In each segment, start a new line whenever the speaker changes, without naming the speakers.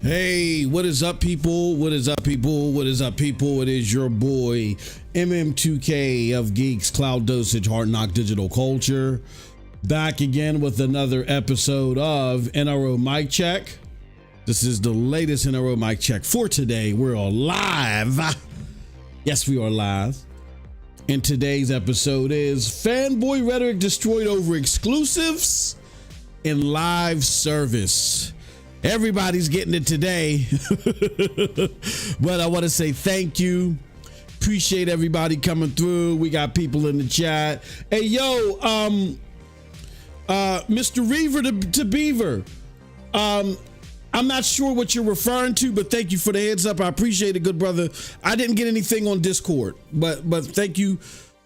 Hey, what is up, people? What is up, people? What is up, people? It is your boy MM2K of Geeks, Cloud Dosage, Hard Knock Digital Culture, back again with another episode of NRO Mic Check. This is the latest NRO Mic Check for today. We're live. Yes, we are live. And today's episode is Fanboy Rhetoric destroyed over exclusives in live service. Everybody's getting it today. But I want to say thank you. Appreciate everybody coming through. We got people in the chat. Hey, yo, Mr. Reaver to Beaver. I'm not sure what you're referring to, but thank you for the heads up. I appreciate it, good brother. I didn't get anything on Discord, but thank you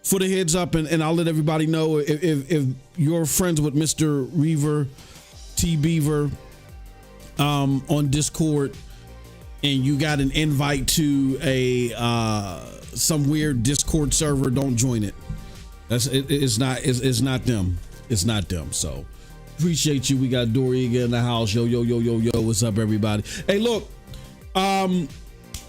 for the heads up, and I'll let everybody know if you're friends with Mr. Reaver T Beaver on Discord and you got an invite to a some weird Discord server, don't join it. It's not them. So appreciate you. We got Doriga in the house. Yo, what's up, everybody? Hey, look, I'm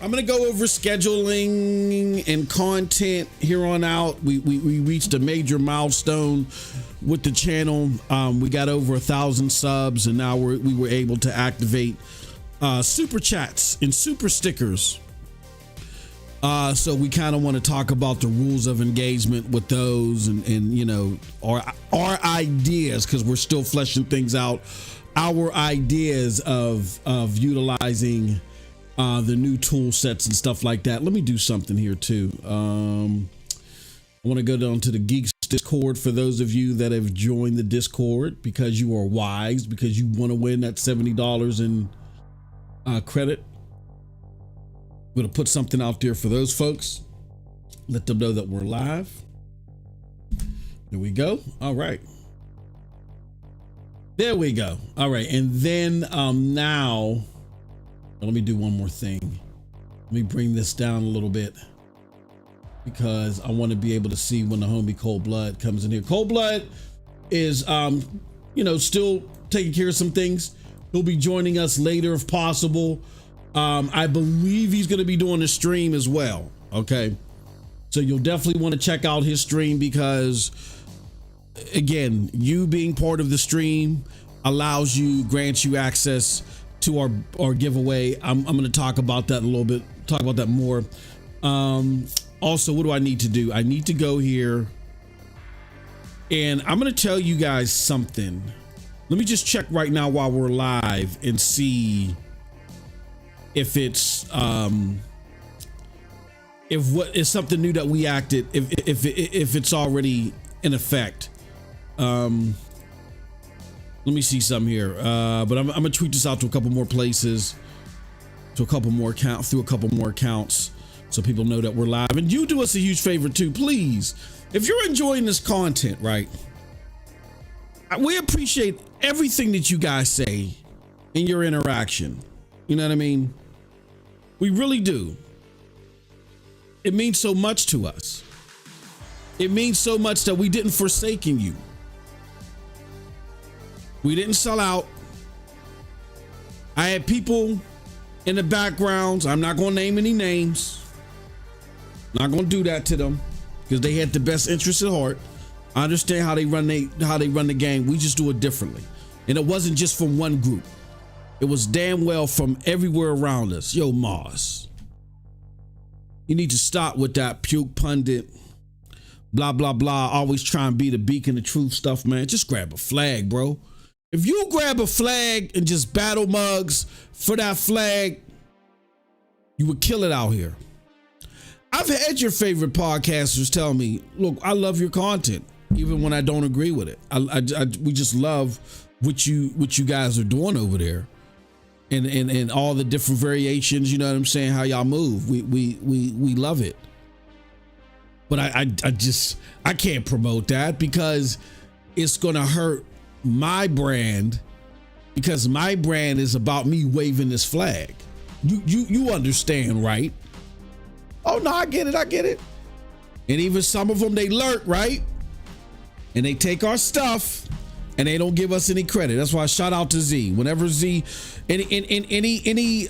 gonna go over scheduling and content here on out. We reached a major milestone with the channel. We got over 1,000 subs, and now we were able to activate super chats and super stickers. So we kind of want to talk about the rules of engagement with those, and you know, our ideas, because we're still fleshing things out. Our ideas of utilizing the new tool sets and stuff like that. Let me do something here too. I want to go down to the Geeks Discord for those of you that have joined the Discord because you are wise, because you want to win that $70 in credit. I'm going to put something out there for those folks. Let them know that we're live. There we go. All right. There we go. All right. And then now, let me do one more thing. Let me bring this down a little bit because I want to be able to see when the homie Cold Blood comes in here. Cold Blood is, still taking care of some things. He'll be joining us later if possible. I believe he's going to be doing a stream as well. Okay. So you'll definitely want to check out his stream because, again, you being part of the stream grants you access to our giveaway. I'm going to talk about that a little bit, talk about that more. Also, what do I need to do? I need to go here and I'm going to tell you guys something. Let me just check right now while we're live and see if it's if what is something new that we acted, if it's already in effect. Let me see something here. But I'm gonna tweet this out to a couple more places, through a couple more accounts, so people know that we're live. And you do us a huge favor too, please. If you're enjoying this content, right? We appreciate everything that you guys say in your interaction. You know what I mean? We really do. It means so much to us. It means so much that we didn't forsaken you. We didn't sell out. I had people in the backgrounds. I'm not going to name any names. Not going to do that to them because they had the best interest at heart. I understand how they run the game. We just do it differently. And it wasn't just from one group. It was damn well from everywhere around us. Yo, Mars, you need to stop with that puke pundit, blah, blah, blah. Always try and be the beacon of truth stuff, man. Just grab a flag, bro. If you grab a flag and just battle mugs for that flag, you would kill it out here. I've had your favorite podcasters tell me, look, I love your content, even when I don't agree with it. We just love what you guys are doing over there. And all the different variations, you know what I'm saying, how y'all move. We love it. But I can't promote that because it's gonna hurt my brand, because my brand is about me waving this flag. You understand, right? Oh no, I get it. And even some of them, they lurk, right? And they take our stuff and they don't give us any credit. That's why shout out to Z. Whenever Z, any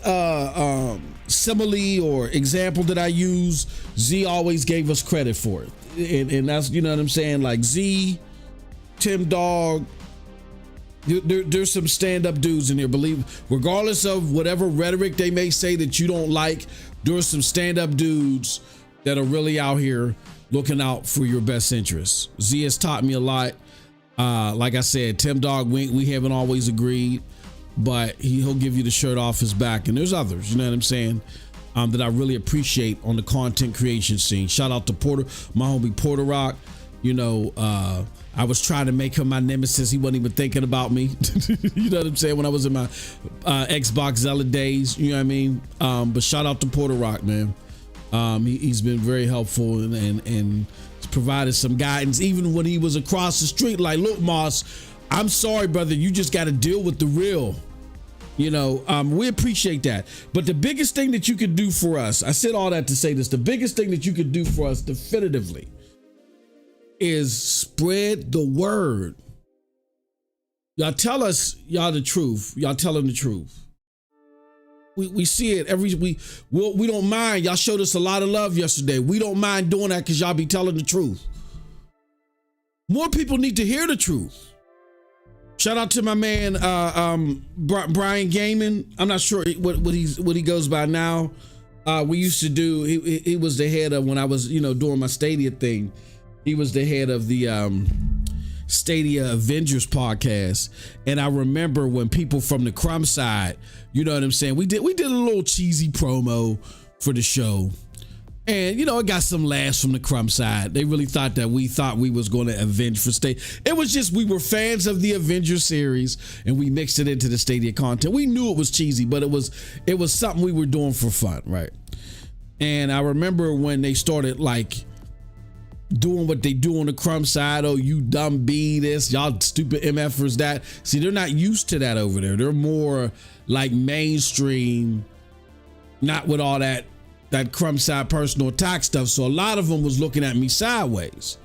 simile or example that I use, Z always gave us credit for it, and that's, you know what I'm saying. Like Z, Tim Dog. There's some stand-up dudes in here. Believe, regardless of whatever rhetoric they may say that you don't like, there's some stand-up dudes that are really out here looking out for your best interests. Z has taught me a lot. Like I said, Tim Dog, we haven't always agreed, but he'll give you the shirt off his back. And there's others, you know what I'm saying, that I really appreciate on the content creation scene. Shout out to my homie Porter Rock. You know, I was trying to make him my nemesis. He wasn't even thinking about me. You know what I'm saying? When I was in my Xbox Zella days, you know what I mean? But shout out to Porter Rock, man. He's been very helpful and provided some guidance, even when he was across the street. Like, look, Moss, I'm sorry, brother. You just got to deal with the real. You know, we appreciate that. But the biggest thing that you could do for us, I said all that to say this, the biggest thing that you could do for us definitively is spread the word. Y'all tell us y'all the truth. Y'all tell them the truth. We see it every week. We don't mind. Y'all showed us a lot of love yesterday. We don't mind doing that because y'all be telling the truth. More people need to hear the truth. Shout out to my man Brian Gaiman. I'm not sure what he goes by now. We used to do. He was the head of, when I was, you know, doing my Stadia thing. He was the head of the Stadia Avengers podcast, and I remember when people from the Crumb side, you know what I'm saying, we did a little cheesy promo for the show, and you know, it got some laughs from the Crumb side. They really thought that we was going to avenge for Stadia. It was just, we were fans of the Avengers series, and we mixed it into the Stadia content. We knew it was cheesy, but it was something we were doing for fun, right? And I remember when they started like doing what they do on the Crumb side. Oh, you dumb B this, y'all stupid MFers that. See, they're not used to that over there. They're more like mainstream, not with all that Crumb side personal attack stuff. So a lot of them was looking at me sideways.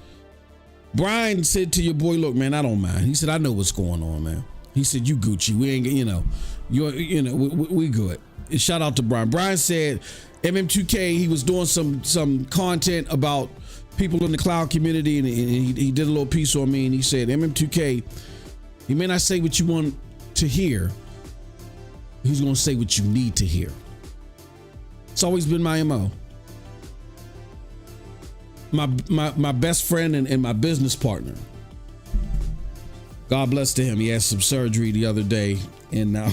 Brian said to your boy, look, man, I don't mind. He said, I know what's going on, man. He said, you Gucci. We ain't, you know, we good. And shout out to Brian. Brian said MM2K, he was doing some content about people in the cloud community, and he did a little piece on me, and he said, MM2K, he may not say what you want to hear, he's gonna say what you need to hear. It's always been my MO. My best friend and my business partner, God bless to him, he had some surgery the other day, and now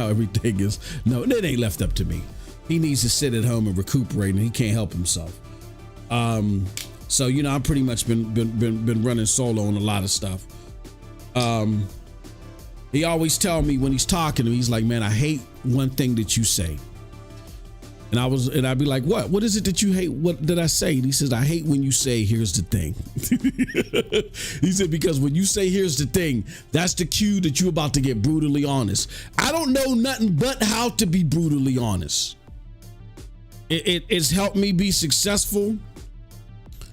everything is, no, it ain't left up to me. He needs to sit at home and recuperate, and he can't help himself. So, you know, I've pretty much been running solo on a lot of stuff. He always tell me when he's talking to me, he's like, man, I hate one thing that you say. And I'd be like, what is it that you hate? What did I say? And he says, I hate when you say, here's the thing. He said, because when you say, here's the thing, that's the cue that you're about to get brutally honest. I don't know nothing but how to be brutally honest. It's helped me be successful.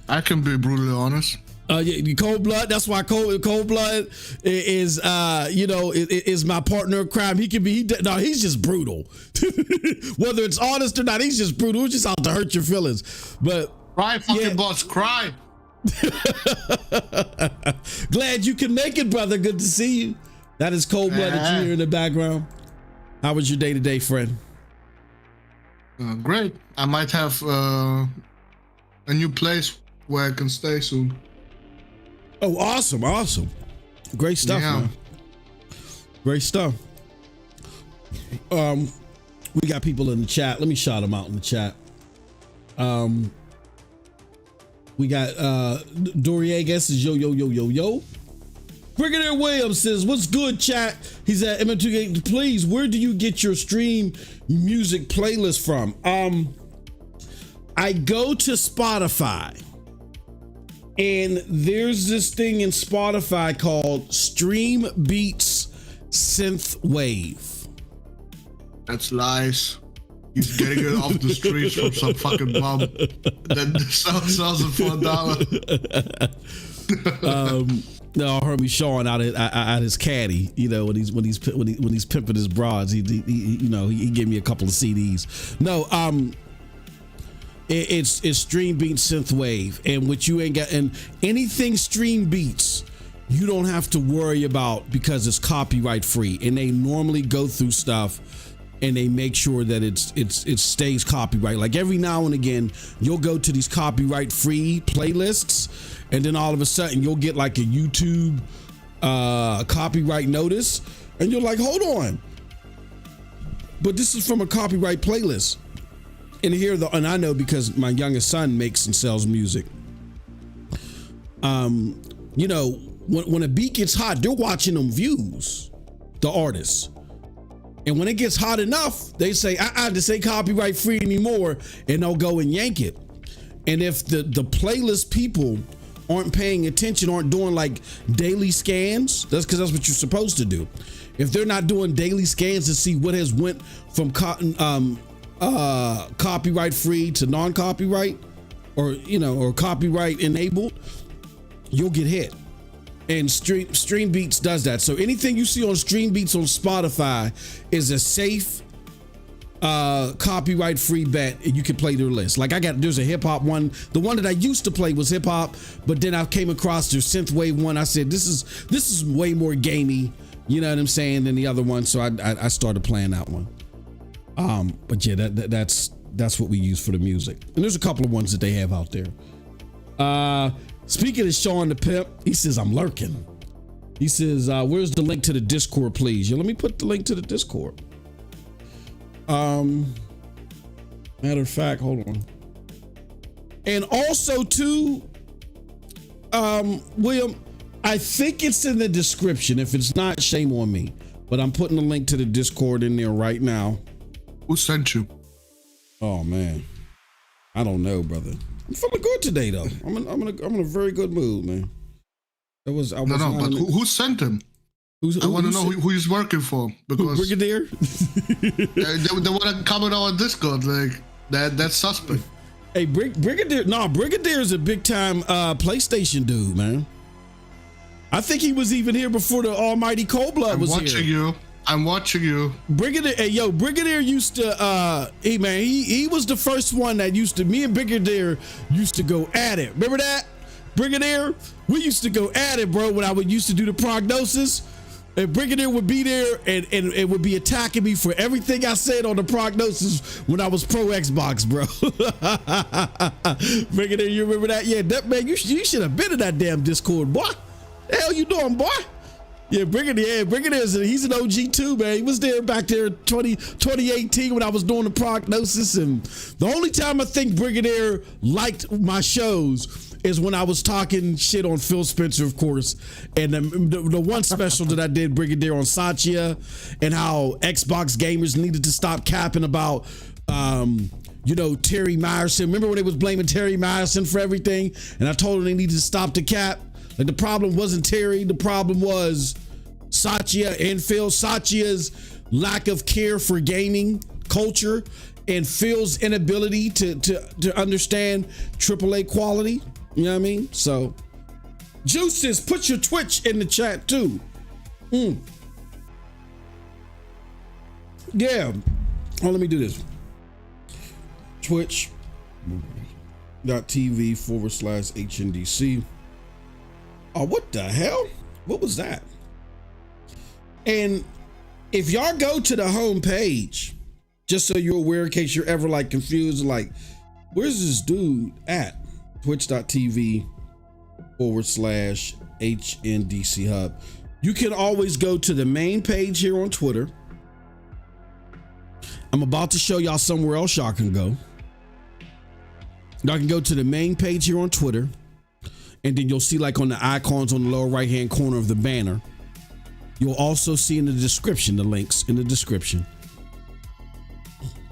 I can be brutally honest.
Yeah, Cold Blood. That's why Cold Blood is, you know, is my partner in crime. He can be. He's just brutal. Whether it's honest or not, he's just brutal. He's just out to hurt your feelings. But
cry, fucking boss, cry.
Glad you can make it, brother. Good to see you. That is Cold Blood that you hear in the background. How was your day today, friend?
Great. I might have a new place where I can stay soon.
Oh, awesome. Great stuff, man. Great stuff. We got people in the chat. Let me shout them out in the chat. We got Doriegas says yo. Brigadier Williams says, what's good, chat? He's at MM2K. Please, where do you get your stream music playlist from? I go to Spotify, and there's this thing in Spotify called Stream Beats Synthwave.
That's lies. He's getting it off the streets from some fucking bum that sells it for $1.
No, I heard me showing out his caddy. You know, when he's pimping his broads, he gave me a couple of CDs. No, it's Xtreme Beats Synthwave, and what you ain't got, and anything Xtreme Beats, you don't have to worry about because it's copyright free, and they normally go through stuff and they make sure that it stays copyright. Like every now and again, you'll go to these copyright free playlists, and then all of a sudden you'll get like a YouTube copyright notice, and you're like, hold on, but this is from a copyright playlist. And I know because my youngest son makes and sells music. You know, when a beat gets hot, they're watching them views, the artists. And when it gets hot enough, they say, this ain't copyright free anymore, and they'll go and yank it. And if the playlist people aren't paying attention, aren't doing like daily scans, that's because that's what you're supposed to do. If they're not doing daily scans to see what has went from copyright free to non-copyright, or copyright enabled, you'll get hit. And Xtreme Beats does that. So anything you see on Xtreme Beats on Spotify is a safe copyright free bet, and you can play their list. Like there's a hip hop one. The one that I used to play was hip hop, but then I came across their synthwave one. I said this is way more gamey, you know what I'm saying, than the other one. So I started playing that one. But yeah, that's what we use for the music. And there's a couple of ones that they have out there. Speaking of Sean the Pimp, he says, I'm lurking. He says, where's the link to the Discord, please? Yeah, let me put the link to the Discord. Matter of fact, hold on. And also too, William, I think it's in the description. If it's not, shame on me. But I'm putting the link to the Discord in there right now.
Who sent you?
Oh man, I don't know, brother. I'm feeling good today, though. I'm in a very good mood, man. But
who sent him? I want to know who he's working for, because
Brigadier.
they want to comment on Discord, like that's suspect.
Hey, Brigadier. No, Brigadier is a big time PlayStation dude, man. I think he was even here before the almighty Cold Blood was here.
I'm watching you.
Brigadier used to, he was the first one that me and Brigadier used to go at it. Remember that? Brigadier? We used to go at it, bro, when I used to do the prognosis. And Brigadier would be there and it would be attacking me for everything I said on the prognosis when I was pro Xbox, bro. Brigadier, you remember that? Yeah, man, you should have been in that damn Discord, boy. The hell you doing, boy? Yeah, Brigadier, he's an OG too, man. He was there back there in 2018 when I was doing the prognosis. And the only time I think Brigadier liked my shows is when I was talking shit on Phil Spencer, of course. And the one special that I did, Brigadier, on Satya, and how Xbox gamers needed to stop capping about Terry Myerson. Remember when they was blaming Terry Myerson for everything? And I told them they needed to stop the cap. Like, the problem wasn't Terry, the problem was Satya and Phil. Satya's lack of care for gaming culture and Phil's inability to understand AAA quality. You know what I mean? So, Juices, put your Twitch in the chat too. Yeah. Oh, let me do this. Twitch.tv/HNDC. Oh, what the hell? What was that? And if y'all go to the home page, just so you're aware, in case you're ever like confused, like, where's this dude at? Twitch.tv/HNDC Hub. You can always go to the main page here on Twitter. I'm about to show y'all somewhere else y'all can go. Y'all can go to the main page here on Twitter. And then you'll see, like, on the icons on the lower right hand corner of the banner, you'll also see in the description, the links in the description.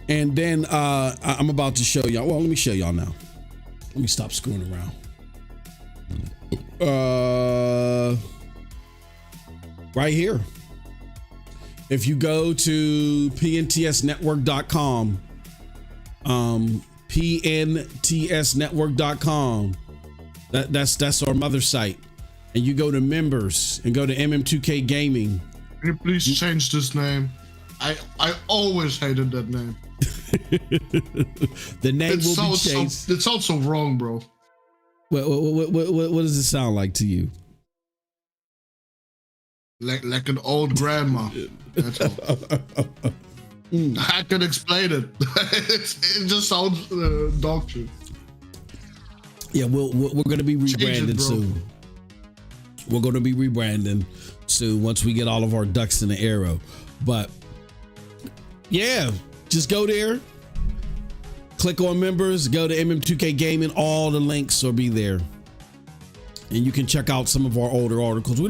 And then I'm about to show y'all. Well, let me show y'all now. Let me stop screwing around. Right here. If you go to pntsnetwork.com, pntsnetwork.com, that's our mother site. and you go to members and go to MM2K Gaming.
Can you please change this name? I always hated that name.
The name will be changed.
It sounds so wrong, bro.
What does it sound like to you?
Like an old grandma. That's all. I can explain it. It just sounds dog shit.
Yeah, we're going to be rebranded soon. We're going to be rebranding soon once we get all of our ducks in the arrow. But yeah, just go there, click on members, go to MM2K Gaming. All the links will be there. And you can check out some of our older articles.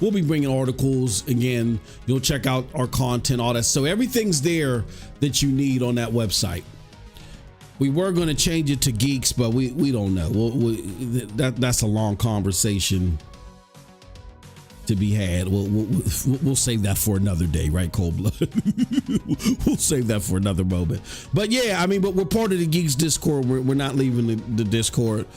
We'll be bringing articles again. You'll check out our content, all that. So everything's there that you need on that website. We were going to change it to Geeks, but we don't know. That's a long conversation to be had. We'll save that for another day, right, Cold Blood? We'll save that for another moment. But yeah, I mean, but we're part of the Geeks Discord. We're not leaving the Discord.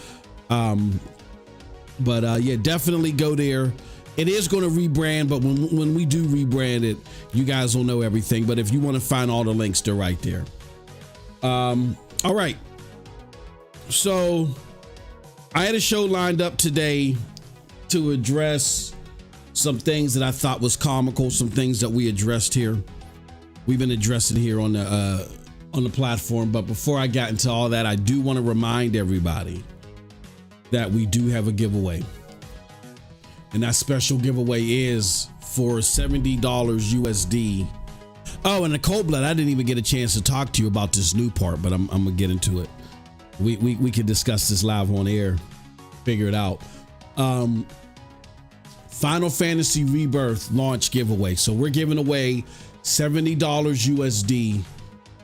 But yeah, definitely go there. It is going to rebrand, but when we do rebrand it, you guys will know everything. But if you want to find all the links, they're right there. All right. So I had a show lined up today to address some things that I thought was comical, some things that we addressed here. We've been addressing here on the platform. But before I got into all that, I do want to remind everybody that we do have a giveaway, and that special giveaway is for $70 USD. Oh, and the Cold Blood, I didn't even get a chance to talk to you about this new part, but I'm gonna get into it. We can discuss this live on air, figure it out. Final Fantasy Rebirth launch giveaway. So we're giving away $70 USD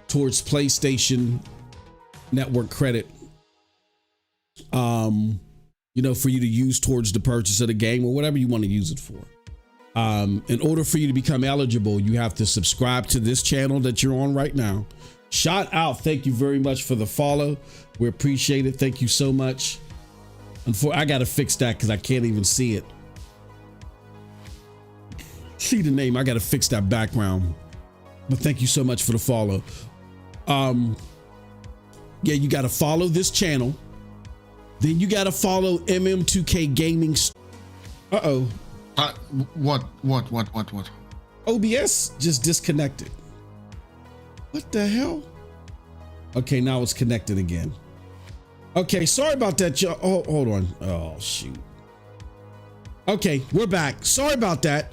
towards PlayStation Network credit. For you to use towards the purchase of the game or whatever you want to use it for. In order for you to become eligible, you have to subscribe to this channel that you're on right now. Shout out. Thank you very much for the follow. We appreciate it. Thank you so much. I got to fix that because I can't even see it. See the name. I got to fix that background. But thank you so much for the follow. Yeah, you got to follow this channel. Then you got to follow MM2K Gaming. Uh-oh.
What?
OBS just disconnected. What the hell? Okay, now it's connected again. Okay, sorry about that, y'all. Oh, hold on. Oh, shoot. Okay, we're back. Sorry about that.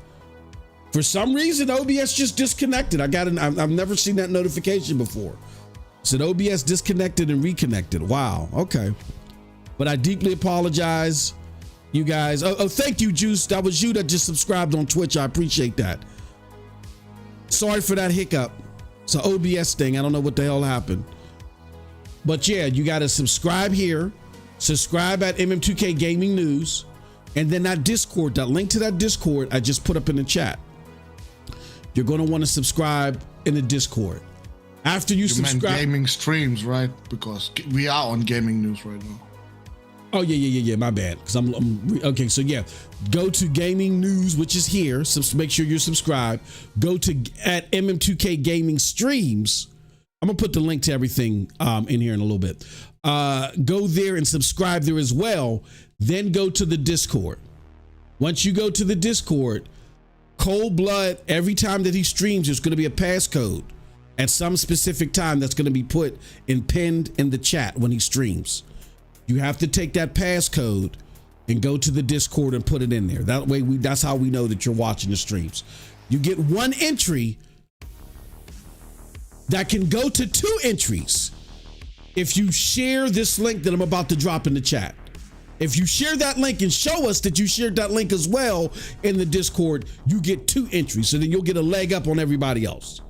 For some reason, OBS just disconnected. I've never seen that notification before. Said OBS disconnected and reconnected. Wow. Okay. But I deeply apologize, you guys. Oh, thank you, Juice. That was you that just subscribed on Twitch. I appreciate that. Sorry for that hiccup. It's an OBS thing. I don't know what the hell happened. But yeah, you got to subscribe here. Subscribe at MM2K Gaming News. And then that Discord, that link to that Discord, I just put up in the chat. You're going to want to subscribe in the Discord. After you subscribe.
Meant gaming streams, right? Because we are on Gaming News right now.
Oh yeah. My bad. Because I'm okay. So yeah, go to Gaming News, which is here. So make sure you're subscribed. Go to at MM2K Gaming Streams. I'm gonna put the link to everything in here in a little bit. Go there and subscribe there as well. Then go to the Discord. Once you go to the Discord, Cold Blood, every time that he streams, there's going to be a passcode at some specific time that's going to be put and pinned in the chat when he streams. You have to take that passcode and go to the Discord and put it in there. That way, that's how we know that you're watching the streams. You get one entry that can go to 2 entries if you share this link that I'm about to drop in the chat. If you share that link and show us that you shared that link as well in the Discord, you get 2 entries. So then you'll get a leg up on everybody else.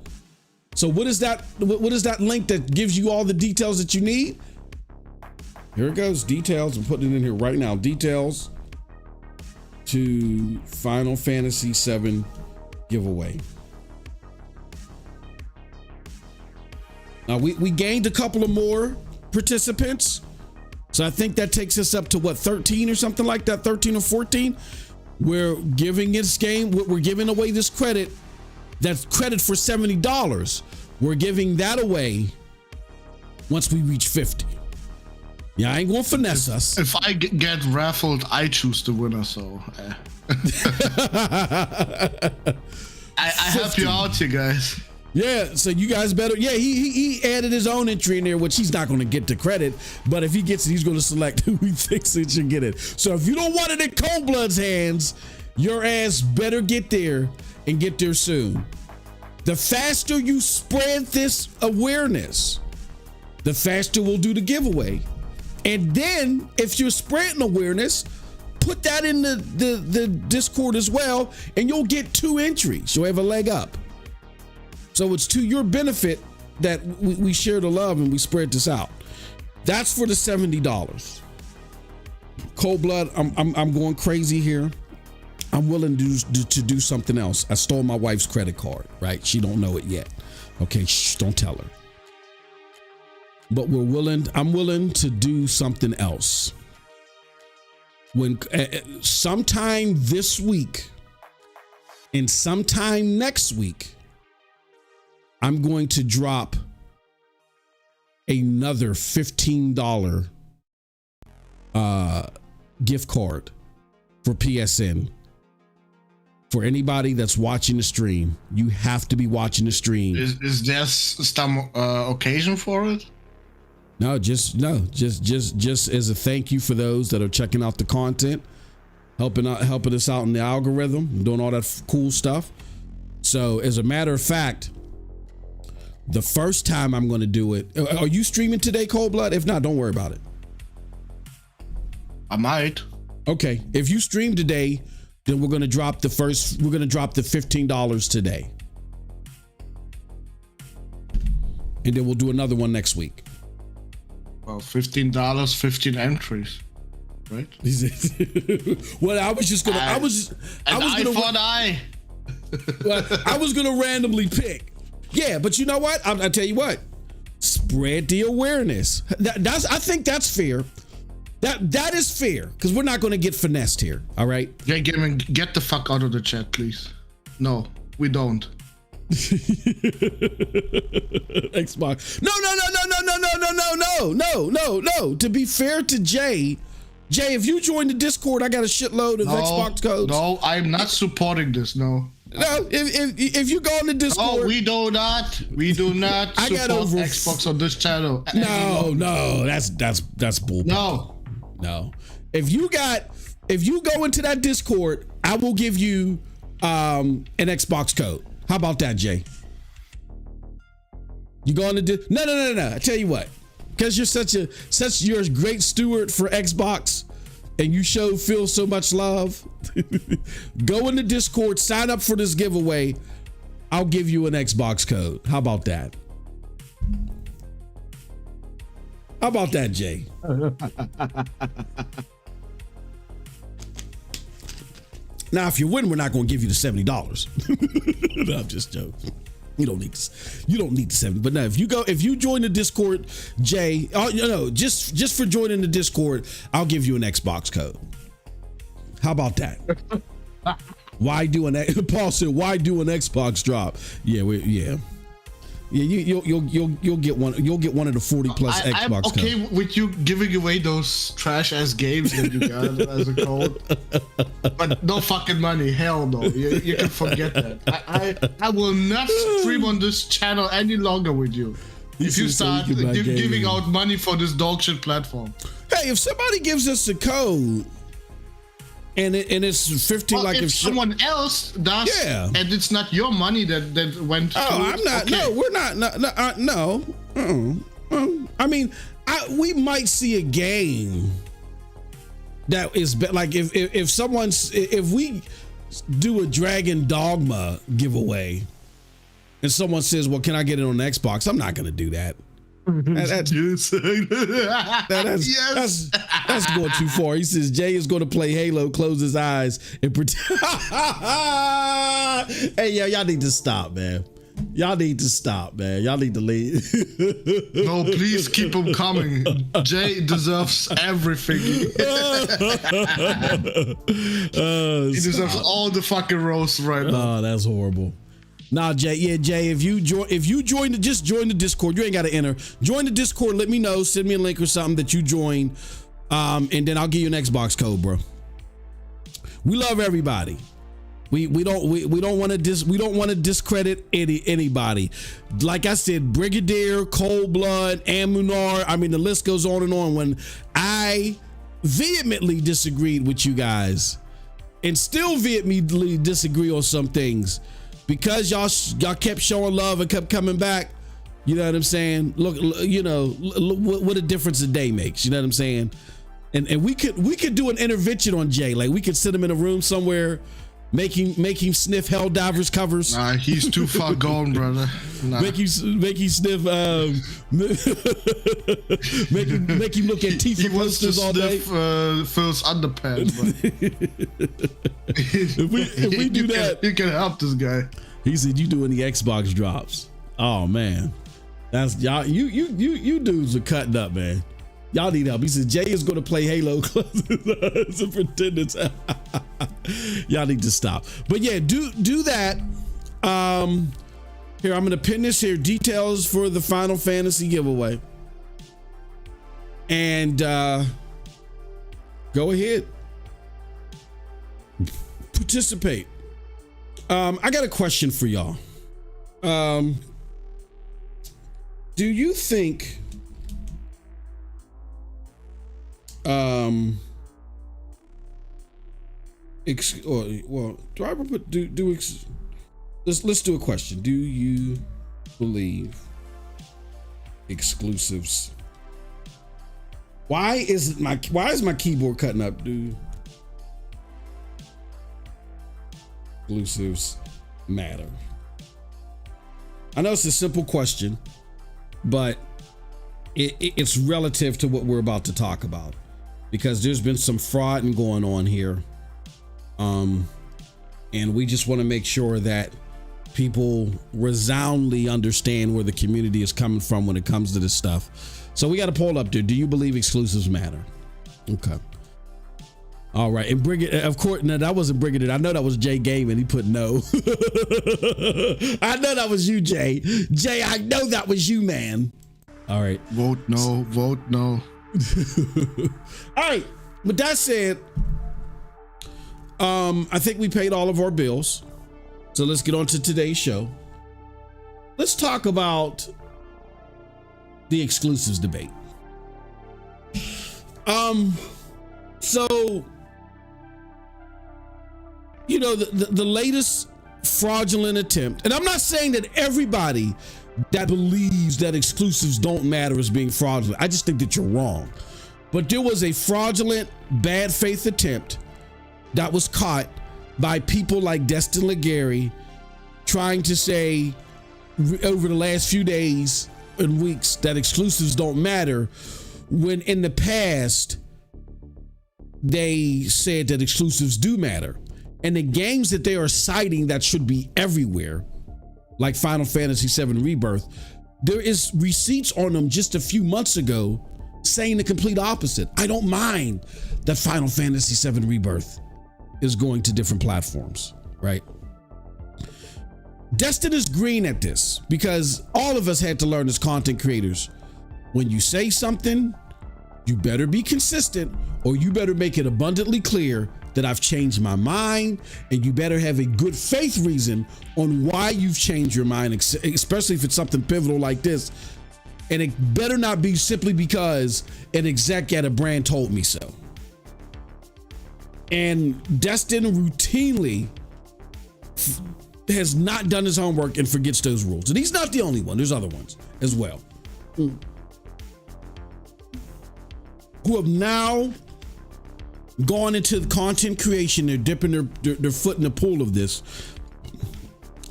So what is that? What is that link that gives you all the details that you need? Here it goes. Details. I'm putting it in here right now. Details to Final Fantasy VII giveaway. Now we gained a couple of more participants. So I think that takes us up to what, 13 or something like that, 13 or 14. we're giving we're giving away this credit. That's credit for $70. We're giving that away once we reach 50. Yeah, I ain't gonna finesse us.
If I get raffled, I choose the winner. So I help you out, you guys.
Yeah, so you guys better. Yeah, he added his own entry in there, which he's not going to get the credit. But if he gets it, he's going to select who he thinks it should get it. So if you don't want it in Cold Blood's hands, your ass better get there and get there soon. The faster you spread this awareness, the faster we'll do the giveaway. And then if you're spreading awareness, put that in the Discord as well, and you'll get 2 entries. You'll have a leg up. So it's to your benefit that we share the love and we spread this out. That's for the $70. Cold Blood, I'm going crazy here. I'm willing to do something else. I stole my wife's credit card, right? She don't know it yet. Okay, shh, don't tell her. But I'm willing to do something else. When sometime this week and sometime next week, I'm going to drop another $15 gift card for PSN. For anybody that's watching the stream, you have to be watching the stream.
Is there some occasion for it?
No, just as a thank you for those that are checking out the content, helping us out in the algorithm, doing all that cool stuff. So, as a matter of fact, the first time I'm going to do it, are you streaming today, Cold Blood? If not, don't worry about it.
I might.
Okay, if you stream today, then we're going to drop the $15 today, and then we'll do another one next week.
Well, $15, 15 entries, right?
Well, I was gonna randomly pick. Yeah, but you know what? I tell you what, spread the awareness. I think that's fair. That is fair, because we're not going to get finessed here. All right.
Yeah, get the fuck out of the chat, please. No, we don't.
Xbox. No. To be fair to Jay, if you join the Discord, I got a shitload of Xbox codes.
No, I'm not supporting this. No,
if you go on the Discord,
no, we do not support Xbox on this channel.
No, that's bull. No. If you go into that Discord, I will give you an Xbox code. How about that, Jay? You go on the no. I tell you what, because you're you're a great steward for Xbox, and you show Phil so much love. Go in the Discord, sign up for this giveaway. I'll give you an Xbox code. How about that? How about that, Jay? Now, if you win, we're not going to give you the $70. No, I'm just joking. You don't need the 70. But no, if you join the Discord, Jay, just for joining the Discord, I'll give you an Xbox code. How about that? Why do Paul said, why do an Xbox drop? Yeah, you'll get one. You'll get one of the 40 plus Xbox.
I'm okay with you giving away those trash ass games that you got as a code, but no fucking money. Hell no. You can forget that. I will not stream on this channel any longer with you if you start giving out money for this dog shit platform.
Hey, if somebody gives us a code and it's 15, well, like if
someone else does, yeah, and it's not your money that went.
Oh, I'm not. Okay. No, we're not. No. I mean, we might see a game that is like if we do a Dragon Dogma giveaway, and someone says, "Well, can I get it on Xbox?" I'm not going to do that. That's going too far. He says Jay is going to play Halo, close his eyes, and pretend. Hey, y'all need to stop, man. Y'all need to stop, man. Y'all need to leave.
No, please keep them coming. Jay deserves everything. He deserves all the fucking roast right now.
Oh, that's horrible. Nah, Jay. Yeah, Jay. If you join just join the Discord. You ain't got to enter. Join the Discord. Let me know. Send me a link or something that you join, and then I'll give you an Xbox code, bro. We love everybody. We don't want to discredit anybody. Like I said, Brigadier, Cold Blood, Amunar. I mean, the list goes on and on. When I vehemently disagreed with you guys, and still vehemently disagree on some things, because y'all kept showing love and kept coming back. You know what I'm saying? Look, what a difference a day makes. You know what I'm saying? And we could do an intervention on Jay. Like, we could sit him in a room somewhere, make him sniff Helldivers covers.
Nah, he's too far gone, brother. Nah.
Make him sniff. make him look at Tifa posters all day.
Phil's underpants.
if we do that,
you can help this guy.
He said, "You doing the Xbox drops?" Oh man, that's y'all. You dudes are cutting up, man. Y'all need help. He said Jay is going to play Halo Superintendents. Y'all need to stop. But yeah, do that. Here, I'm going to pin this here. Details for the Final Fantasy giveaway. And go ahead. Participate. I got a question for y'all. Do you think let's do a question. Do you believe exclusives? Why is my keyboard cutting up, dude? Exclusives matter. I know it's a simple question, but it's relative to what we're about to talk about, because there's been some fraud going on here. And we just want to make sure that people resoundly understand where the community is coming from when it comes to this stuff. So we got a poll up there. Do you believe exclusives matter? Okay. All right. And Brigadier, of course, no, that wasn't Brigadier. I know that was Jay Game, and he put no. I know that was you, Jay. Jay, I know that was you, man. All right.
Vote no. Vote no.
All right. With that said, I think we paid all of our bills. So let's get on to today's show. Let's talk about the exclusives debate. So, you know, the latest fraudulent attempt, and I'm not saying that everybody that believes that exclusives don't matter is being fraudulent. I just think that you're wrong. But there was a fraudulent, bad faith attempt that was caught by people like Destin Legary, trying to say over the last few days and weeks that exclusives don't matter, when in the past they said that exclusives do matter. And the games that they are citing that should be everywhere, like Final Fantasy VII Rebirth, there is receipts on them just a few months ago saying the complete opposite. I don't mind that Final Fantasy VII Rebirth is going to different platforms, right? Destin is green at this, because all of us had to learn as content creators, when you say something, you better be consistent, or you better make it abundantly clear that I've changed my mind, and you better have a good faith reason on why you've changed your mind, especially if it's something pivotal like this. And it better not be simply because an exec at a brand told me so. And Destin routinely has not done his homework and forgets those rules. And he's not the only one. There's other ones as well, who have now gone into the content creation. They're dipping their foot in the pool of this.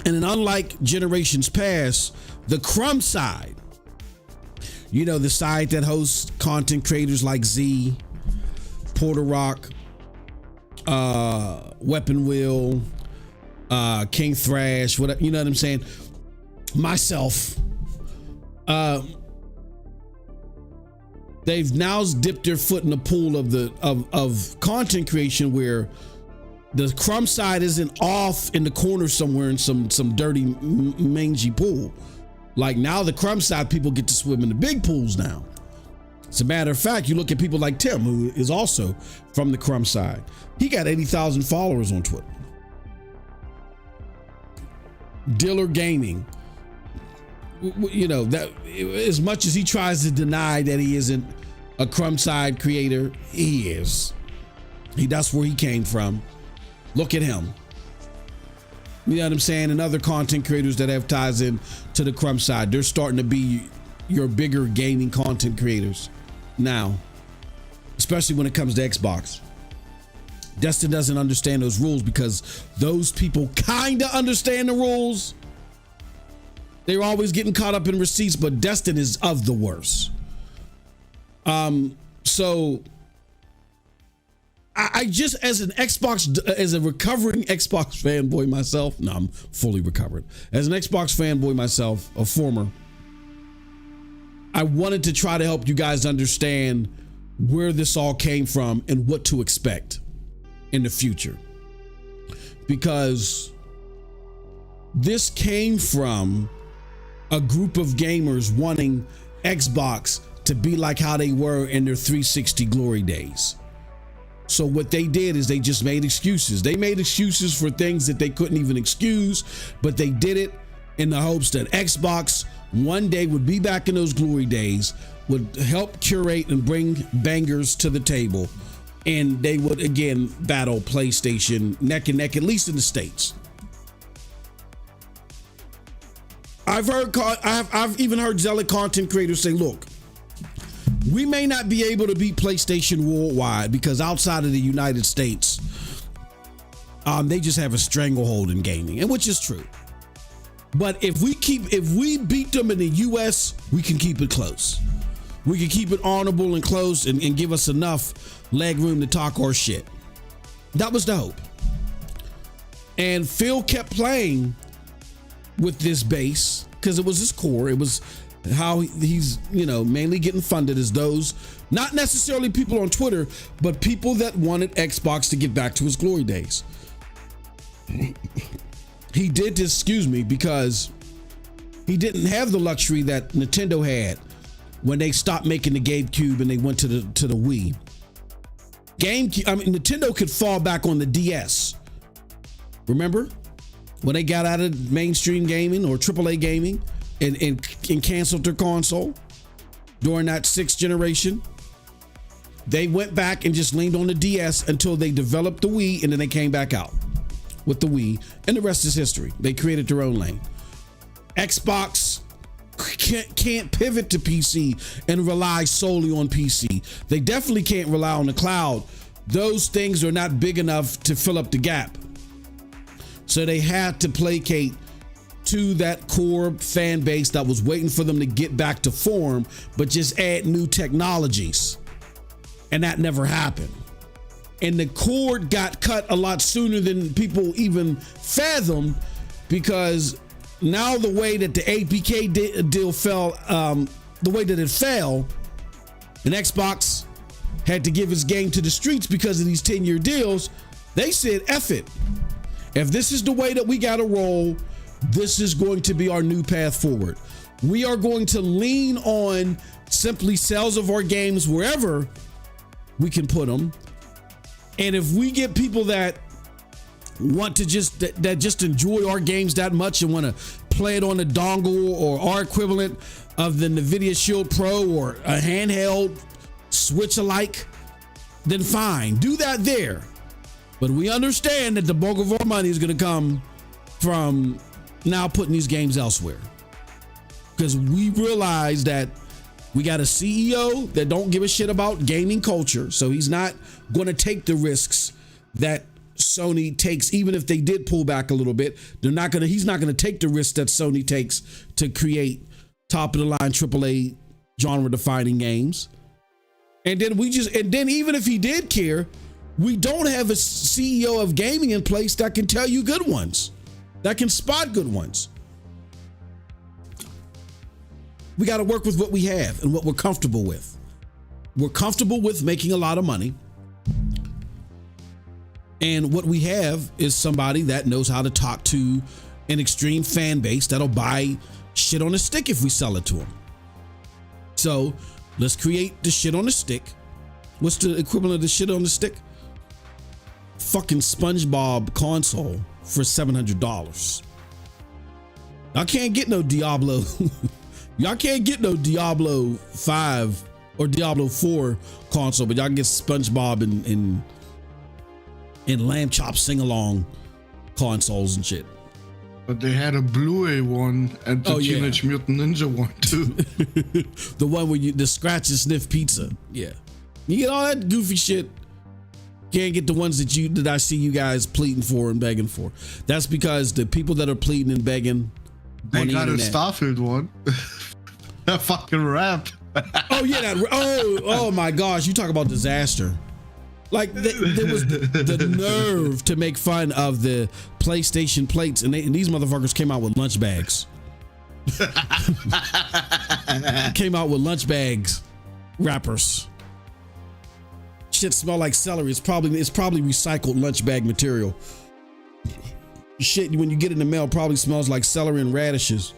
And unlike generations past, the crumb side, you know, the side that hosts content creators like Z, Porter Rock, Weapon Wheel, King Thrash, whatever, you know what I'm saying? myself, they've now dipped their foot in the pool of content creation where the crumb side isn't off in the corner somewhere in some dirty mangy pool. Like now the crumb side people get to swim in the big pools now. As a matter of fact, you look at people like Tim, who is also from the crumb side. He got 80,000 followers on Twitter. Diller Gaming, you know, that as much as he tries to deny that he isn't a crumb side creator, he is. That's where he came from. Look at him. You know what I'm saying? And other content creators that have ties in to the crumb side, they're starting to be your bigger gaming content creators now, especially when it comes to Xbox. Destin doesn't understand those rules because those people kind of understand the rules. They're always getting caught up in receipts, but Destin is of the worst. So I just, as a recovering Xbox fanboy myself, no, I'm fully recovered. As an Xbox fanboy myself, a former, I wanted to try to help you guys understand where this all came from and what to expect in the future. Because this came from a group of gamers wanting Xbox to be like how they were in their 360 glory days. So what they did is they just made excuses. They made excuses for things that they couldn't even excuse, but they did it in the hopes that Xbox one day would be back in those glory days, would help curate and bring bangers to the table, and they would again battle PlayStation neck and neck, at least in the States. I've even heard zealot content creators say, look, we may not be able to beat PlayStation worldwide because outside of the United States, they just have a stranglehold in gaming, and which is true. But if we beat them in the US, we can keep it close. We can keep it honorable and close and give us enough leg room to talk our shit. That was the hope. And Phil kept playing with this base because it was his core. It was how he's, you know, mainly getting funded as those, not necessarily people on Twitter, but people that wanted Xbox to get back to his glory days. He did this, because he didn't have the luxury that Nintendo had when they stopped making the GameCube and they went to the Wii. Nintendo could fall back on the DS. Remember when they got out of mainstream gaming or AAA gaming and canceled their console during that 6th generation? They went back and just leaned on the DS until they developed the Wii, and then they came back out with the Wii, and the rest is history. They created their own lane. Xbox can't pivot to PC and rely solely on PC. They definitely can't rely on the cloud. Those things are not big enough to fill up the gap. So they had to placate to that core fan base that was waiting for them to get back to form, but just add new technologies. And that never happened. And the cord got cut a lot sooner than people even fathomed, because now the way that the APK deal fell, the way that it fell, and Xbox had to give its game to the streets because of these 10-year deals, they said, F it. If this is the way that we got to roll, this is going to be our new path forward. We are going to lean on simply sales of our games wherever we can put them. And if we get people that want to just enjoy our games that much and want to play it on a dongle or our equivalent of the NVIDIA Shield Pro or a handheld Switch alike, then fine, do that there. But we understand that the bulk of our money is going to come from now putting these games elsewhere, because we realize that we got a CEO that don't give a shit about gaming culture, so he's not going to take the risks that Sony takes. Even if they did pull back a little bit, he's not going to take the risks that Sony takes to create top of the line AAA genre defining games. And then even if he did care, we don't have a CEO of gaming in place that can tell you good ones, that can spot good ones. We got to work with what we have and what we're comfortable with. We're comfortable with making a lot of money. And what we have is somebody that knows how to talk to an extreme fan base that'll buy shit on a stick if we sell it to them. So let's create the shit on a stick. What's the equivalent of the shit on the stick? Fucking SpongeBob console for $700. I can't get no Diablo. Y'all can't get no Diablo 5 or Diablo 4 console, but y'all can get SpongeBob and Lamb Chop sing-along consoles and shit.
But they had a Blu-ray one and the Teenage Mutant Ninja one too.
The one where the scratch and sniff pizza. Yeah. You get all that goofy shit. Can't get the ones that I see you guys pleading for and begging for. That's because the people that are pleading and begging
they got a Starfield one. That fucking rap.
Oh yeah, oh my gosh, you talk about disaster. Like there was the nerve to make fun of the PlayStation plates, and these motherfuckers came out with lunch bags. Came out with lunch bags, wrappers. Shit smell like celery. It's probably recycled lunch bag material. Shit, when you get it in the mail, probably smells like celery and radishes.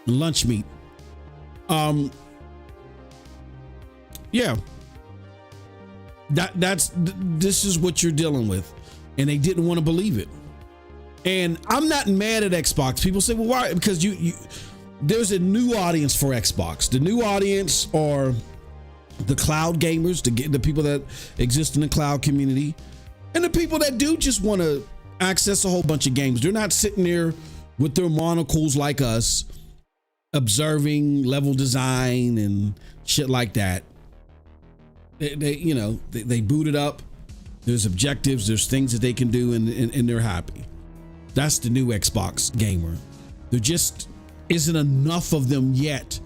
Lunch meat. Yeah. This is what you're dealing with, and they didn't want to believe it. And I'm not mad at Xbox. People say, well, why? Because you there's a new audience for Xbox. The new audience are the cloud gamers, the people that exist in the cloud community, and the people that do just want to access a whole bunch of games. They're not sitting there with their monocles like us, observing level design and shit like that. They boot it up. There's objectives. There's things that they can do, and they're happy. That's the new Xbox gamer. There just isn't enough of them yet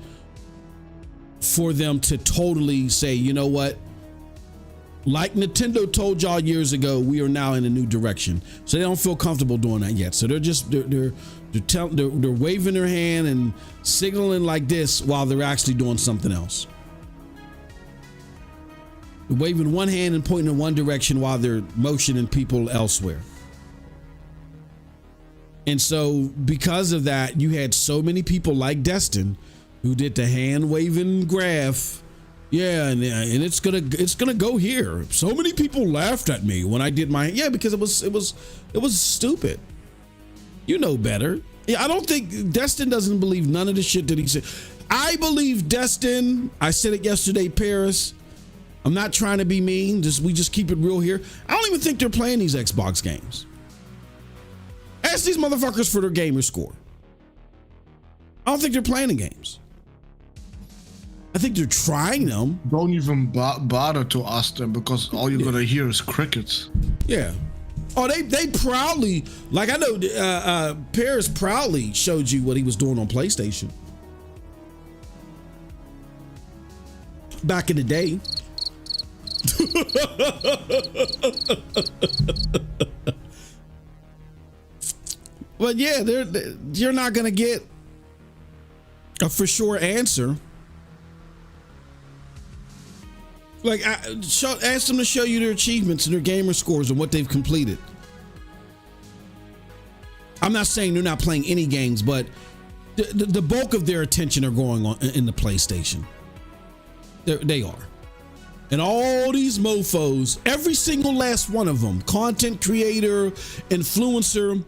for them to totally say, you know what? Like Nintendo told y'all years ago, we are now in a new direction. So they don't feel comfortable doing that yet. So they're waving their hand and signaling like this while they're actually doing something else. They're waving one hand and pointing in one direction while they're motioning people elsewhere. And so because of that, you had so many people like Destin who did the hand waving graph. Yeah, and it's gonna go here. So many people laughed at me when I did my because it was stupid. You know better. Yeah, I don't think Destin doesn't believe none of the shit that he said. I believe Destin. I said it yesterday, Paris. I'm not trying to be mean. We just keep it real here. I don't even think they're playing these Xbox games. Ask these motherfuckers for their gamer score. I don't think they're playing the games. I think they're trying them.
Don't even bother to ask them because all you're gonna hear is crickets.
Yeah. Oh, they proudly, like I know Paris proudly showed you what he was doing on PlayStation. Back in the day. But yeah, you're not gonna get a for sure answer. Like, ask them to show you their achievements and their gamer scores and what they've completed. I'm not saying they're not playing any games, but the bulk of their attention are going on in the PlayStation. They are. And all these mofos, every single last one of them, content creator, influencer,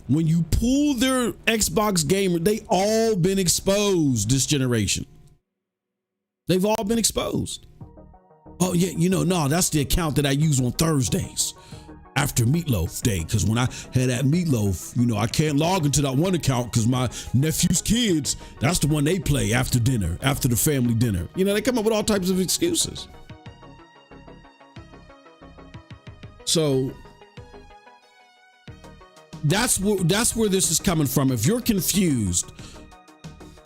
when you pull their Xbox gamer, they all been exposed this generation. They've all been exposed. Oh yeah, no, that's the account that I use on Thursdays after Meatloaf Day. Because when I had that Meatloaf, I can't log into that one account because my nephew's kids, that's the one they play after dinner, after the family dinner. They come up with all types of excuses. So that's where this is coming from. If you're confused,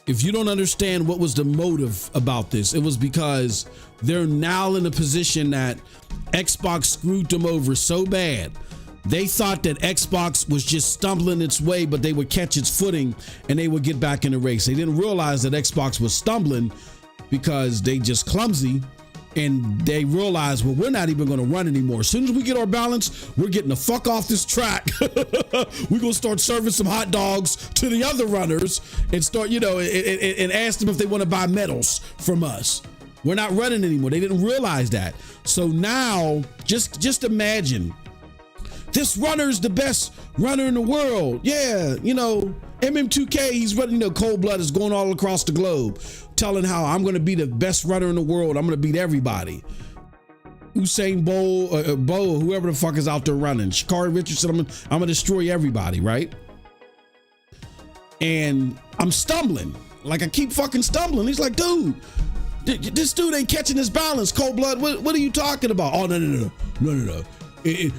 if you don't understand what was the motive about this, it was because they're now in a position that Xbox screwed them over so bad They thought that Xbox was just stumbling its way, but they would catch its footing and they would get back in the race. They didn't realize that Xbox was stumbling because they just clumsy, and they realized, well, we're not even going to run anymore. As soon as we get our balance, we're getting the fuck off this track. We're going to start serving some hot dogs to the other runners and start, and ask them if they want to buy medals from us. We're not running anymore. They didn't realize that. So now, just imagine, this runner's the best runner in the world. Yeah, MM2K, he's running, Cold Blood is going all across the globe, telling how I'm going to be the best runner in the world. I'm going to beat everybody. Usain Bolt, whoever the fuck is out there running. Sha'Carri Richardson, I'm going to destroy everybody, right? And I'm stumbling. Like, I keep fucking stumbling. He's like, dude, this dude ain't catching his balance. Cold Blood, what are you talking about? Oh, no.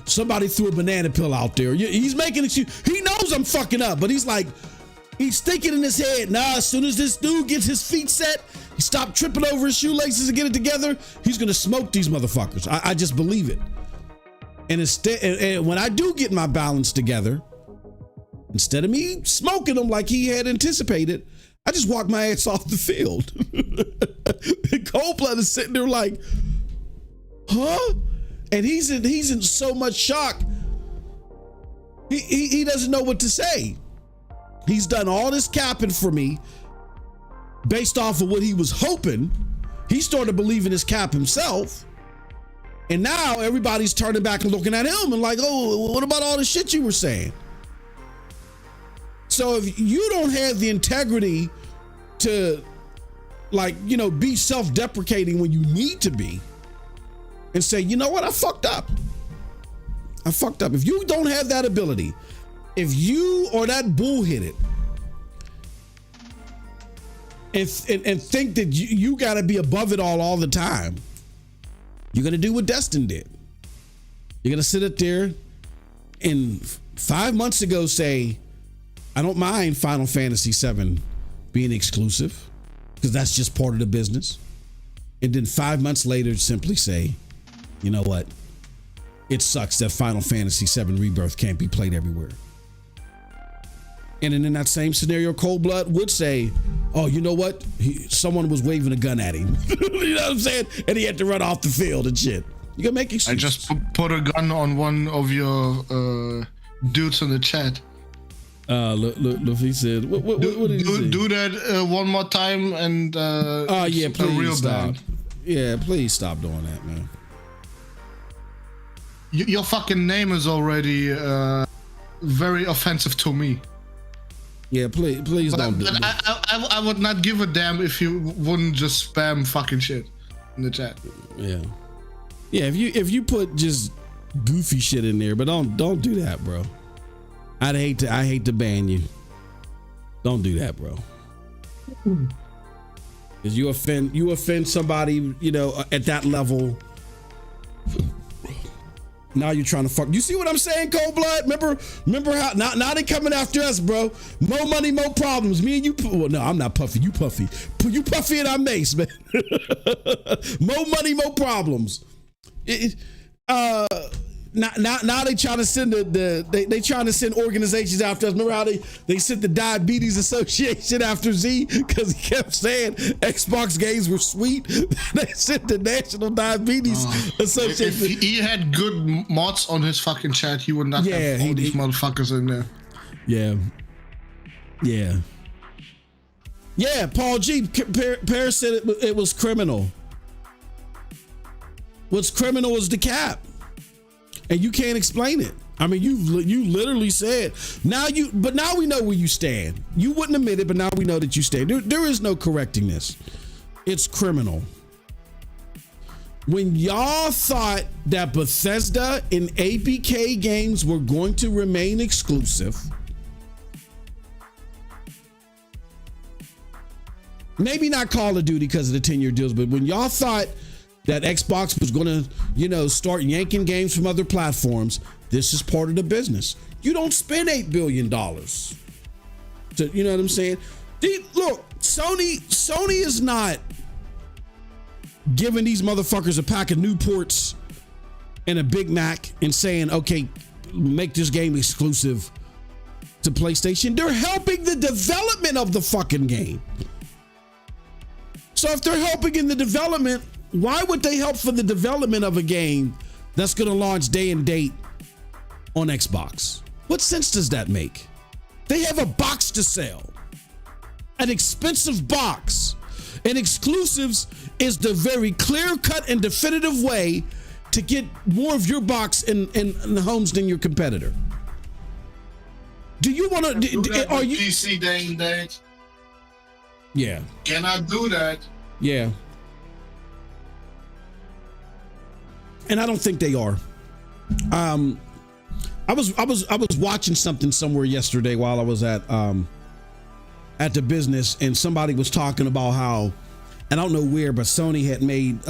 Somebody threw a banana peel out there. He's making excuse. He knows I'm fucking up, but he's thinking in his head, nah, as soon as this dude gets his feet set, he stopped tripping over his shoelaces and get it together, he's gonna smoke these motherfuckers. I just believe it. And instead, when I do get my balance together, instead of me smoking them like he had anticipated, I just walk my ass off the field. And Cold Blood is sitting there like, huh? And he's in so much shock. He doesn't know what to say. He's done all this capping for me based off of what he was hoping. He started believing his cap himself. And now everybody's turning back and looking at him and like, oh, what about all the shit you were saying? So if you don't have the integrity to be self-deprecating when you need to be, and say, you know what, I fucked up. If you don't have that ability, if you or that bull hit it, and think that you got to be above it all the time, you're going to do what Destin did. You're going to sit up there and 5 months ago say, I don't mind Final Fantasy VII being exclusive because that's just part of the business. And then 5 months later, simply say, you know what? It sucks that Final Fantasy VII Rebirth can't be played everywhere. And then in that same scenario, Cold Blood would say, oh, you know what? Someone was waving a gun at him. You know what I'm saying? And he had to run off the field and shit. You can make excuses.
I just put a gun on one of your dudes in the chat.
Look, he said, what did he say?
Do that one more time and
yeah, please
real
stop.
bad.
Yeah, please stop doing that, man.
Your fucking name is already very offensive to me.
Yeah, please don't do
that. I would not give a damn if you wouldn't just spam fucking shit in the chat.
Yeah. If you put just goofy shit in there, but don't do that, bro. I hate to ban you. Don't do that, bro. Because you offend somebody, at that level. Now you're trying to fuck. You see what I'm saying, Cold Blood? Remember how now they coming after us, bro. More money, more problems. Me and you. Well, no, I'm not Puffy. You Puffy. You Puffy and I'm Mace, man. More money, more problems. Now they trying to send they trying to send organizations after us. Remember how they sent the Diabetes Association after Z because he kept saying Xbox games were sweet. They sent the National Diabetes Association.
If he had good mods on his fucking chat, he would not have all these motherfuckers in there.
Yeah. Paul G. Paris said it was criminal. What's criminal is the cap. And you can't explain it. I mean, you literally said but now we know where you stand. You wouldn't admit it, but now we know that you stand. There is no correcting this. It's criminal. When y'all thought that Bethesda and ABK games were going to remain exclusive, maybe not Call of Duty because of the 10-year deals, but when y'all thought that Xbox was going to, start yanking games from other platforms, this is part of the business. You don't spend $8 billion. You know what I'm saying? Look, Sony is not giving these motherfuckers a pack of Newports and a Big Mac and saying, okay, make this game exclusive to PlayStation. They're helping the development of the fucking game. So if they're helping in the development, why would they help for the development of a game that's going to launch day and date on Xbox? What sense does that make? They have a box to sell, an expensive box, and exclusives is the very clear-cut and definitive way to get more of your box in the homes than your competitor. Do you want to? Are you
PC day and date?
Yeah.
Can I do that?
Yeah. And I don't think they are. I was watching something somewhere yesterday while I was at the business, and somebody was talking about how, and I don't know where, but Sony had made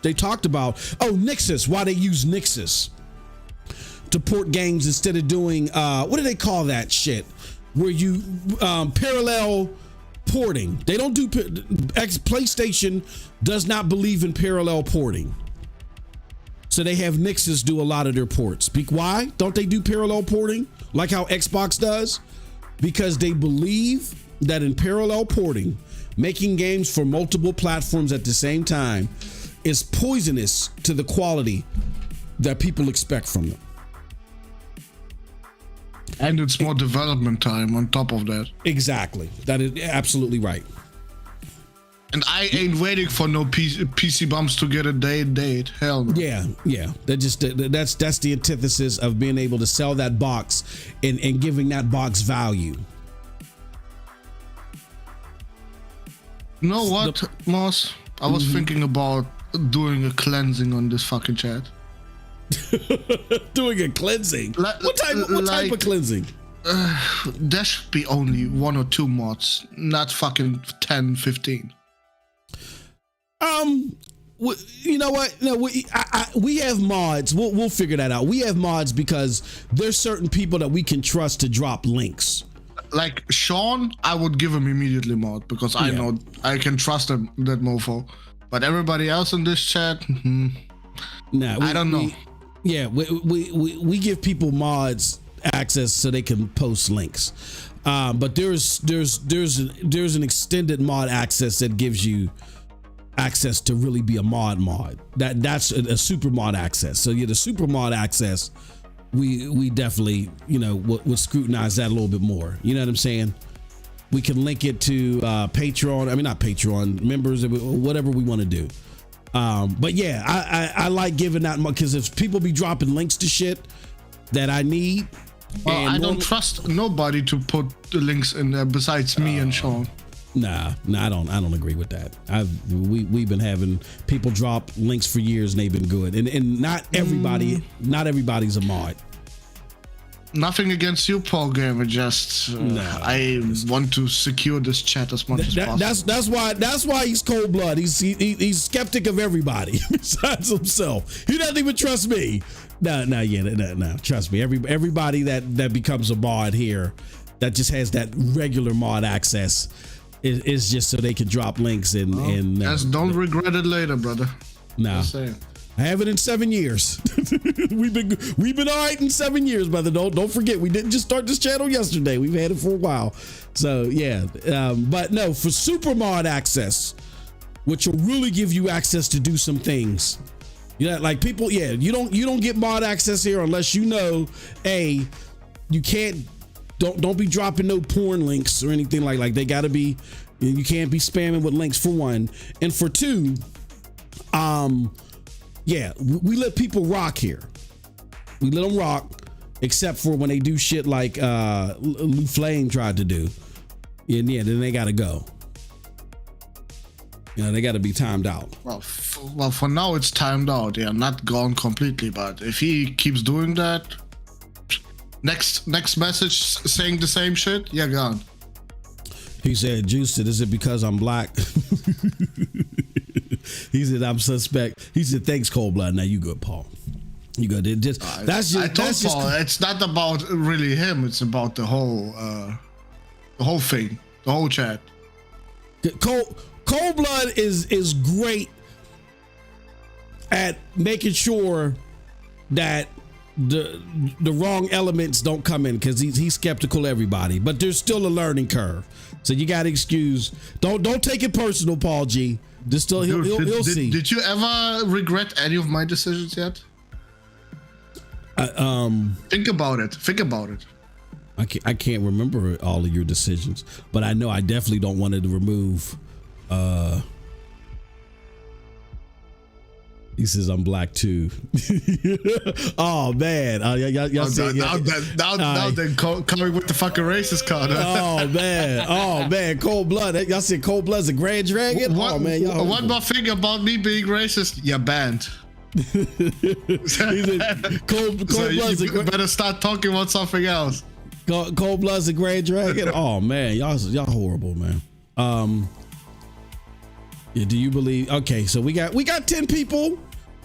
they talked about Nixus, why they use Nixus to port games instead of doing what do they call that shit where you parallel porting. They don't do PlayStation does not believe in parallel porting. So they have Nixus do a lot of their ports. Why don't they do parallel porting like how Xbox does? Because they believe that in parallel porting, making games for multiple platforms at the same time is poisonous to the quality that people expect from them.
And it's more development time on top of that.
Exactly. That is absolutely right.
And I ain't waiting for no PC bumps to get a day and date. Hell no.
Yeah. That's the antithesis of being able to sell that box and giving that box value.
You know what, Moss? I was thinking about doing a cleansing on this fucking chat.
Doing a cleansing? What type of cleansing?
There should be only 1 or 2 mods, not fucking 10, 15.
You know what? No, we have mods. We'll figure that out. We have mods because there's certain people that we can trust to drop links.
Like Sean, I would give him immediately mod because I know I can trust him, that mofo. But everybody else in this chat, I don't know. We give people mods access so they can post links. But there's an extended mod access that gives you access to really be a mod. That's a super mod access. So the super mod access, we definitely would scrutinize that a little bit more. You know what I'm saying? We can link it to Patreon. I mean, not Patreon members, whatever we want to do. But yeah, I like giving that because if people be dropping links to shit that I need, well, I don't trust nobody to put the links in there besides me and Sean.
Nah, I don't agree with that. We've been having people drop links for years and they've been good, and not everybody's a mod.
Nothing against you, Paul Gamer. Just I want to secure this chat as much as possible.
That's why he's cold blood. He's skeptic of everybody besides himself. He doesn't even trust me. No. Trust me. Everybody that becomes a mod here, that just has that regular mod access, is just so they can drop links and
just don't regret it later, brother.
No. I have it in 7 years. We've been all right in 7 years, brother. Don't forget, we didn't just start this channel yesterday. We've had it for a while. So yeah, but no, for super mod access, which will really give you access to do some things. Like people, you don't get mod access here unless you can't. Don't be dropping no porn links or anything like they gotta be. You can't be spamming with links for one, and for two, we let people rock here. We let them rock, except for when they do shit like Lou Flame tried to do. And then they gotta go. They gotta be timed out.
Well, for now it's timed out. Yeah, not gone completely, but if he keeps doing that, next message saying the same shit, gone.
He said, "Juiced, is it because I'm black?" He said, "I'm suspect." He said, "Thanks, cold blood." Now you good, Paul. You good.
I told Paul, it's not about really him. It's about the whole thing, the whole chat.
Cold blood is great at making sure that the wrong elements don't come in because he's skeptical of everybody, but there's still a learning curve. So you got to excuse. Don't take it personal, Paul G. There's still he'll see.
Did you ever regret any of my decisions yet? Think about it. Think about it.
I can't remember all of your decisions, but I know I definitely don't want to remove. He says I'm black too. Oh man, y'all saying
now then coming with the fucking racist card.
Oh man, cold blood. Y'all said cold blood's a grand dragon. Oh man, y'all.
One more thing about me being racist, you're banned.
Cold blood's
you better start talking about something else.
Cold blood's a grand dragon. Oh man, y'all horrible, man. Yeah, do you believe? Okay, so we got 10 people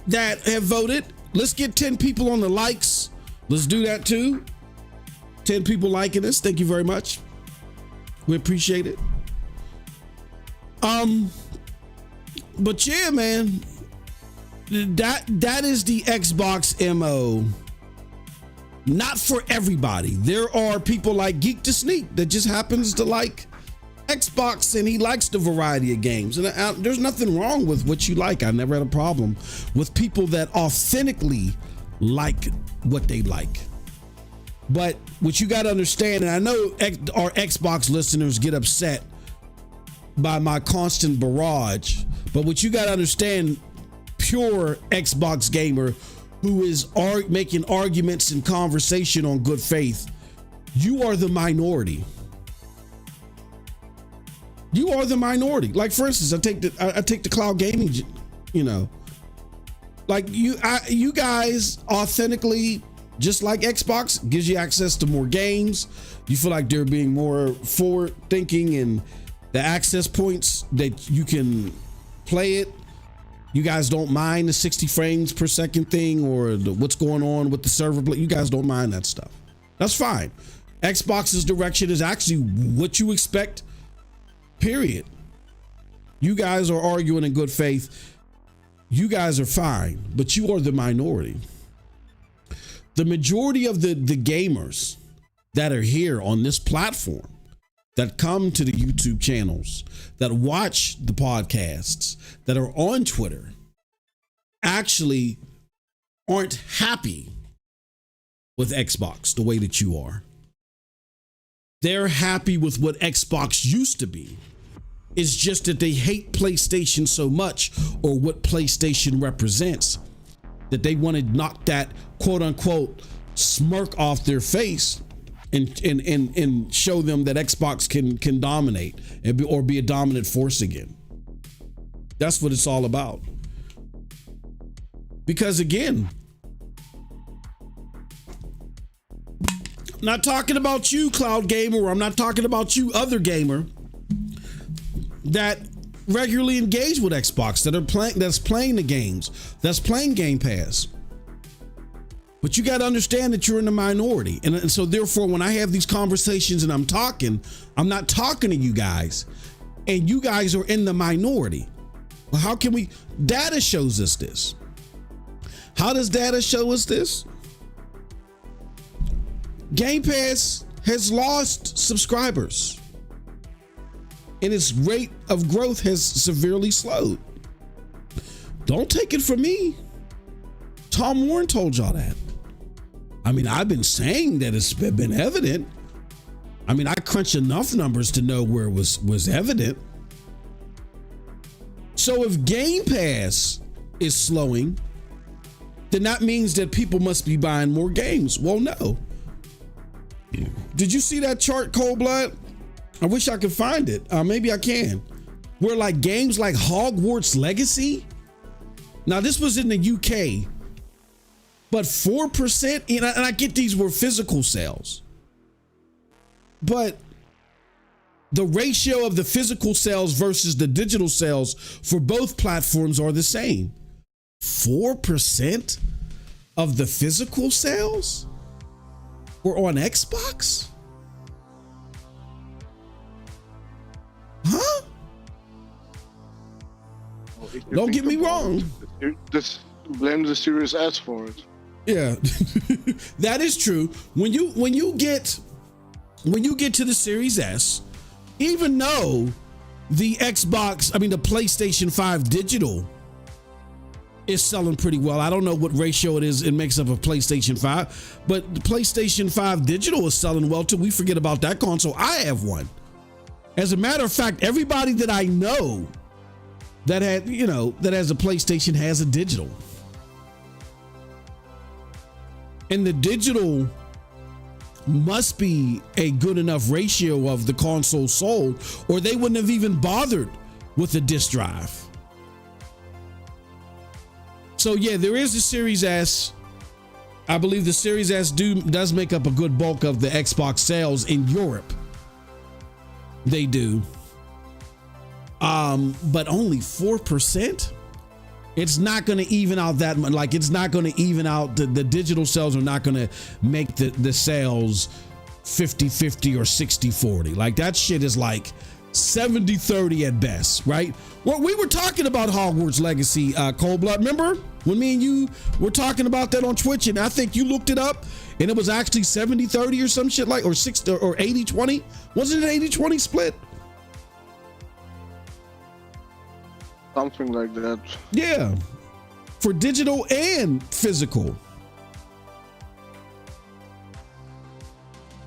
that have voted. Let's get 10 people on the likes. Let's do that too. 10 people liking us. Thank you very much. We appreciate it. But yeah, man, that is the Xbox MO. Not for everybody. There are people like Geek to Sneak that just happens to like Xbox and he likes the variety of games, and there's nothing wrong with what you like. I never had a problem with people that authentically like what they like. But what you got to understand, and I know our Xbox listeners get upset by my constant barrage, but what you got to understand, pure Xbox gamer who is making arguments and conversation on good faith, you are the minority. You are the minority. Like, for instance, I take the cloud gaming, like you guys authentically, just like Xbox, gives you access to more games. You feel like they're being more forward thinking and the access points that you can play it. You guys don't mind the 60 frames per second thing or what's going on with the server. You guys don't mind that stuff. That's fine. Xbox's direction is actually what you expect. Period. You guys are arguing in good faith. You guys are fine, but you are the minority. The majority of the gamers that are here on this platform, that come to the YouTube channels, that watch the podcasts, that are on Twitter, actually aren't happy with Xbox the way that you are. They're happy with what Xbox used to be. It's just that they hate PlayStation so much, or what PlayStation represents, that they want to knock that quote unquote smirk off their face and show them that Xbox can dominate or be a dominant force again. That's what it's all about. Because again, I'm not talking about you, cloud gamer, or I'm not talking about you, other gamer, that regularly engage with Xbox, that's playing the games, that's playing Game Pass. But you got to understand that you're in the minority. And so therefore, when I have these conversations and I'm not talking to you guys, and you guys are in the minority. Well, how can data shows us this. How does data show us this? Game Pass has lost subscribers, and its rate of growth has severely slowed. Don't take it from me. Tom Warren told y'all that. I mean, I've been saying that it's been evident. I mean, I crunch enough numbers to know where it was evident. So if Game Pass is slowing, then that means that people must be buying more games. Well, no. Did you see that chart, Cold Blood? I wish I could find it. Maybe I can. Where like games like Hogwarts Legacy. Now this was in the UK, but 4%. And I get these were physical sales, but the ratio of the physical sales versus the digital sales for both platforms are the same. 4% of the physical sales were on Xbox? Huh? Don't get me wrong.
Just blame the Series S for it.
Yeah, that is true. When you get to the Series S, even though the PlayStation 5 digital is selling pretty well. I don't know what ratio it makes up of PlayStation 5, but the PlayStation 5 digital is selling well too. We forget about that console. I have one. As a matter of fact, everybody that I know that has a PlayStation has a digital. And the digital must be a good enough ratio of the console sold, or they wouldn't have even bothered with a disc drive. So yeah, there is the Series S. I believe the Series S does make up a good bulk of the Xbox sales in Europe. They do. But only 4%. It's not going to even out that much. Like, it's not going to even out. The digital sales are not going to make the sales 50-50 or 60-40. Like, that shit is like 70-30 at best, right? Well, we were talking about Hogwarts Legacy, Cold Blood. Remember when me and you were talking about that on Twitch, and I think you looked it up, and it was actually 70-30 or some shit like, or 60 or 80-20. Wasn't it an 80-20 split?
Something like that.
Yeah, for digital and physical.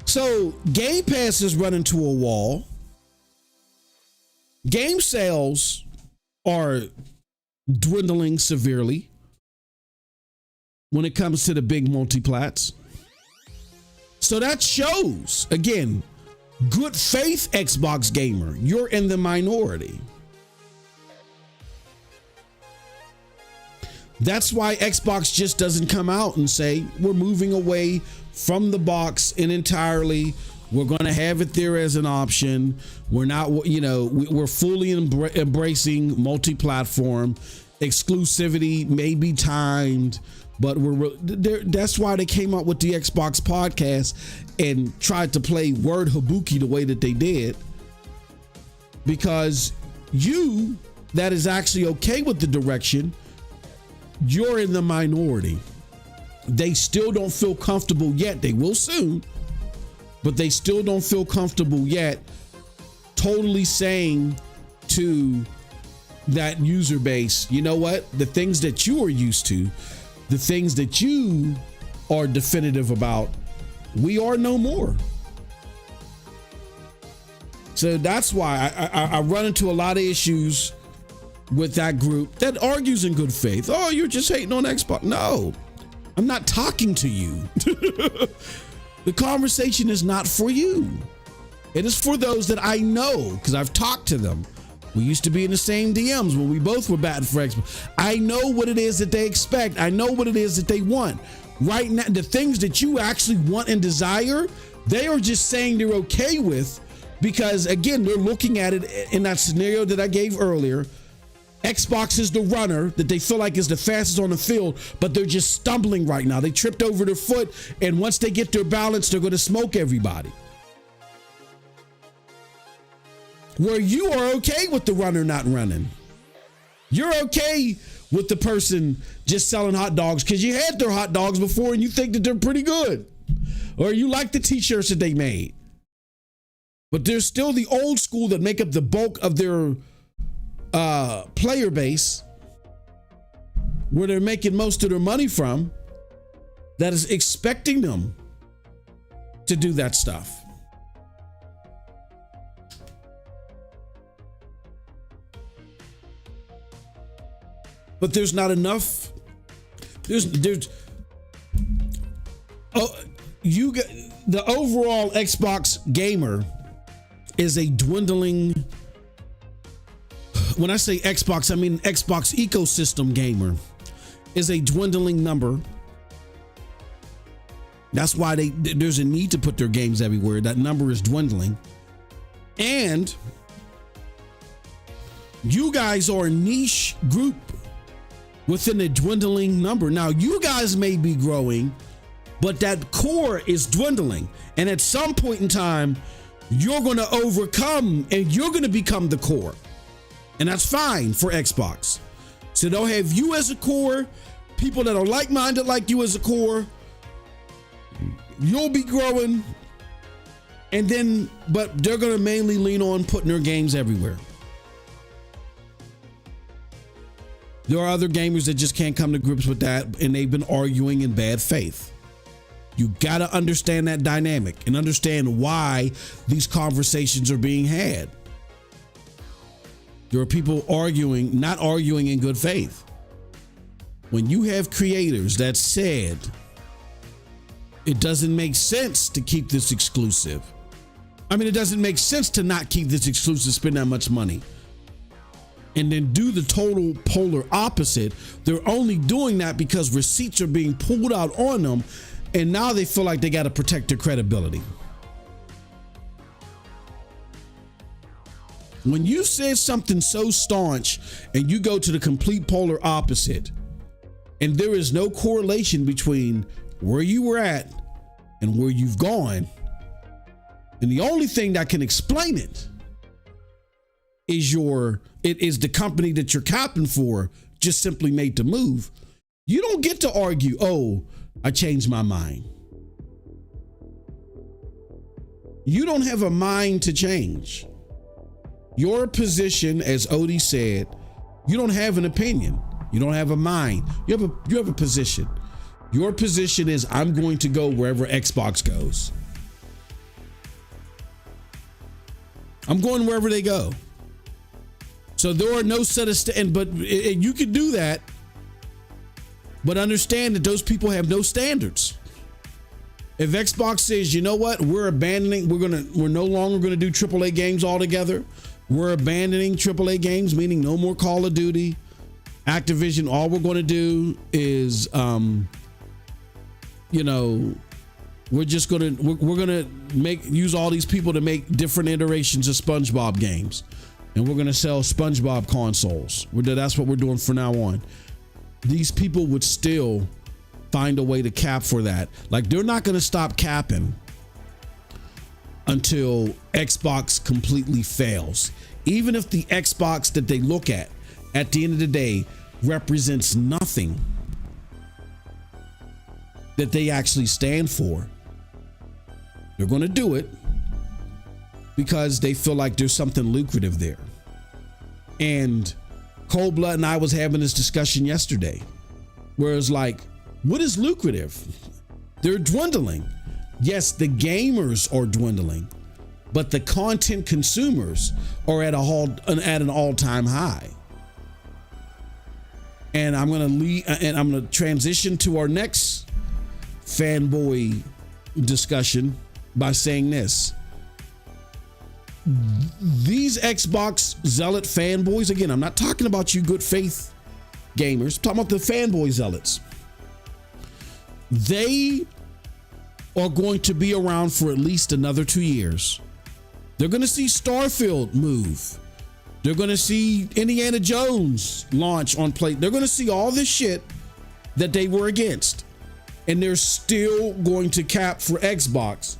So Game Pass is running to a wall. Game sales are dwindling severely when it comes to the big multiplats. So that shows, again, good faith Xbox gamer, you're in the minority. That's why Xbox just doesn't come out and say, we're moving away from the box and entirely. We're going to have it there as an option. We're not, we're fully embracing multi-platform. Exclusivity may be timed, but that's why they came out with the Xbox podcast and tried to play word Habuki the way that they did. Because you, that is actually okay with the direction, you're in the minority. They still don't feel comfortable yet. They will soon, but they still don't feel comfortable yet totally saying to that user base, you know what? The things that you are used to, the things that you are definitive about, we are no more. So that's why I run into a lot of issues with that group that argues in good faith. Oh, you're just hating on Xbox. No, I'm not talking to you. The conversation is not for you. It is for those that I know, because I've talked to them. We used to be in the same DMs when we both were batting for Xbox. I know what it is that they expect. I know what it is that they want. Right now, the things that you actually want and desire, they are just saying they're okay with, because again, they're looking at it in that scenario that I gave earlier. Xbox is the runner that they feel like is the fastest on the field, but they're just stumbling right now. They tripped over their foot, and once they get their balance, they're going to smoke everybody. Where you are okay with the runner not running. You're okay with the person just selling hot dogs because you had their hot dogs before and you think that they're pretty good. Or you like the t-shirts that they made. But there's still the old school that make up the bulk of their player base, where they're making most of their money from, that is expecting them to do that stuff. But there's not enough. The overall Xbox gamer is a dwindling. When I say Xbox, I mean Xbox ecosystem gamer is a dwindling number. That's why there's a need to put their games everywhere. That number is dwindling. And you guys are a niche group within a dwindling number. Now, you guys may be growing, but that core is dwindling. And at some point in time, you're going to overcome and you're going to become the core. And that's fine for Xbox. So they'll have you as a core. people that are like-minded like you as a core. You'll be growing. And then, but they're going to mainly lean on putting their games everywhere. There are other gamers that just can't come to grips with that, and they've been arguing in bad faith. You got to understand that dynamic and understand why these conversations are being had. There are people arguing, not arguing in good faith. When you have creators that said, it doesn't make sense to keep this exclusive. I mean, it doesn't make sense to not keep this exclusive, spend that much money, and then do the total polar opposite. They're only doing that because receipts are being pulled out on them, and now they feel like they got to protect their credibility. When you say something so staunch and you go to the complete polar opposite, and there is no correlation between where you were at and where you've gone, and the only thing that can explain it is the company that you're copping for just simply made the move. You don't get to argue, oh, I changed my mind. You don't have a mind to change. Your position, as Odie said, you don't have an opinion. You don't have a mind. You have a position. Your position is, I'm going to go wherever Xbox goes. I'm going wherever they go. So there are no set of but you can do that, but understand that those people have no standards. If Xbox says, you know what, we're no longer gonna do AAA games altogether. We're abandoning AAA games, meaning no more Call of Duty, Activision. All we're going to do is, we're going to use all these people to make different iterations of SpongeBob games, and we're going to sell SpongeBob consoles. That's what we're doing from now on. These people would still find a way to cap for that. Like, they're not going to stop capping until Xbox completely fails. Even if the Xbox that they look at the end of the day represents nothing that they actually stand for, they're going to do it because they feel like there's something lucrative there. And Cold Blood and I was having this discussion yesterday, where it's like, what is lucrative? They're dwindling. Yes, the gamers are dwindling, but the content consumers are at an all-time high. And I'm going to transition to our next fanboy discussion by saying this. These Xbox zealot fanboys, again, I'm not talking about you good faith gamers, I'm talking about the fanboy zealots. They are going to be around for at least another 2 years. They're going to see Starfield move. They're going to see Indiana Jones launch on play. They're going to see all this shit that they were against. And they're still going to cap for Xbox.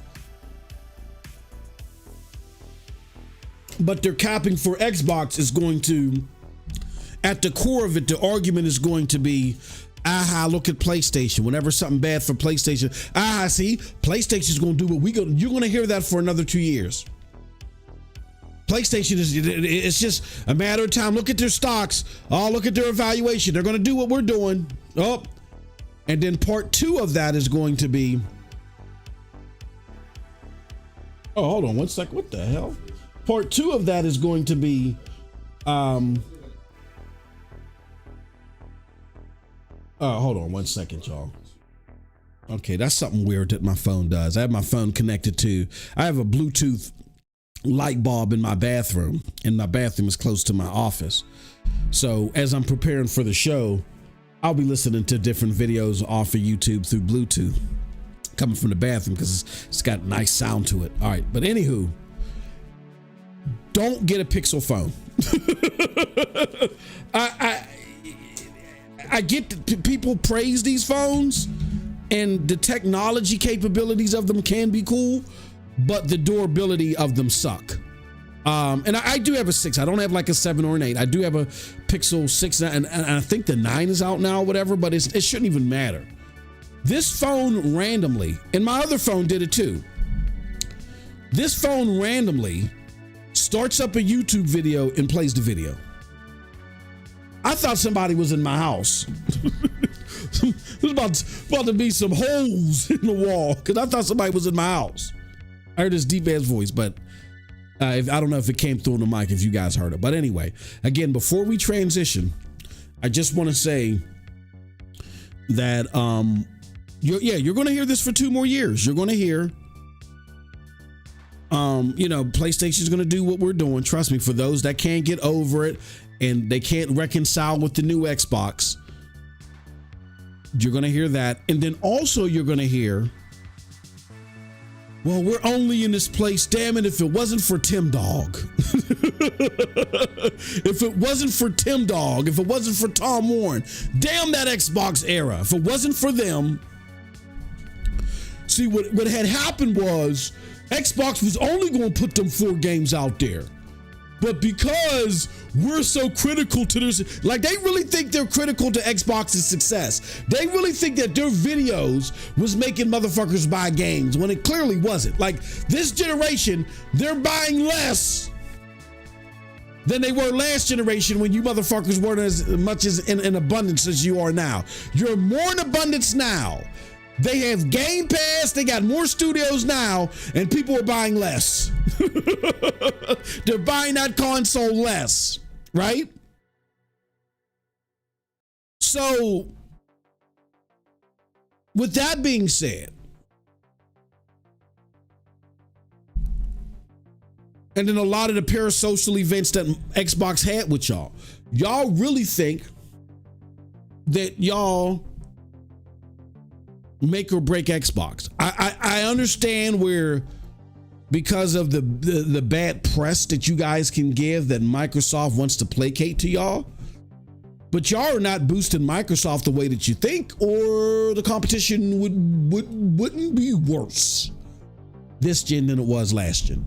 But their capping for Xbox is going to, at the core of it, the argument is going to be, look at PlayStation. Whenever something bad for PlayStation, see, PlayStation's going to do what you're going to hear that for another 2 years. PlayStation it's just a matter of time. Look at their stocks. Oh, look at their evaluation. They're going to do what we're doing. Oh, and then part 2 of that is going to be, oh, hold on one sec. What the hell? Part 2 of that is going to be, hold on one second, y'all. Okay, that's something weird that my phone does. I have my phone connected to, I have a Bluetooth light bulb in my bathroom, and my bathroom is close to my office. So as I'm preparing for the show, I'll be listening to different videos off of YouTube through Bluetooth coming from the bathroom because it's got nice sound to it. All right, but anywho, don't get a Pixel phone. I get that people praise these phones and the technology capabilities of them can be cool, but the durability of them suck. And I do have a 6. I don't have like a 7 or an 8. I do have a Pixel 6, and I think the 9 is out now or whatever, but it shouldn't even matter. This phone randomly, and my other phone did it too. This phone randomly starts up a YouTube video and plays the video. I thought somebody was in my house. There's about to be some holes in the wall because I thought somebody was in my house. I heard this deep ass voice, but I don't know if it came through on the mic if you guys heard it. But anyway, again, before we transition, I just want to say that you're going to hear this for 2 more years. You're going to hear PlayStation's going to do what we're doing. Trust me, for those that can't get over it and they can't reconcile with the new Xbox, you're going to hear that. And then also you're going to hear, well, we're only in this place. Damn it, if it wasn't for Tim Dog. If it wasn't for Tim Dog, if it wasn't for Tom Warren, damn that Xbox era. If it wasn't for them. See, what had happened was Xbox was only going to put them 4 games out there. But because we're so critical to this, like they really think they're critical to Xbox's success. They really think that their videos was making motherfuckers buy games when it clearly wasn't. Like this generation, they're buying less than they were last generation when you motherfuckers weren't as much as in abundance as you are now. You're more in abundance now. They have Game Pass, they got more studios now, and people are buying less. They're buying that console less, right? So, with that being said, and then a lot of the parasocial events that Xbox had with y'all really think that y'all make or break Xbox. I understand where, because of the bad press that you guys can give, that Microsoft wants to placate to y'all, but y'all are not boosting Microsoft the way that you think, or the competition wouldn't be worse this gen than it was last gen.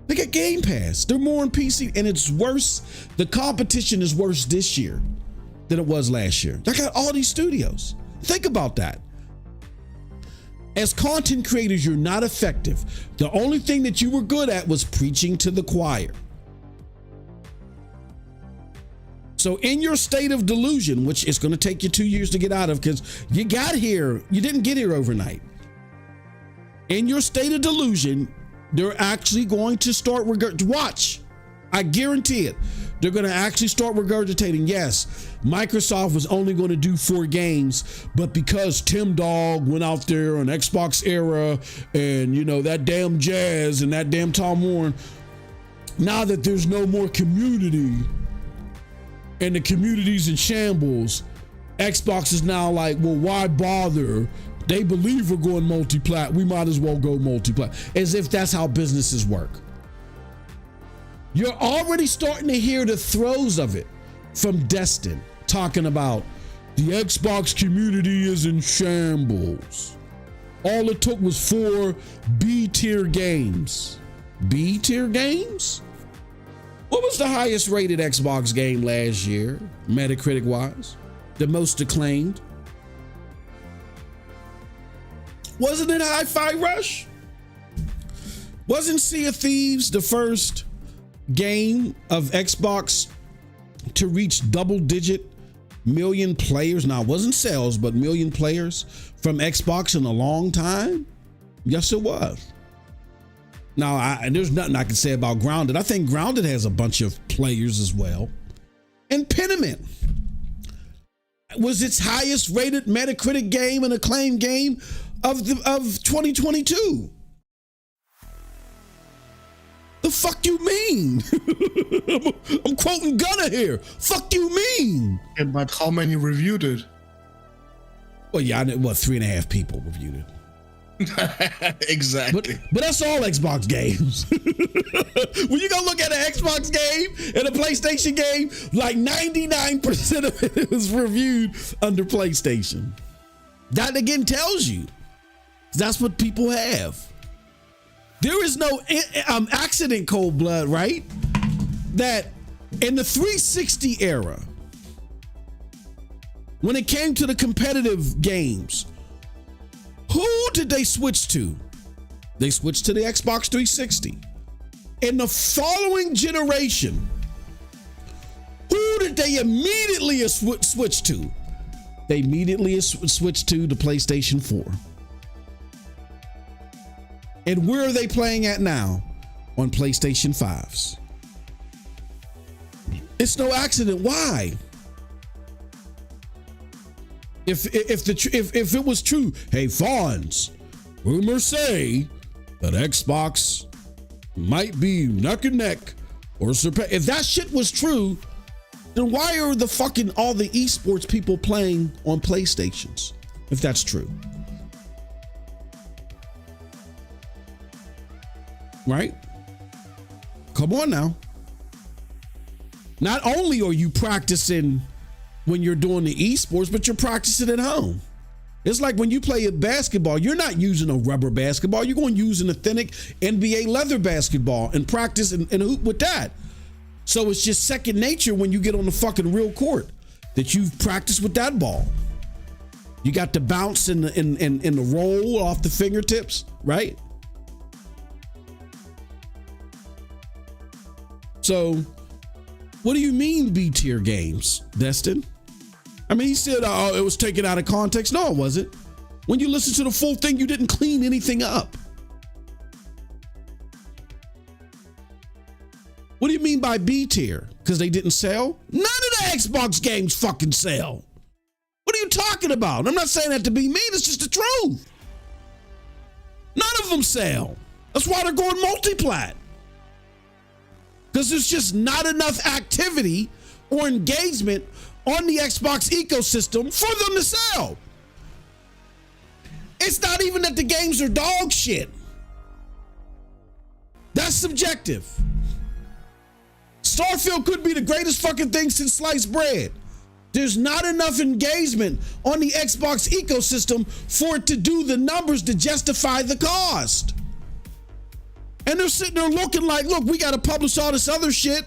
They got Game Pass. They're more on PC, and it's worse. The competition is worse this year than it was last year. They got all these studios. Think about that. As content creators, you're not effective. The only thing that you were good at was preaching to the choir. So in your state of delusion, which is going to take you 2 years to get out of, because you got here, you didn't get here overnight. In your state of delusion, they're actually going to start watch. I guarantee it. They're going to actually start regurgitating. Yes, Microsoft was only going to do 4 games, but because Tim Dog went out there on Xbox era and, that damn Jazz and that damn Tom Warren, now that there's no more community and the community's in shambles, Xbox is now like, well, why bother? They believe we're going multi-plat. We might as well go multi-plat. As if that's how businesses work. You're already starting to hear the throes of it from Destin, talking about the Xbox community is in shambles. All it took was 4 B-tier games. B-tier games? What was the highest rated Xbox game last year, Metacritic-wise? The most acclaimed? Wasn't it Hi-Fi Rush? Wasn't Sea of Thieves the first game of Xbox to reach double-digit million players? Now, it wasn't sales, but million players from Xbox in a long time? Yes, it was. Now, and there's nothing I can say about Grounded. I think Grounded has a bunch of players as well. And Pentiment was its highest rated Metacritic game and acclaimed game of 2022. The fuck you mean? I'm quoting Gunner here. Fuck you mean?
Yeah, but how many reviewed it?
Well, yeah, 3.5 people reviewed it.
Exactly.
But that's all Xbox games. When you go look at an Xbox game and a PlayStation game, like 99% of it was reviewed under PlayStation. That again tells you that's what people have. There is no accident, cold blood, right? That in the 360 era, when it came to the competitive games, who did they switch to? They switched to the Xbox 360. In the following generation, who did they immediately switch to? They immediately switched to the PlayStation 4. And where are they playing at now? On PlayStation 5s. It's no accident. Why? If it was true, hey, Fonz, rumors say that Xbox might be neck and neck or surpass. If that shit was true, then why are the fucking all the esports people playing on PlayStations? If that's true, right? Come on now. Not only are you practicing when you're doing the esports, but you're practicing at home. It's like when you play a basketball, you're not using a rubber basketball. You're going to use an authentic NBA leather basketball and practice and hoop with that. So it's just second nature when you get on the fucking real court that you've practiced with that ball. You got the bounce and the roll off the fingertips, right? So what do you mean B-tier games, Destin? I mean, he said, oh, it was taken out of context. No, it wasn't. When you listen to the full thing, you didn't clean anything up. What do you mean by B tier? Because they didn't sell? None of the Xbox games fucking sell. What are you talking about? I'm not saying that to be mean. It's just the truth. None of them sell. That's why they're going multi-plat. Because there's just not enough activity or engagement on the Xbox ecosystem for them to sell. It's not even that the games are dog shit. That's subjective. Starfield could be the greatest fucking thing since sliced bread. There's not enough engagement on the Xbox ecosystem for it to do the numbers to justify the cost. And they're sitting there looking like, look, we got to publish all this other shit.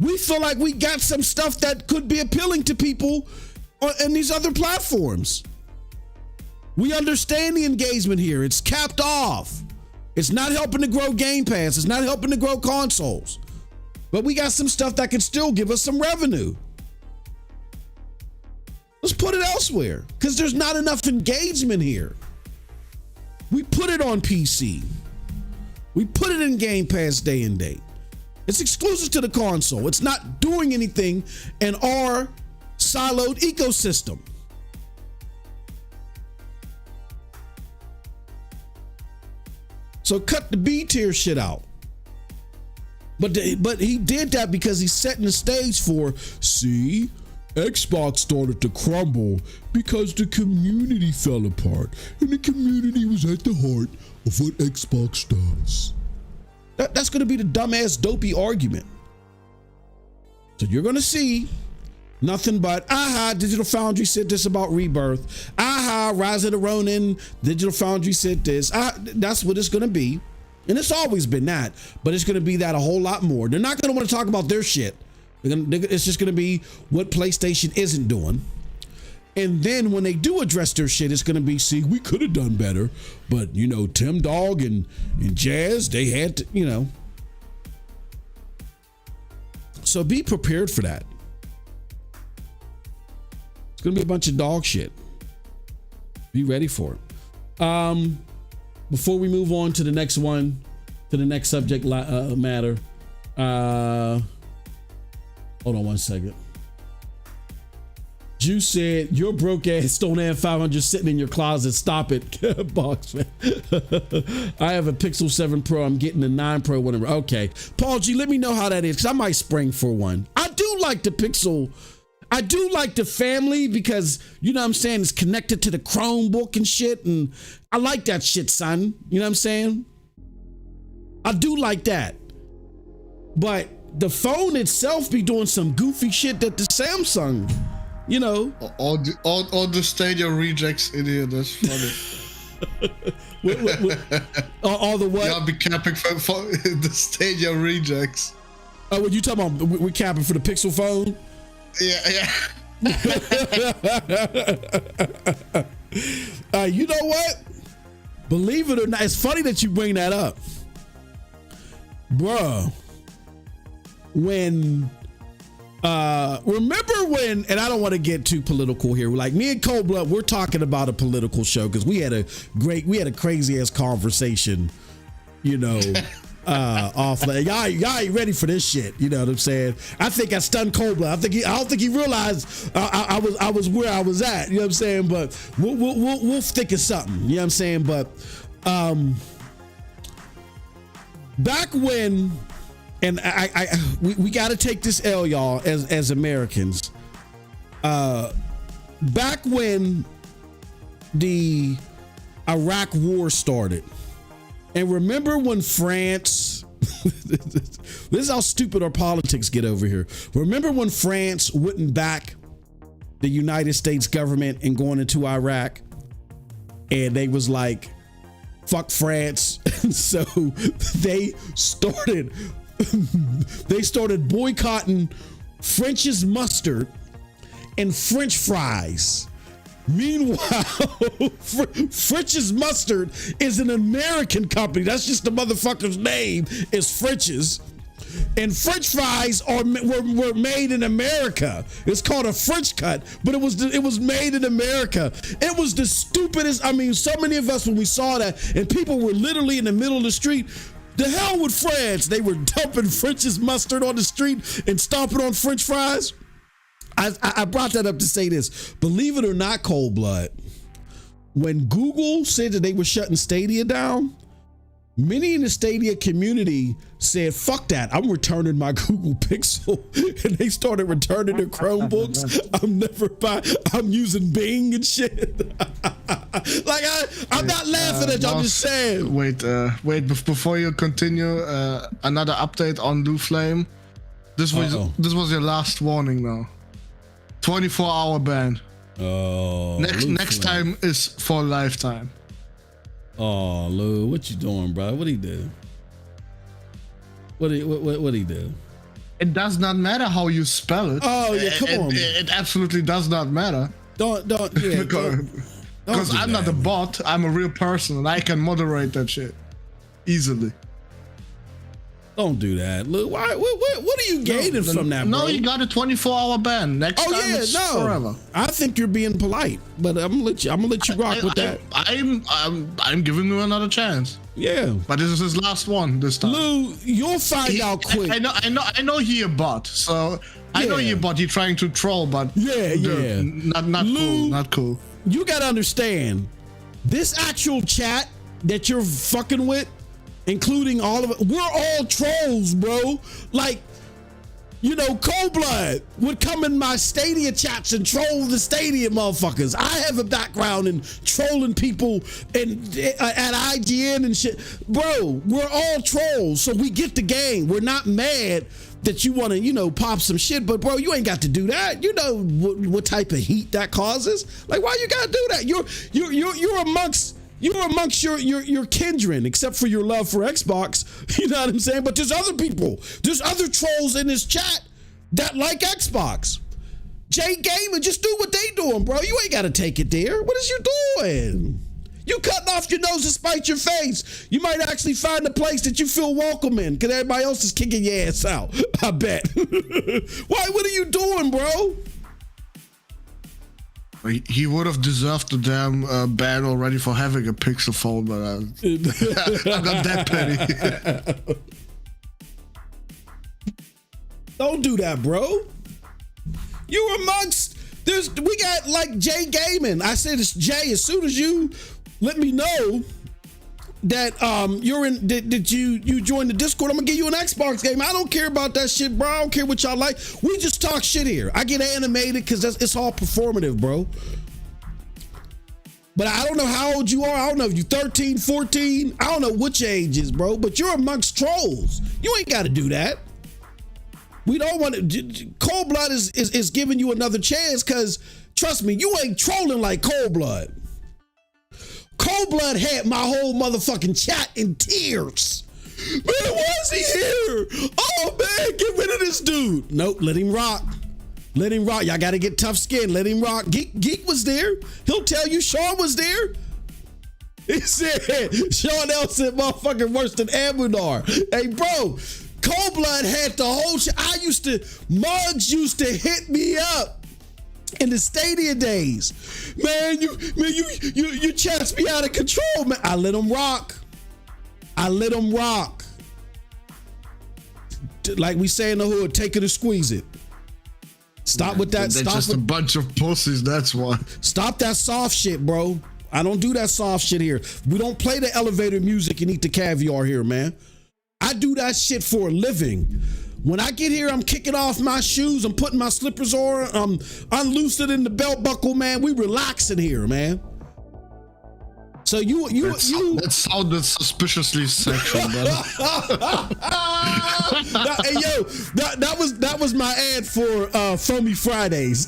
We feel like we got some stuff that could be appealing to people on these other platforms. We understand the engagement here. It's capped off. It's not helping to grow Game Pass. It's not helping to grow consoles. But we got some stuff that can still give us some revenue. Let's put it elsewhere because there's not enough engagement here. We put it on PC. We put it in Game Pass day and date. It's exclusive to the console. It's not doing anything in our siloed ecosystem. So cut the B tier shit out. But he did that because he's setting the stage for, see, Xbox started to crumble because the community fell apart. And the community was at the heart of what Xbox does. That's going to be the dumbass, dopey argument. So you're going to see nothing but, Digital Foundry said this about Rebirth. Rise of the Ronin, Digital Foundry said this. That's what it's going to be. And it's always been that, but it's going to be that a whole lot more. They're not going to want to talk about their shit. It's just going to be what PlayStation isn't doing. And then when they do address their shit, it's going to be, see, we could have done better. But, you know, Tim Dog and Jazz, they had to, you know. So be prepared for that. It's going to be a bunch of dog shit. Be ready for it. Before we move on to the next one, to the next subject matter, hold on one second. Juice said, your broke ass Stone Ant 500 sitting in your closet. Stop it. Box man. I have a Pixel 7 Pro. I'm getting the 9 Pro whenever. Okay. Paul G, let me know how that is because I might spring for one. I do like the Pixel. I do like the family because, you know what I'm saying, it's connected to the Chromebook and shit. And I like that shit, son. You know what I'm saying? I do like that. But the phone itself be doing some goofy shit that the Samsung, you know.
All the Stadia rejects in here. That's funny.
All the what?
Y'all be capping for the Stadia rejects.
Oh, what you talking about? We're capping for the Pixel phone?
Yeah.
You know what? Believe it or not, it's funny that you bring that up. Bruh. When remember when, and I don't want to get too political here, like me and Cold Blood, we're talking about a political show because we had a crazy ass conversation, off. Like, y'all ain't ready for this shit. You know what I'm saying? I think I stunned Cold Blood. I don't think he realized I was where I was at. You know what I'm saying? But we'll think of something. You know what I'm saying? But back when. And we got to take this L, y'all, as Americans. Back when the Iraq War started, and remember when France, this is how stupid our politics get over here. Remember when France wouldn't back the United States government in going into Iraq, and they was like, fuck France. So they started boycotting French's mustard and French fries. Meanwhile, French's mustard is an American company. That's just the motherfucker's name is French's. And French fries were made in America. It's called a French cut, but it was made in America. It was the stupidest. I mean, so many of us, when we saw that, and people were literally in the middle of the street. The hell with France. They were dumping French's mustard on the street and stomping on French fries. I brought that up to say this. Believe it or not, Cold Blood, when Google said that they were shutting Stadia down, many in the Stadia community said, fuck that, I'm returning my Google Pixel. And they started returning their Chromebooks. I'm using Bing and shit. Like, I'm not laughing at you, I'm just saying.
Wait, before you continue, another update on Blue Flame. This was your last warning now. 24-hour ban.
Oh.
Next time is for a lifetime.
Oh, Lou, what you doing, bro? What he do? What he do?
It does not matter how you spell it.
Oh yeah, come on.
It absolutely does not matter.
Don't
Because I'm not a bot. I'm a real person, and I can moderate that shit easily.
Don't do that, Lou. Why? What are you gaining from that, bro?
No, you got a 24-hour ban. Next time it's forever.
I think you're being polite, but I'm gonna let you rock with that.
I'm giving you another chance.
Yeah,
but this is his last one this time.
Lou, you'll find out quick.
I know he a bot, so I know he a bot. He's trying to troll, but
yeah,
not
Lou,
cool, not cool.
You gotta understand, this actual chat that you're fucking with, including all of it, we're all trolls, bro. Like, Cold Blood would come in my Stadia chats and troll the Stadia motherfuckers. I have a background in trolling people at IGN and shit. Bro, we're all trolls, so we get the game. We're not mad that you want to, pop some shit, but bro, you ain't got to do that. You know what type of heat that causes. Like, why you gotta do that? You're amongst your kindred, except for your love for Xbox. You know what I'm saying? But there's other people. There's other trolls in this chat that like Xbox. Jay Gamer, just do what they doing, bro. You ain't got to take it there. What is you doing? You cutting off your nose to spite your face. You might actually find a place that you feel welcome in, because everybody else is kicking your ass out, I bet. What are you doing, bro?
He would have deserved the damn ban already for having a Pixel phone, but I'm not that petty.
Don't do that, bro. You amongst we got like Jay Gaming. I said it's Jay. As soon as you let me know that you're in that you joined the Discord, I'm gonna give you an Xbox game. I don't care about that shit, bro. I don't care what y'all like. We just talk shit here. I get animated because it's all performative, bro. But I don't know how old you are. I don't know if you're 13, 14. I don't know what your age is, bro. But you're amongst trolls. You ain't got to do that. We don't want to. Cold Blood is giving you another chance, because trust me, you ain't trolling like Cold Blood. Cold Blood had my whole motherfucking chat in tears. Man, why is he here? Oh man, get rid of this dude. Nope, let him rock. Let him rock. Y'all gotta get tough skin. Let him rock. Geek was there. He'll tell you Sean was there. He said Sean L said motherfucking worse than Amunar. Hey bro, Cold Blood had the whole shit. Muggs used to hit me up in the Stadia days. Man, you chats me out of control, man. I let him rock. Like we say in the hood, take it or squeeze it. Stop with that.
They're just a bunch of pussies, that's why.
Stop that soft shit, bro. I don't do that soft shit here. We don't play the elevator music and eat the caviar here, man. I do that shit for a living. When I get here, I'm kicking off my shoes. I'm putting my slippers on. I'm unloosening the belt buckle, man. We relaxing here, man. So that
sounded suspiciously sexual, brother.
Hey yo, that was my ad for Foamy Fridays.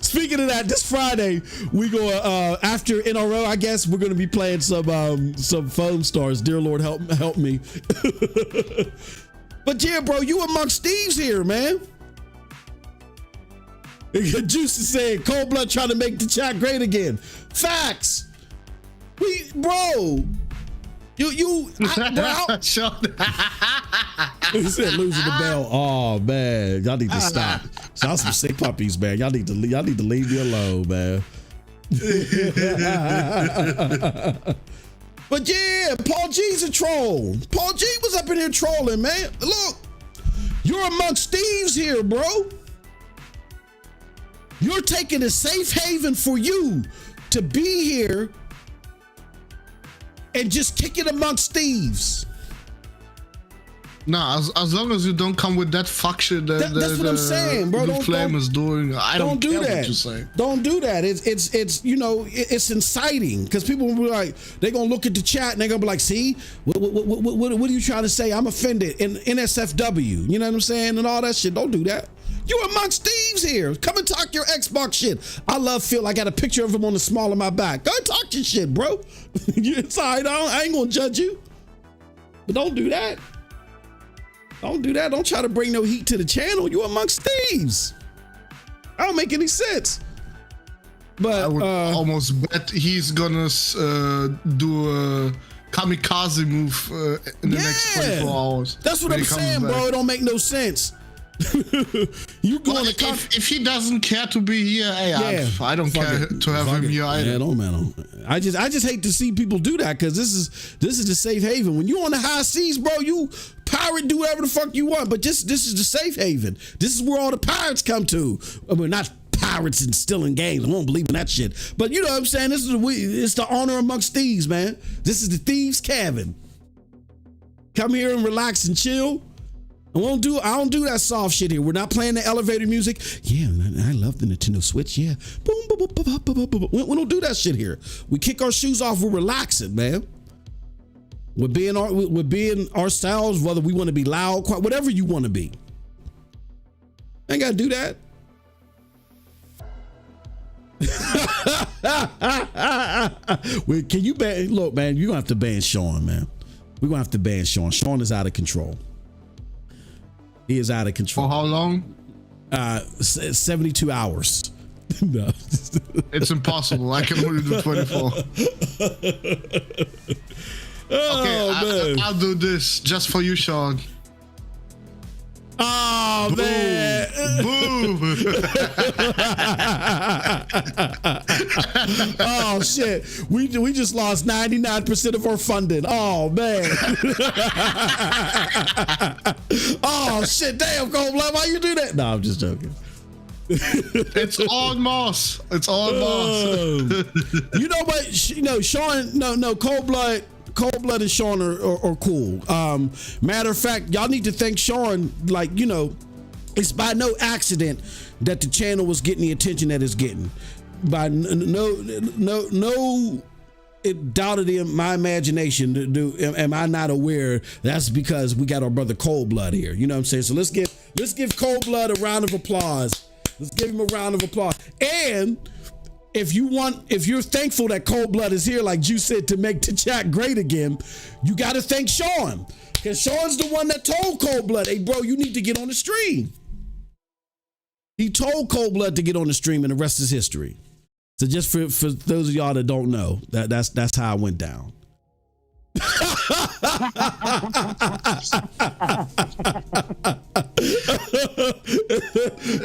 Speaking of that, this Friday we go after NRO. I guess we're gonna be playing some foam stars. Dear Lord, help me. But yeah, bro, you amongst thieves here, man. Juice is saying Cold Blood trying to make the chat great again. Facts. Bro. He said losing the bell. Oh man, y'all need to stop. Y'all some sick puppies, man. Y'all need to leave me alone, man. But yeah, Paul G's a troll. Paul G was up in here trolling, man. Look, you're amongst thieves here, bro. You're taking a safe haven for you to be here and just kick it amongst thieves.
Nah, as long as you don't come with that fuck shit that's what I'm saying, bro. The Flame is doing. I don't care what you're saying.
Don't do that. It's you know, it's inciting because people will be like, they're gonna look at the chat and they're gonna be like, see, what are you trying to say? I'm offended in NSFW. You know what I'm saying? And all that shit. Don't do that. You amongst thieves here. Come and talk your Xbox shit. I love Phil. I got a picture of him on the small of my back. Go talk your shit, bro. It's all right. I ain't gonna judge you. But don't do that. Don't do that. Don't try to bring no heat to the channel. You amongst thieves. I don't make any sense. But
I would almost bet he's gonna do a kamikaze move in the next 24 hours.
That's what I'm saying, bro. It don't make no sense. You going
if he doesn't care to be here, hey, I don't care to have him here either.
Yeah, don't matter. I just hate to see people do that because this is the safe haven. When you on the high seas, bro, you pirate, do whatever the fuck you want. But this is the safe haven. This is where all the pirates come to. I mean, not pirates and stealing games. I won't believe in that shit. But you know what I'm saying? It's the honor amongst thieves, man. This is the thieves' cabin. Come here and relax and chill. I don't do that soft shit here. We're not playing the elevator music. Yeah, I love the Nintendo Switch. Yeah. Boom, boom, boom, boom, boom, boom. We don't do that shit here. We kick our shoes off. We're relaxing, man. We're being ourselves, whether we want to be loud, quiet, whatever you want to be. Ain't got to do that. Wait, can you ban? Look, man, you're going to have to ban Sean, man. We're going to have to ban Sean. Sean is out of control. He is out of control.
For how long?
72 hours. No.
It's impossible. I can only do 24. Okay, I'll do this just for you, Sean.
Oh, boom, man.
Boom.
Oh, shit. We just lost 99% of our funding. Oh, man. Oh, shit. Damn, Cold Blood. Why you do that? No, I'm just joking.
It's all moss. It's all moss.
You know what? Sean, no, Cold Blood and Sean are cool. Matter of fact, y'all need to thank Sean. Like, you know, it's by no accident that the channel was getting the attention that it's getting. By no it doubted in my imagination. Am I not aware? That's because we got our brother Cold Blood here. You know what I'm saying? So let's give Cold Blood a round of applause. Let's give him a round of applause. And if you're thankful that Cold Blood is here, like you said, to make the chat great again, you got to thank Sean, because Sean's the one that told Cold Blood, hey bro, you need to get on the stream. He told Cold Blood to get on the stream, and the rest is history. So just for those of y'all that don't know, that's how it went down.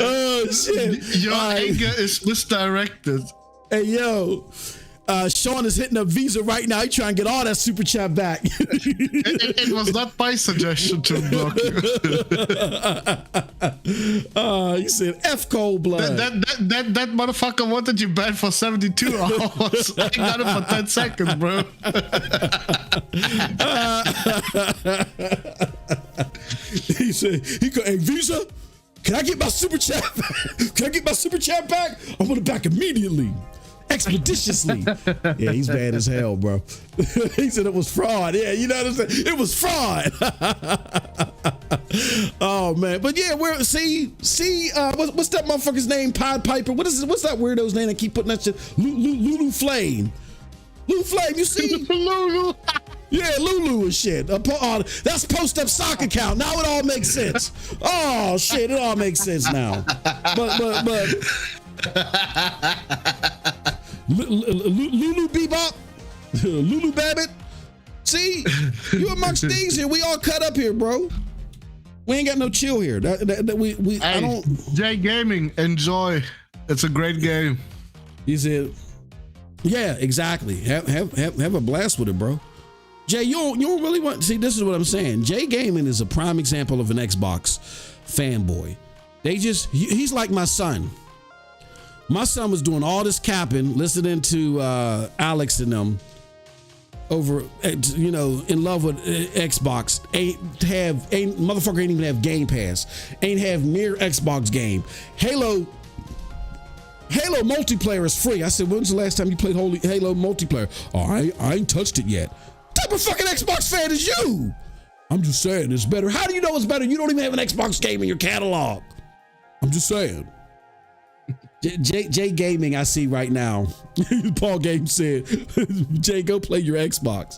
Oh shit!
Your anger is misdirected.
Hey yo, Sean is hitting up Visa right now. He trying to get all that super chat back.
It was not my suggestion to block you.
He said F Cold Blood.
That motherfucker wanted you banned for 72 hours. I got it for 10 seconds, bro.
He said, hey Visa, can I get my super chat back? Can I get my super chat back? I want it back immediately. Expeditiously. Yeah, he's bad as hell, bro. He said it was fraud. Yeah, you know what I'm saying? It was fraud. Oh man, but yeah, what's that motherfucker's name? Pied Piper. What's that weirdo's name? I keep putting that shit. Lulu Flame. Lulu Flame. You see?
Lulu.
Yeah, Lulu and shit. That's Post Up Sock account. Now it all makes sense. Oh shit, it all makes sense now. But Lulu Bebop, Lulu Babbitt. See, you amongst these here. We all cut up here, bro. We ain't got no chill here.
Hey, I don't. J Gaming, enjoy. It's a great game.
He said, "Yeah, exactly. Have a blast with it, bro." Jay, you don't really want. See, this is what I'm saying. Jay Gaming is a prime example of an Xbox fanboy. He's like my son. My son was doing all this capping, listening to Alex and them over, in love with Xbox. Motherfucker ain't even have Game Pass. Ain't have near Xbox game. Halo multiplayer is free. I said, when's the last time you played Halo multiplayer? Oh, I ain't touched it yet. What type of fucking Xbox fan is you? I'm just saying it's better. How do you know it's better? You don't even have an Xbox game in your catalog. I'm just saying. Jay Gaming, I see right now. Paul Games said, Jay, go play your Xbox.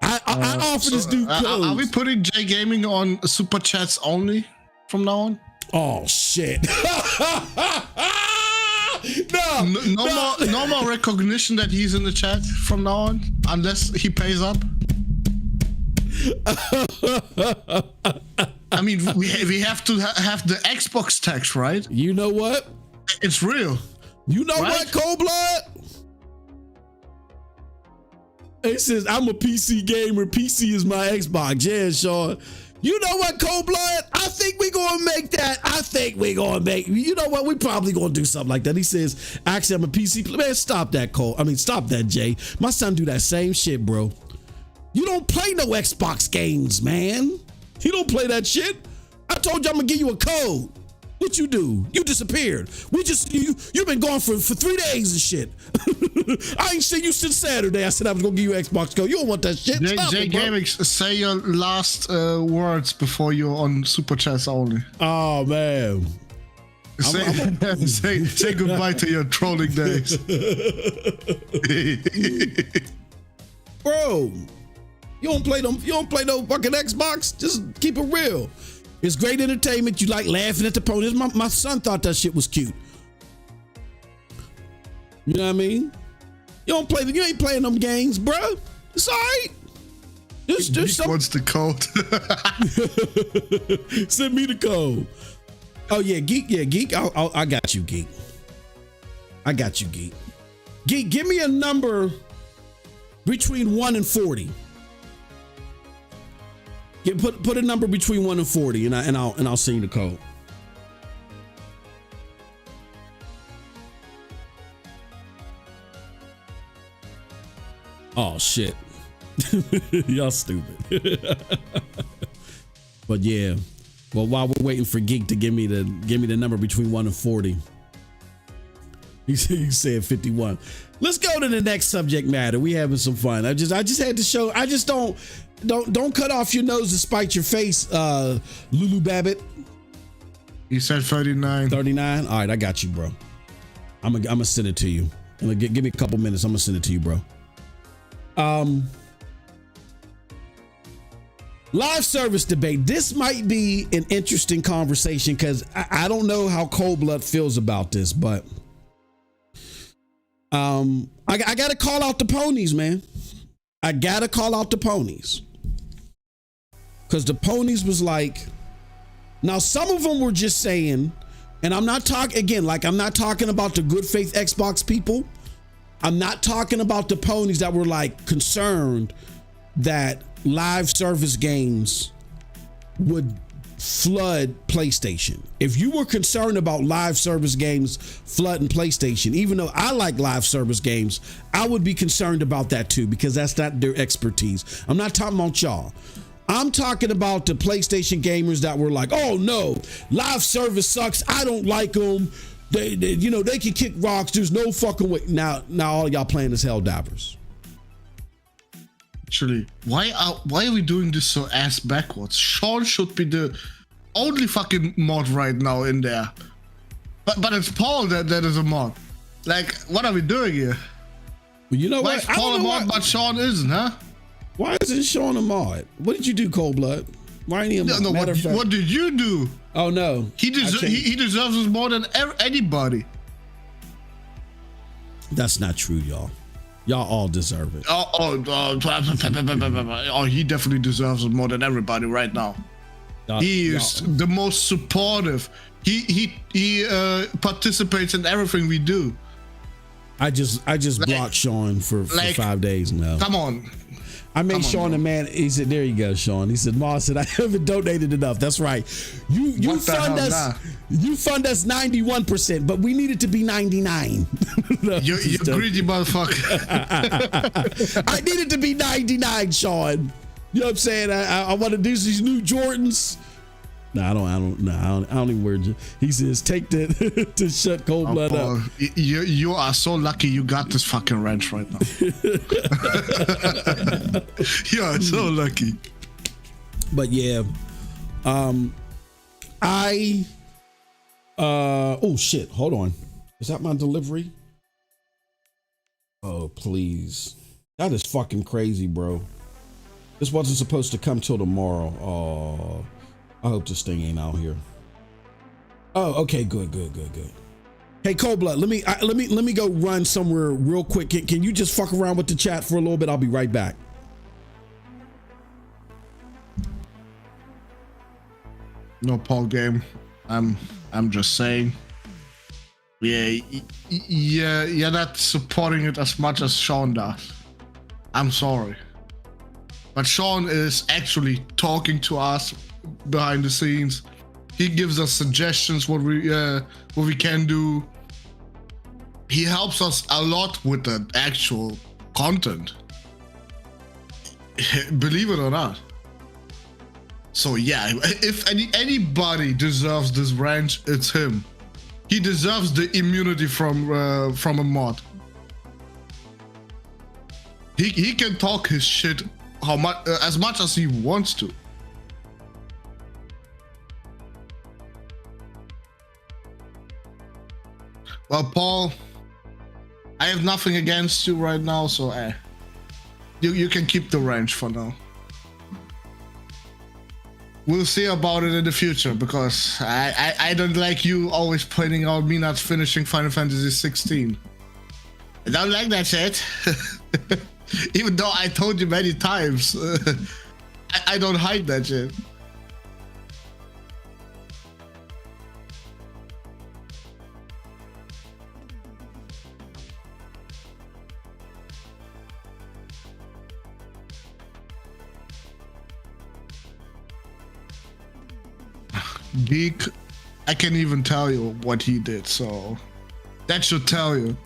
I offer this dude codes.
Are we putting Jay Gaming on super chats only from now on?
Oh shit.
No more recognition that he's in the chat from now on, unless he pays up. I mean, we have to have the Xbox tax, right?
You know what?
It's real.
You know
right?
what, Cold Blood? It says, I'm a PC gamer. PC is my Xbox. Yeah, Sean. You know what, Cold Blood? I think we're going to make that. You know what? We probably going to do something like that. He says, actually, I'm a PC player. Man, stop that, Cole. Stop that, Jay. My son do that same shit, bro. You don't play no Xbox games, man. He don't play that shit. I told you I'm going to give you a code. What you do? You disappeared. You've been gone for 3 days and shit. I ain't seen you since Saturday. I said I was gonna give you Xbox code. You don't want that shit.
Jay Gaming, say your last words before you're on super chats only.
Oh man.
Say goodbye to your trolling days.
Bro, you don't play no fucking Xbox. Just keep it real. It's great entertainment. You like laughing at the ponies. My son thought that shit was cute. You know what I mean? You ain't playing them games, bro. It's all right.
Geek wants the code.
Send me the code. Oh yeah, Geek. Yeah, Geek. I got you, Geek. I got you, Geek. Geek, give me a number between 1 and 40. Put a number between 1 and 40, and I'll send you the code. Oh shit, y'all stupid. But yeah, well, while we're waiting for Geek to give me the number between 1 and 40, he said 51. Let's go to the next subject matter. We having some fun. I just had to show. I just don't cut off your nose to spite your face, Lulu Babbitt.
You said 39.
39. All right, I got you, bro. I'm gonna send it to you. And give me a couple minutes. I'm gonna send it to you, bro. Live service debate. This might be an interesting conversation because I don't know how Cold Blood feels about this, but I gotta call out the ponies, man. I gotta call out the ponies. Because the ponies was like, now some of them were just saying, and I'm not talking again, like I'm not talking about the good faith Xbox people. I'm not talking about the ponies that were like concerned that live service games would flood PlayStation. If you were concerned about live service games flooding PlayStation, even though I like live service games, I would be concerned about that too, because that's not their expertise. I'm not talking about y'all. I'm talking about the PlayStation gamers that were like, oh no, live service sucks. I don't like them. They can kick rocks. There's no fucking way. Now all y'all playing is Helldivers.
Actually, why are we doing this so ass backwards? Sean should be the only fucking mod right now in there. But it's Paul that is a mod. Like, what are we doing here?
Well, you know
why
what?
is Paul a mod, but Sean isn't, huh?
Why isn't Sean a mod? What did you do, Cold Blood? Why ain't he a mod?
No, what did you do?
Oh no,
he deserves us more than anybody.
That's not true, y'all. Y'all all deserve it.
He definitely deserves it more than everybody right now. He is the most supportive. He participates in everything we do.
I just blocked Sean for 5 days now.
Come on.
I made Sean a man. He said, "There you go, Sean." He said, "Ma said I haven't donated enough." That's right. You fund us. Nah. You fund us 91%, but we need it to be 99. No,
you greedy motherfucker.
I need it to be 99, Sean. You know what I'm saying? I want to do these new Jordans. No, I don't even wear. He says, "Take that to shut Cold Blood up."
You are so lucky you got this fucking wrench right now. You are so lucky.
But yeah, oh shit, hold on. Is that my delivery? Oh please, that is fucking crazy, bro. This wasn't supposed to come till tomorrow. Oh. I hope this thing ain't out here. Oh, okay, good. Hey, Cold Blood, let me go run somewhere real quick. Can you just fuck around with the chat for a little bit? I'll be right back.
No, Paul game. I'm just saying. Yeah, you're not supporting it as much as Sean does. I'm sorry, but Sean is actually talking to us behind the scenes. He gives us suggestions what we can do. He helps us a lot with the actual content, believe it or not. So yeah, if anybody deserves this wrench, it's him. He deserves the immunity from a mod. He can talk his shit as much as he wants to. Well, Paul, I have nothing against you right now, so you can keep the wrench for now. We'll see about it in the future, because I don't like you always pointing out me not finishing Final Fantasy 16. I don't like that shit. Even though I told you many times, I don't hide that shit. Geek, I can't even tell you what he did, so that should tell you.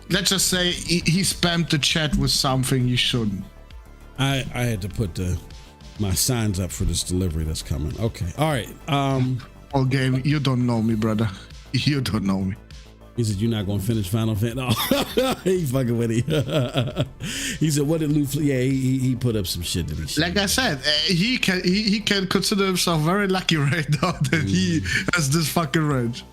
Let's just say he spammed the chat with something you shouldn't.
I had to put my signs up for this delivery that's coming. Okay, all right.
Oh, game, you don't know me, brother. You don't know me.
He said, "You're not going to finish Final Fantasy." No, he fucking with it. He said, "What did Lou?" Yeah, he put up some shit that he should.
Like I said, he can consider himself very lucky right now that he has this fucking range.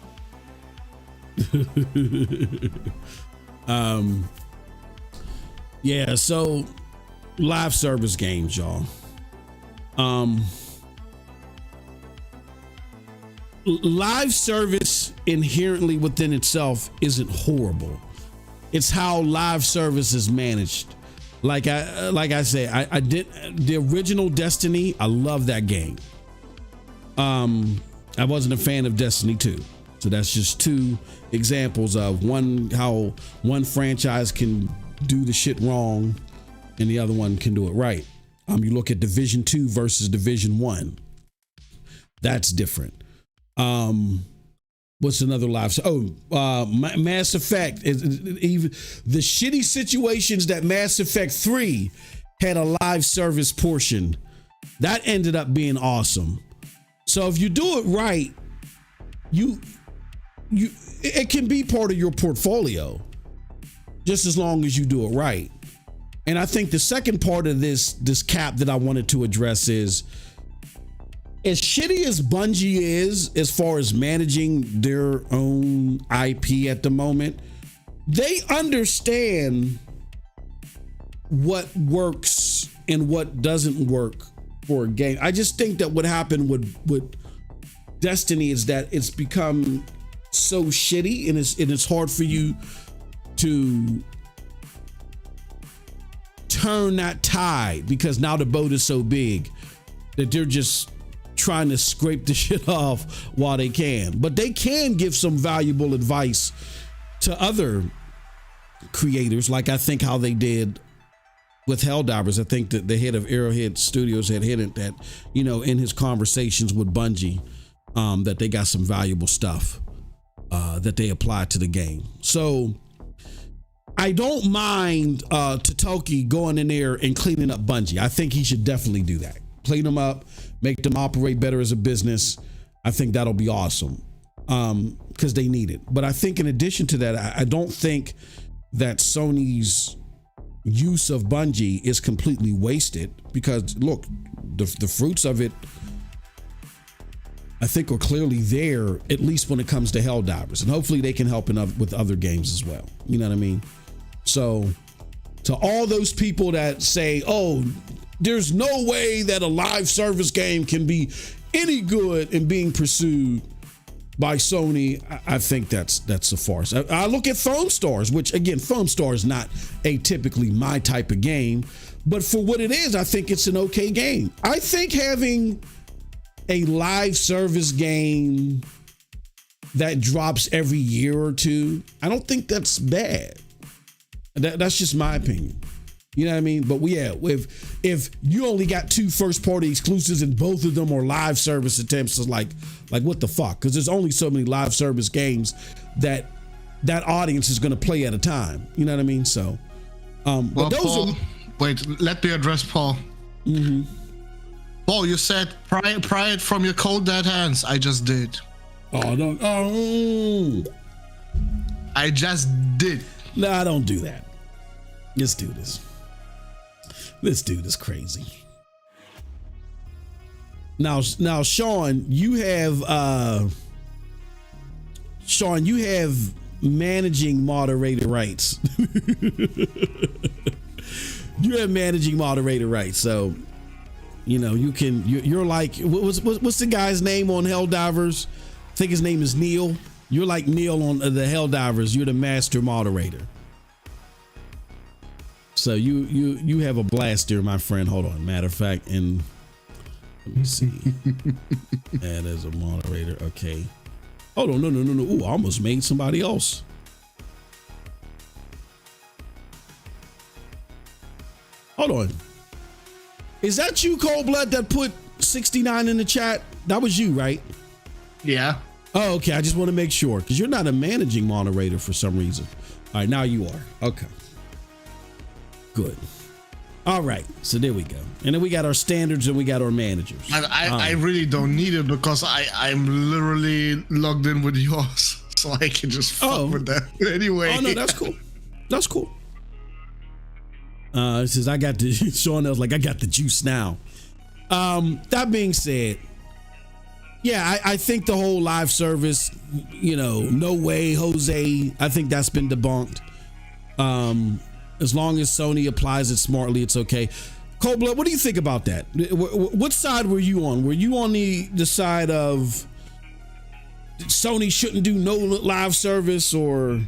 Yeah. So, live service games, y'all. Live service inherently within itself isn't horrible. It's how live service is managed. Like I said, I did the original Destiny. I love that game. I wasn't a fan of Destiny 2. So that's just two examples of how one franchise can do the shit wrong and the other one can do it right. You look at Division 2 versus Division 1. That's different. What's another live? Mass Effect is even the shitty situations that Mass Effect 3 had a live service portion that ended up being awesome. So if you do it right, it can be part of your portfolio just as long as you do it right. And I think the second part of this cap that I wanted to address is, as shitty as Bungie is as far as managing their own IP at the moment, they understand what works and what doesn't work for a game. I just think that what happened with Destiny is that it's become so shitty and it's hard for you to turn that tide because now the boat is so big that they're just trying to scrape the shit off while they can. But they can give some valuable advice to other creators, like I think how they did with Helldivers. I think that the head of Arrowhead Studios had hinted that, in his conversations with Bungie, that they got some valuable stuff that they applied to the game. So I don't mind Totoki going in there and cleaning up Bungie. I think he should definitely do that. Clean them up, make them operate better as a business. I think that'll be awesome because they need it. But I think in addition to that, I don't think that Sony's use of Bungie is completely wasted because look, the fruits of it, I think, are clearly there, at least when it comes to Helldivers. And hopefully they can help with other games as well. You know what I mean? So to all those people that say, oh, there's no way that a live service game can be any good in being pursued by Sony, I think that's a farce. I look at Foam Stars, which again, Foam Star is not atypically my type of game, but for what it is, I think it's an okay game. I think having a live service game that drops every year or two, I don't think that's bad. That's just my opinion. You know what I mean? But yeah, if you only got 2 first-party exclusives and both of them are live service attempts, it's like what the fuck? Because there's only so many live service games that audience is going to play at a time. You know what I mean? So, but those
Paul, wait, let me address Paul.
Mm-hmm.
Paul, you said pry it from your cold dead hands. I just did.
Oh, don't. Oh,
I just did.
No, don't do that. Let's do this. This dude is crazy. Now, Sean, you have managing moderator rights. You have managing moderator rights, so you're like what's the guy's name on Helldivers? I think his name is Neil. You're like Neil on the Helldivers. You're the master moderator. So you have a blast there, my friend. Hold on. Matter of fact, and let me see. Add as a moderator. Okay. Hold on. No. Ooh, I almost made somebody else. Hold on. Is that you, Cold Blood, that put 69 in the chat? That was you, right?
Yeah.
Oh, okay. I just want to make sure because you're not a managing moderator for some reason. All right, now you are. Okay. Good. All right. So there we go. And then we got our standards and we got our managers.
I really don't need it because I'm literally logged in with yours. So I can just fuck with that anyway.
Oh, no, that's cool. That's cool. It says I got the Sean L's like I got the juice now. That being said, yeah, I think the whole live service, no way, Jose. I think that's been debunked. As long as Sony applies it smartly, it's okay. Cold Blood, what do you think about that? What side were you on? Were you on the side of Sony shouldn't do no live service, or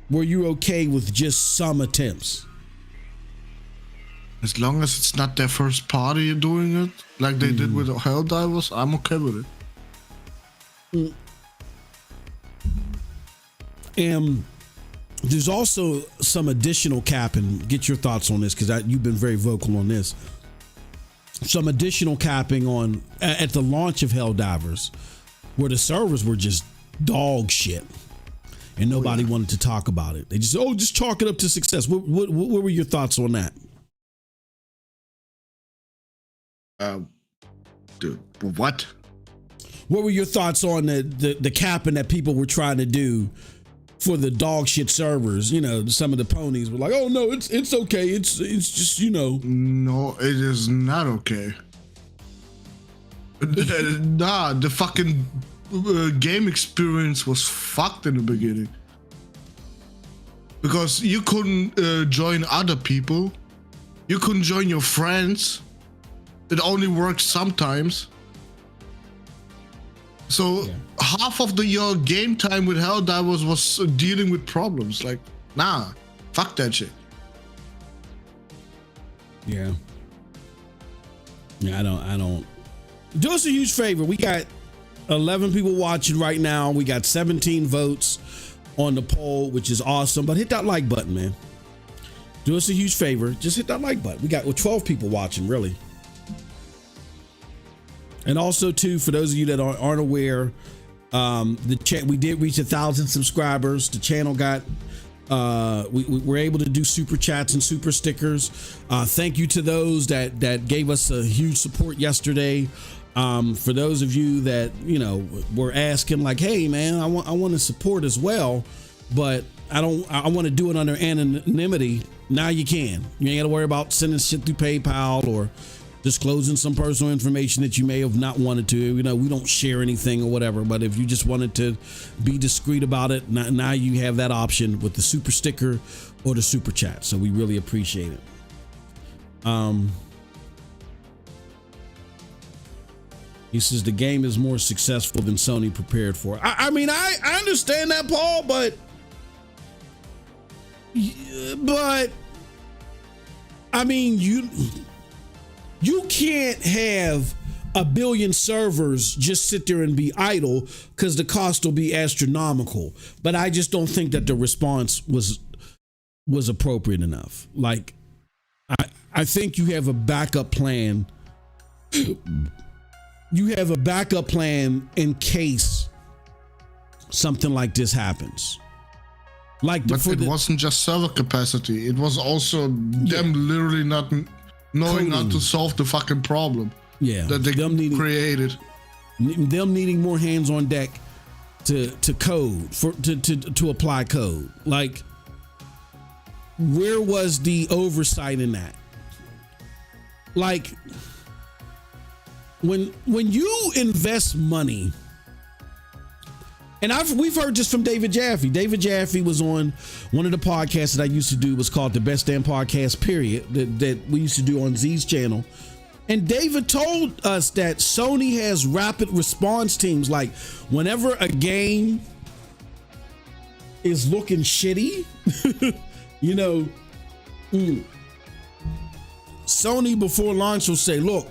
were you okay with just some attempts?
As long as it's not their first party doing it, like they did with Helldivers, I'm okay with it.
And there's also some additional capping. Get your thoughts on this, because you've been very vocal on this. Some additional capping on at the launch of Helldivers, where the servers were just dog shit, and nobody wanted to talk about it. They just chalk it up to success. What were your thoughts on that?
Dude, what?
What were your thoughts on the capping that people were trying to do for the dog shit servers? Some of the ponies were like, "Oh no, it's okay. It's just
No, it is not okay. Nah, the fucking game experience was fucked in the beginning because you couldn't join other people. You couldn't join your friends. It only works sometimes. So half of your game time with Helldivers was dealing with problems. Like, nah, fuck that shit.
Yeah, I don't. Do us a huge favor. We got 11 people watching right now. We got 17 votes on the poll, which is awesome. But hit that like button, man. Do us a huge favor. Just hit that like button. We got 12 people watching, really. And also, too, for those of you that aren't aware, we did reach 1,000 subscribers. The channel got, we were able to do super chats and super stickers. Thank you to those that gave us a huge support yesterday. For those of you that, were asking like, hey, man, I want to support as well, but I want to do it under anonymity. Now you can. You ain't got to worry about sending shit through PayPal or disclosing some personal information that you may have not wanted to. We don't share anything or whatever, but if you just wanted to be discreet about it, now you have that option with the super sticker or the super chat. So we really appreciate it. He says the game is more successful than Sony prepared for. I mean, I understand that, Paul, but I mean, you can't have a billion servers just sit there and be idle, because the cost will be astronomical. But I just don't think that the response was appropriate enough. Like, I think you have a backup plan. You have a backup plan in case something like this happens. But it wasn't just server capacity. It was also them literally not knowing how to solve the fucking problem that they created. Them needing more hands on deck to code, to apply code. Like, where was the oversight in that? Like, when you invest money, and we've heard this from David Jaffe. David Jaffe was on one of the podcasts that I used to do, was called the Best Damn Podcast, period, that we used to do on Z's channel. And David told us that Sony has rapid response teams. Like, whenever a game is looking shitty, Sony before launch will say, look,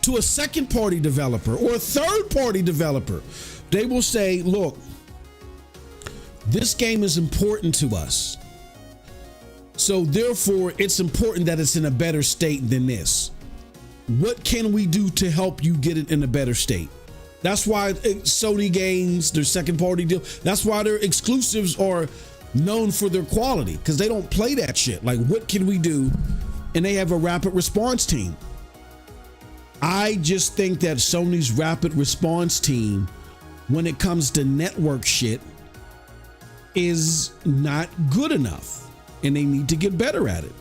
to a second party developer or a third party developer, they will say, look, this game is important to us. So therefore, it's important that it's in a better state than this. What can we do to help you get it in a better state? That's why Sony games, their second party deal, that's why their exclusives are known for their quality, because they don't play that shit. Like, what can we do? And they have a rapid response team. I just think that Sony's rapid response team, when it comes to network shit, is not good enough, and they need to get better at it.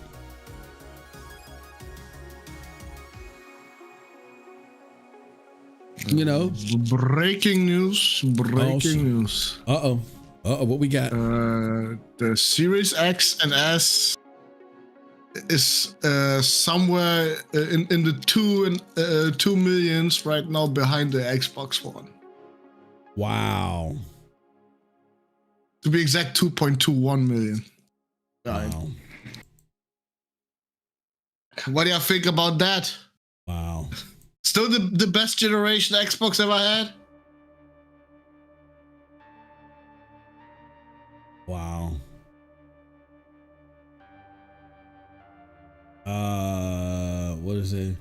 You know,
breaking news. Breaking news.
What we got?
The Series X and S is somewhere in the 2 millions right now behind the Xbox One.
Wow.
To be exact, 2.21 million.
Wow.
What do you think about that?
Wow.
Still the best generation Xbox ever had?
Wow. What is it?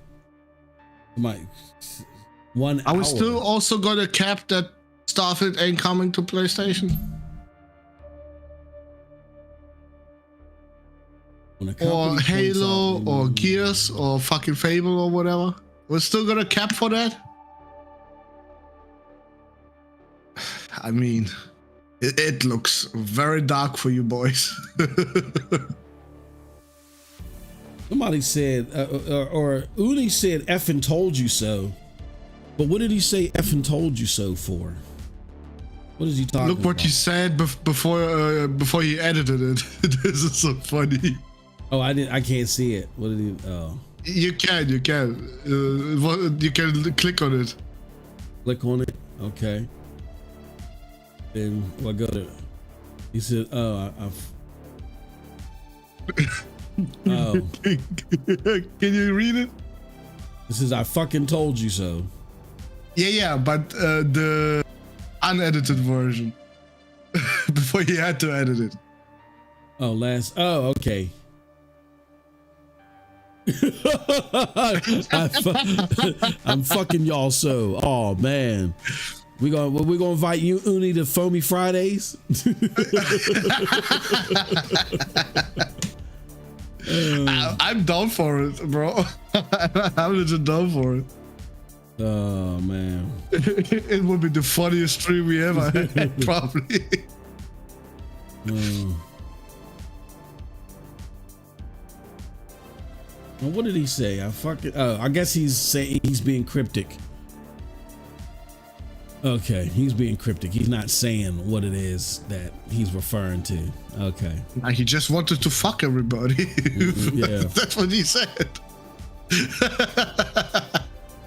My 1 hour.
Are we still also gonna cap that Starfield ain't coming to PlayStation? Or Halo or Gears or fucking Fable or whatever? We're still gonna cap for that? I mean, it looks very dark for you boys.
Somebody said, or Uni said, effing told you so. But what did he say effing told you so for? What is he talking about?
Look what you said before he edited it. This is so funny.
Oh, I can't see it. What did he? Oh.
You can. You can click on it.
Click on it. Okay. Then we'll go to. He said, "Oh, oh."
Can you read it?
This is I fucking told you so.
Yeah, but the unedited version before you had to edit it.
Oh, okay. I'm fucking y'all so. Oh man, we gonna invite you Uni to Foamy Fridays.
I'm down for it, bro. I'm legit down for it.
Oh man,
it would be the funniest stream we ever had, probably.
Well, what did he say? I guess he's saying he's being cryptic. Okay, he's being cryptic. He's not saying what it is that he's referring to. Okay.
He just wanted to fuck everybody.
Yeah.
That's what he said.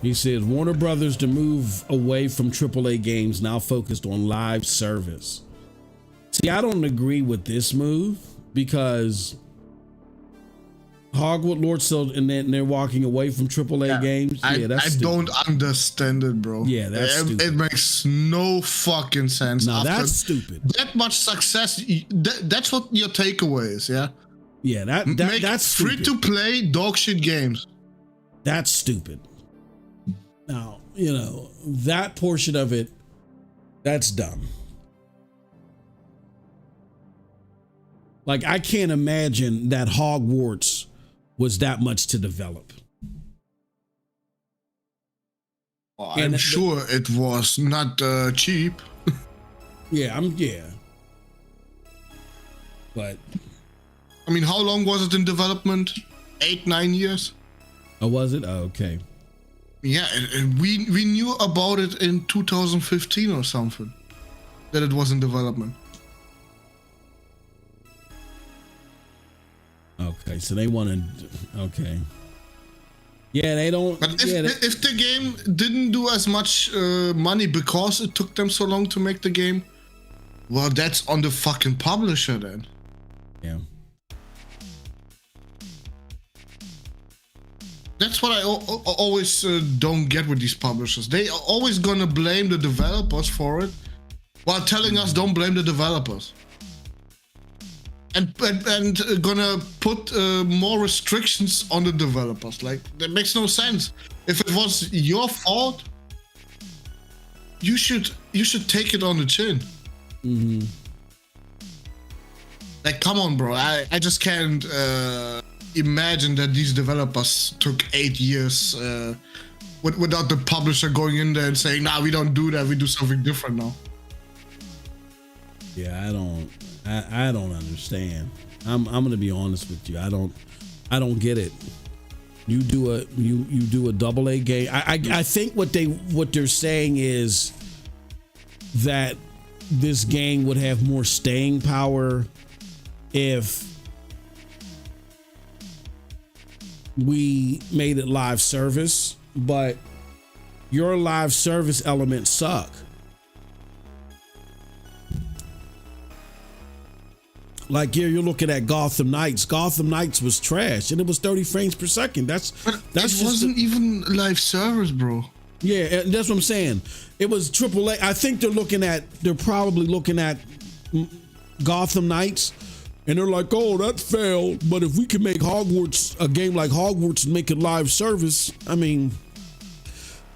He says Warner Brothers to move away from AAA games, now focused on live service. See, I don't agree with this move because Hogwarts Lord Soul, and then they're walking away from AAA games. Yeah, that's stupid.
don't understand it, bro.
Yeah, that's stupid.
It makes no fucking sense.
No, that's stupid.
That much success, that's what your takeaway is, yeah?
Yeah, that's stupid.
Free to play dog shit games.
That's stupid. Now, that portion of it, that's dumb. Like, I can't imagine that Hogwarts was that much to develop.
Well, I'm sure it was not cheap.
Yeah. But
I mean, how long was it in development? 8-9 years?
Oh, was it? Oh, okay.
Yeah, and we knew about it in 2015 or something, that it was in development.
Okay, so they wanted. Okay. Yeah, they don't.
But if the game didn't do as much money because it took them so long to make the game, well, that's on the fucking publisher then.
Yeah.
That's what I always don't get with these publishers. They are always gonna blame the developers for it, while telling us don't blame the developers. And gonna put more restrictions on the developers. Like, that makes no sense. If it was your fault, you should take it on the chin.
Mm-hmm.
Like, come on, bro. I just can't imagine that these developers took 8 years without the publisher going in there and saying, "Nah, we don't do that. We do something different now."
Yeah, I don't understand. I'm gonna be honest with you. I don't get it. You do a double A game. I think what they're saying is that this game would have more staying power if we made it live service, but your live service elements suck. Like here, you're looking at Gotham Knights. Gotham Knights was trash, and it was 30 frames per second. That's
it wasn't even live service, bro.
Yeah, that's what I'm saying. It was AAA. I think they're probably looking at Gotham Knights, and they're like, oh, that failed. But if we can make a game like Hogwarts and make it live service, I mean,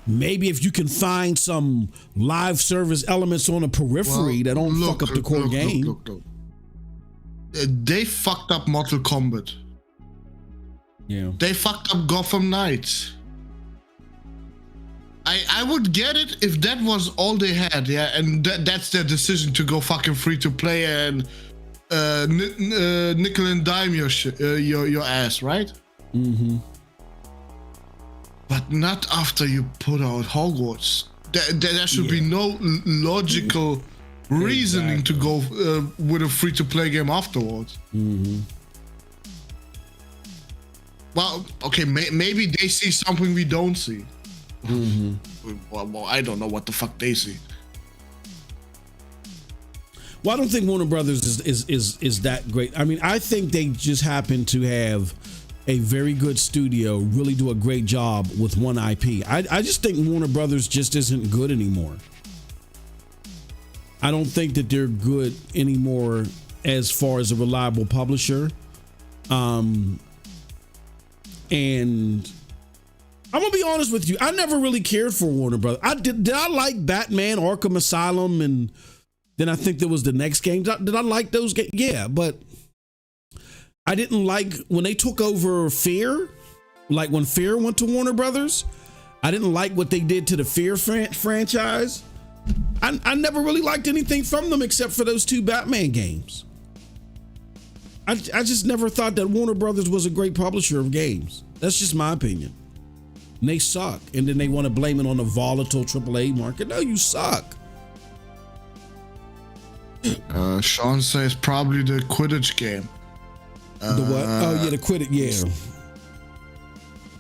maybe if you can find some live service elements on a periphery that don't fuck up the core game.
Look. They fucked up Mortal Kombat.
Yeah.
They fucked up Gotham Knights. I would get it if that was all they had, yeah, and that's their decision to go fucking free to play and nickel and dime your ass, right? Mm-hmm. But not after you put out Hogwarts. There should be no logical reasoning to go with a free to play game afterwards. Mm-hmm. Well, okay, maybe they see something we don't see. Mm-hmm. Well, I don't know what the fuck they see.
Well, I don't think Warner Brothers is that great. I mean, I think they just happen to have a very good studio, really do a great job with one IP. I just think Warner Brothers just isn't good anymore. I don't think that they're good anymore as far as a reliable publisher. And I'm gonna be honest with you. I never really cared for Warner Brothers. Did I like Batman Arkham Asylum, and then I think there was the next game. Did I like those games? Yeah, but I didn't like when they took over Fear. Like when Fear went to Warner Brothers, I didn't like what they did to the Fear franchise. I never really liked anything from them except for those two Batman games. I just never thought that Warner Brothers was a great publisher of games. That's just my opinion. And they suck. And then they want to blame it on the volatile AAA market. No, you suck.
Sean says probably the Quidditch game.
The what? Oh, yeah, the Quidditch, yeah.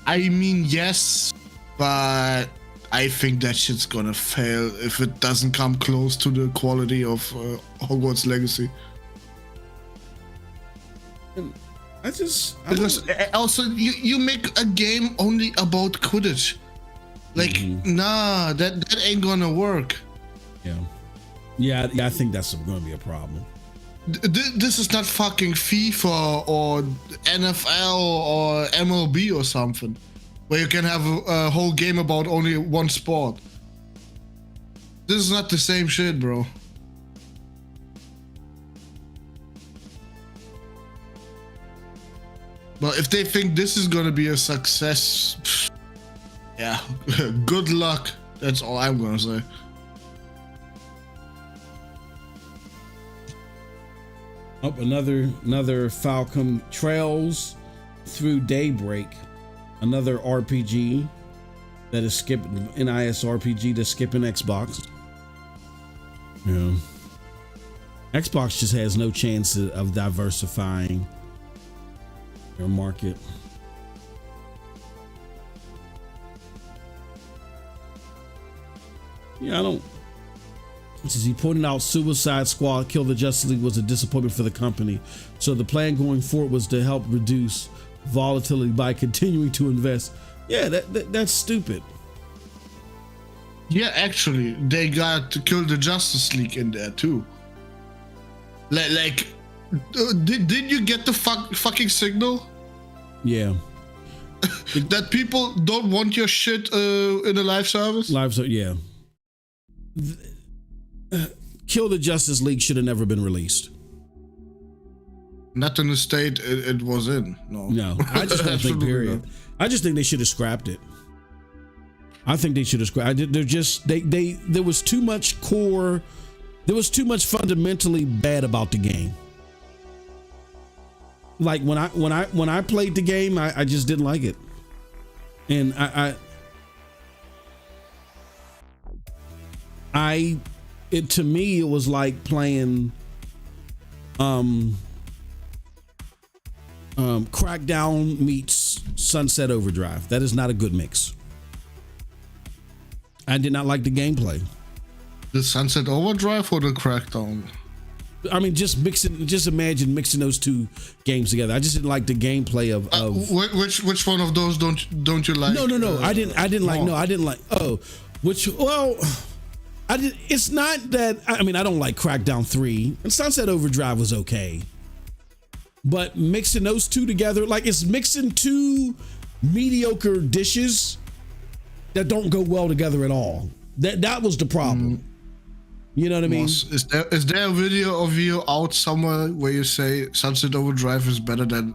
I mean, yes, but I think that shit's gonna fail if it doesn't come close to the quality of Hogwarts Legacy. Because also you make a game only about Quidditch, like nah, that ain't gonna work. Yeah, I think that's gonna be a problem. This is not fucking FIFA or NFL or MLB or something, where you can have a whole game about only one sport. This is not the same shit, bro. But if they think this is gonna be a success, yeah, good luck. That's all I'm gonna say.
Oh, another Falcon Trails Through Daybreak, another RPG that is skipping NIS RPG that's skipping Xbox. Yeah, Xbox just has no chance of diversifying their market. Yeah, I don't. Says he pointed out Suicide Squad Kill the Justice League was a disappointment for the company. So the plan going forward was to help reduce volatility by continuing to invest. Yeah, that's stupid.
Yeah, actually, they got to Kill the Justice League in there too. Like, did you get the fucking signal?
Yeah.
That people don't want your shit in a live service?
Yeah. Kill the Justice League should have never been released.
Not in the state it was in. No,
I just don't think. Period. Not. I just think they should have scrapped it. I think they should have scrapped it. They're just there was too much core. There was too much fundamentally bad about the game. Like when I played the game, I just didn't like it. And to me, it was like playing Crackdown meets Sunset Overdrive. That is not a good mix. I did not like the gameplay.
The Sunset Overdrive or the Crackdown?
I mean, just imagine mixing those two games together. I just didn't like the gameplay of
which one of those don't you like?
No. I didn't like. Oh, it's not that. I mean, I don't like Crackdown 3, and Sunset Overdrive was okay. But mixing those two together, like it's mixing two mediocre dishes that don't go well together at all. That was the problem. You know what I mean?
Is there a video of you out somewhere where you say Sunset Overdrive is better than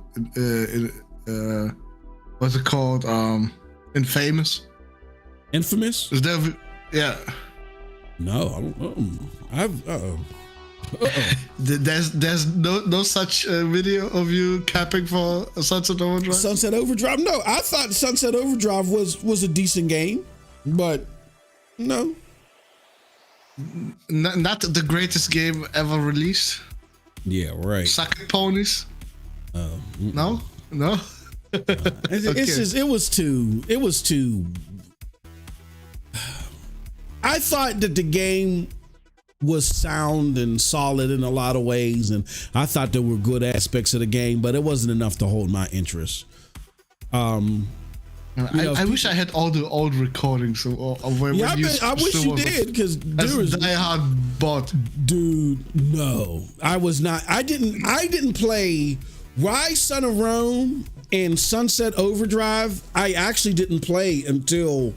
what's it called? Infamous?
Infamous?
Is there? Yeah.
No, I don't.
There's no such video of you capping for Sunset Overdrive.
Sunset Overdrive? No, I thought Sunset Overdrive was a decent game, but no.
Not the greatest game ever released.
Yeah, right.
Suck it, ponies. No.
It's just it was too. I thought that the game was sound and solid in a lot of ways, and I thought there were good aspects of the game, but it wasn't enough to hold my interest.
I wish I had all the old recordings of where
I wish you did, because there was
diehard bot.
Dude, no, I was not. I didn't play Rise, Son of Rome, and Sunset Overdrive. I actually didn't play until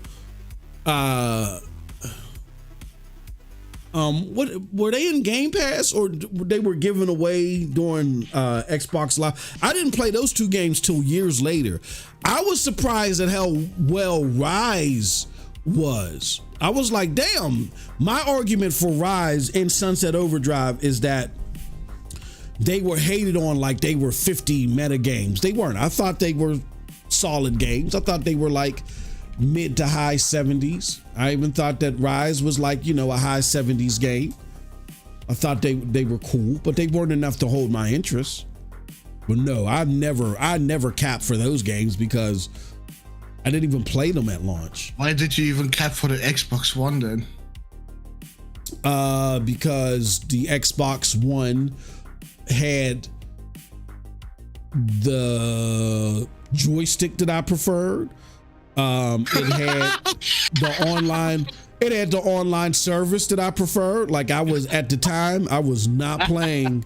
what were they in Game Pass, or they were given away during Xbox Live? I didn't play those two games till years later. I was surprised at how well Rise was. I was like, damn. My argument for Rise and Sunset Overdrive is that they were hated on like they were 50 meta games. They weren't. I thought they were solid games. I thought they were like mid to high 70s. I even thought that Rise was like, a high 70s game. I thought they were cool, but they weren't enough to hold my interest. But no, I never capped for those games because I didn't even play them at launch.
Why did you even cap for the Xbox One then?
Because the Xbox One had the joystick that I preferred. It had the online service that I preferred. Like I was at the time, I was not playing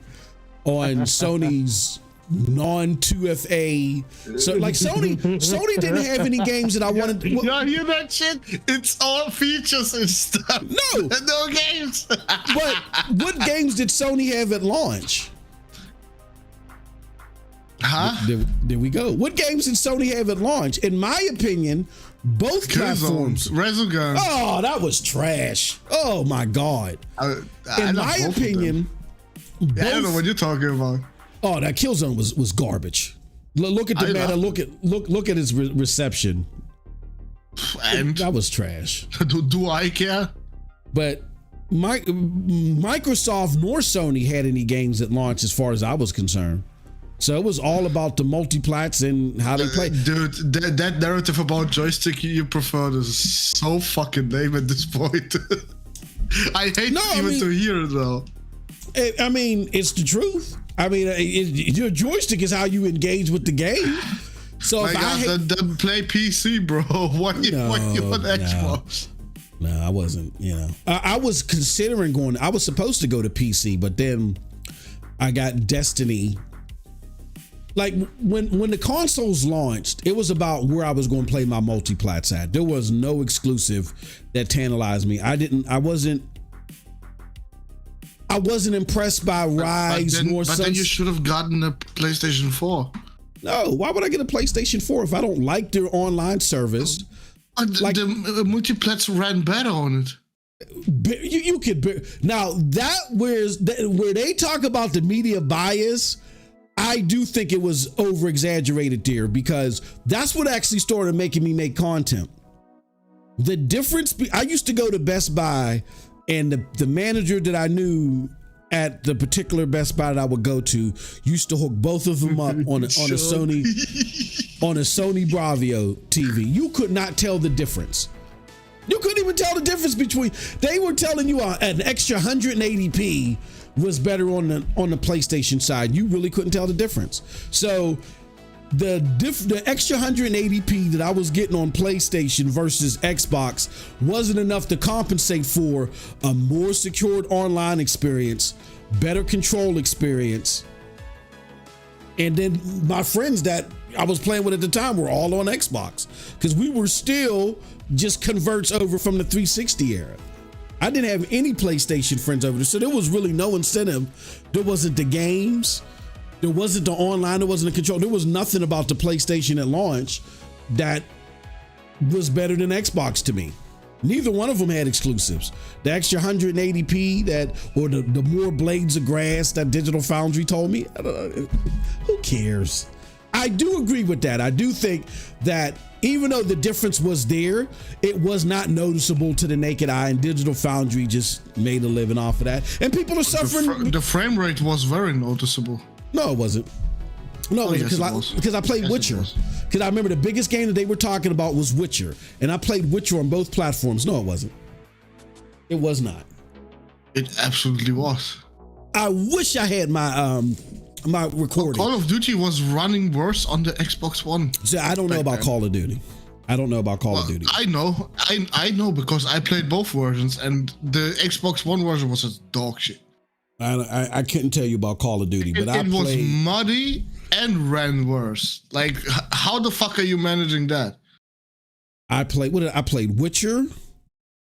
on Sony's non-2FA. So like Sony didn't have any games that I wanted to.
Y'all hear that shit? It's all features and stuff. No games.
But what games did Sony have at launch?
Huh?
There we go. What games did Sony have at launch? In my opinion, both platforms.
Resogun.
Oh, that was trash. Oh my God. In my opinion,
I don't know what you're talking about.
Oh, that Killzone was garbage. Look at the man. Look at his reception.
And
that was trash.
Do I care?
But Microsoft nor Sony had any games at launch, as far as I was concerned. So it was all about the multiplats and how they play.
Dude, that narrative about joystick you preferred is so fucking lame at this point. I hate to hear it though.
I mean, it's the truth. I mean, your joystick is how you engage with the game. So if
then play PC, bro. What you on Xbox?
No, I wasn't. I was considering going. I was supposed to go to PC, but then I got Destiny. Like when the consoles launched, it was about where I was going to play my multiplats at. There was no exclusive that tantalized me. I wasn't impressed by Rise nor Sunset.
But then you should have gotten a PlayStation 4.
No, why would I get a PlayStation 4 if I don't like their online service?
The multiplats ran better on it.
You could now that where they talk about the media bias. I do think it was over exaggerated there, because that's what actually started making me make content. The difference, I used to go to Best Buy, and the manager that I knew at the particular Best Buy that I would go to used to hook both of them up on a Sony Bravio TV. You could not tell the difference. You couldn't even tell the difference between. They were telling you an extra 180p was better on the PlayStation side. You really couldn't tell the difference. So the extra 180p that I was getting on PlayStation versus Xbox wasn't enough to compensate for a more secured online experience, better control experience. And then my friends that I was playing with at the time were all on Xbox, because we were still just converts over from the 360 era. I didn't have any PlayStation friends over there, so there was really no incentive. There wasn't the games, there wasn't the online, there wasn't the control. There was nothing about the PlayStation at launch that was better than Xbox to me. Neither one of them had exclusives. The extra 180p or the more blades of grass that Digital Foundry told me, who cares? I do agree with that. I do think that even though the difference was there, it was not noticeable to the naked eye, and Digital Foundry just made a living off of that. And people are suffering.
The frame rate was very noticeable.
No, it wasn't. No, because I played Witcher. Because I remember the biggest game that they were talking about was Witcher, and I played Witcher on both platforms. No, it wasn't. It was not.
It absolutely was.
I wish I had my recording.
Call of Duty was running worse on the Xbox One.
So I don't know about Call of Duty. I don't know about Call of Duty.
I know. I know because I played both versions, and the Xbox One version was a dog shit.
I couldn't tell you about Call of Duty, but
it was muddy and ran worse. Like, how the fuck are you managing that?
I played Witcher.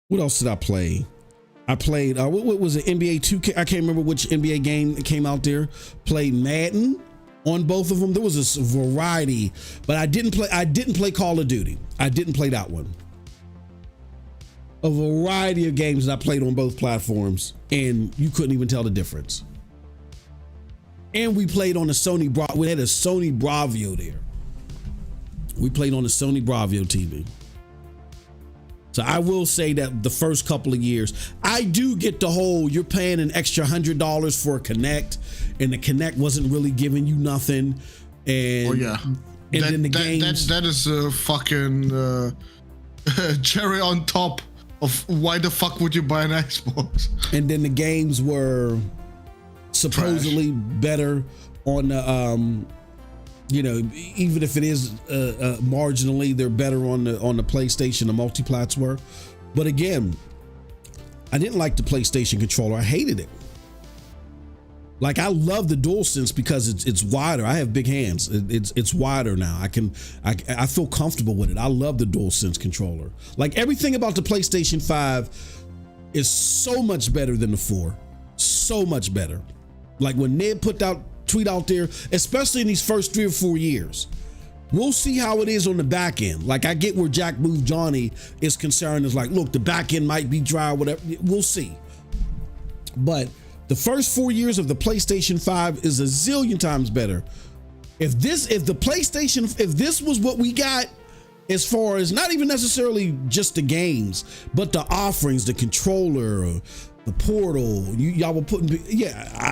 What else did I play? I played what was it? NBA 2K. I can't remember which NBA game came out there. Played Madden on both of them. There was a variety, but I didn't play Call of Duty. I didn't play that one. A variety of games that I played on both platforms, and you couldn't even tell the difference. And we played on the Sony we had a Sony Bravio there. We played on the Sony Bravio TV. So I will say that the first couple of years, I do get the whole, you're paying an extra $100 for a Connect, and the Connect wasn't really giving you nothing. And then the games.
That is a fucking cherry on top of why the fuck would you buy an Xbox? And
then the games were supposedly better on the even if it is marginally, they're better on the PlayStation. The multiplats were, but again, I didn't like the PlayStation controller. I hated it. Like, I love the DualSense because it's wider. I have big hands. It's wider now. I feel comfortable with it. I love the DualSense controller. Like, everything about the PlayStation 5 is so much better than the 4. So much better. Like, when Ned put that tweet out there, especially in these first 3 or 4 years, we'll see how it is on the back end. Like, I get where Jack Move Johnny is concerned. Is like, look, the back end might be dry or whatever. We'll see. But the first 4 years of the PlayStation 5 is a zillion times better. If this was what we got, as far as not even necessarily just the games, but the offerings, the controller, the portal, y'all were putting,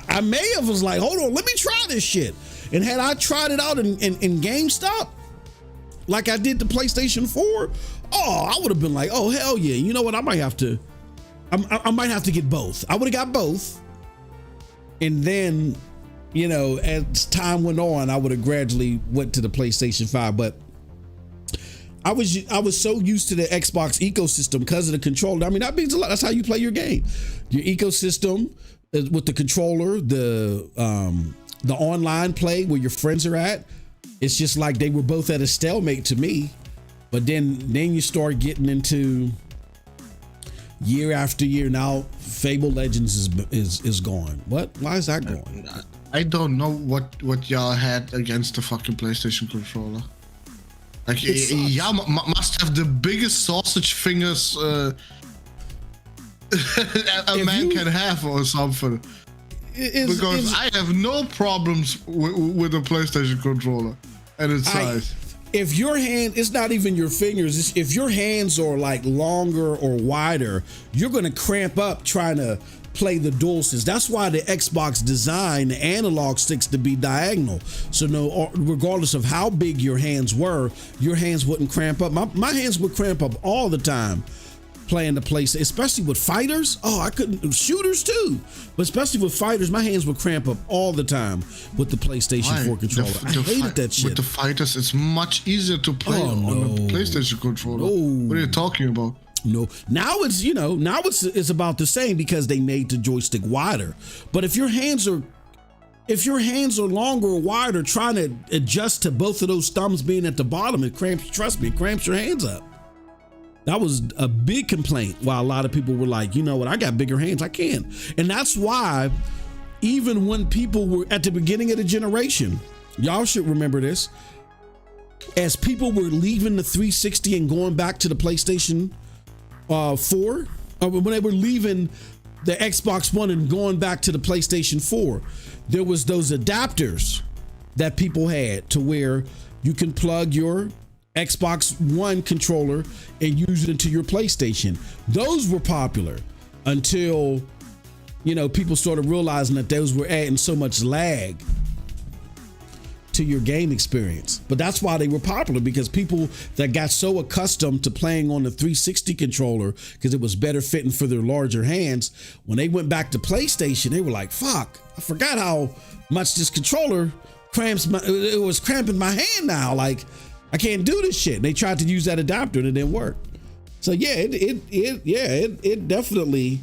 I may have was like, hold on, let me try this shit. And had I tried it out in GameStop, like I did the PlayStation 4, I would have been like, oh, hell yeah. You know what? I might have to get both. I would have got both. And then, as time went on, I would have gradually went to the PlayStation 5. But I was so used to the Xbox ecosystem because of the controller. I mean, that means a lot. That's how you play your game. Your ecosystem with the controller, the online play where your friends are at. It's just like they were both at a stalemate to me. But then you start getting into year after year. Now Fable Legends is gone. What? Why is that going?
I don't know what y'all had against the fucking PlayStation controller. Like, y'all must have the biggest sausage fingers a man can have or something. because I have no problems with a PlayStation controller and its size.
If your hand, it's not even your fingers. If your hands are like longer or wider, you're going to cramp up trying to play the DualSense. That's why the Xbox designed the analog sticks to be diagonal. So no, regardless of how big your hands were, your hands wouldn't cramp up. My hands would cramp up all the time playing the PlayStation, especially with fighters. Oh, I couldn't, shooters too, but especially with fighters, my hands would cramp up all the time with the PlayStation 4 controller. I hated that shit.
With the fighters, it's much easier to play on the PlayStation controller. What are you talking about?
No, now it's, now it's about the same because they made the joystick wider. But if your hands are longer or wider, trying to adjust to both of those thumbs being at the bottom, it cramps. Trust me, it cramps your hands up. That was a big complaint. While a lot of people were like, you know what, I got bigger hands, I can. And that's why, even when people were at the beginning of the generation, y'all should remember this, as people were leaving the 360 and going back to the PlayStation 4, when they were leaving the Xbox One and going back to the PlayStation 4, there was those adapters that people had to where you can plug your Xbox One controller and use it into your PlayStation. Those were popular until, people started realizing that those were adding so much lag to your game experience. But that's why they were popular, because people that got so accustomed to playing on the 360 controller because it was better fitting for their larger hands, when they went back to PlayStation, they were like, fuck, I forgot how much this controller it was cramping my hand now. Like, I can't do this shit. And they tried to use that adapter and it didn't work. So yeah, it definitely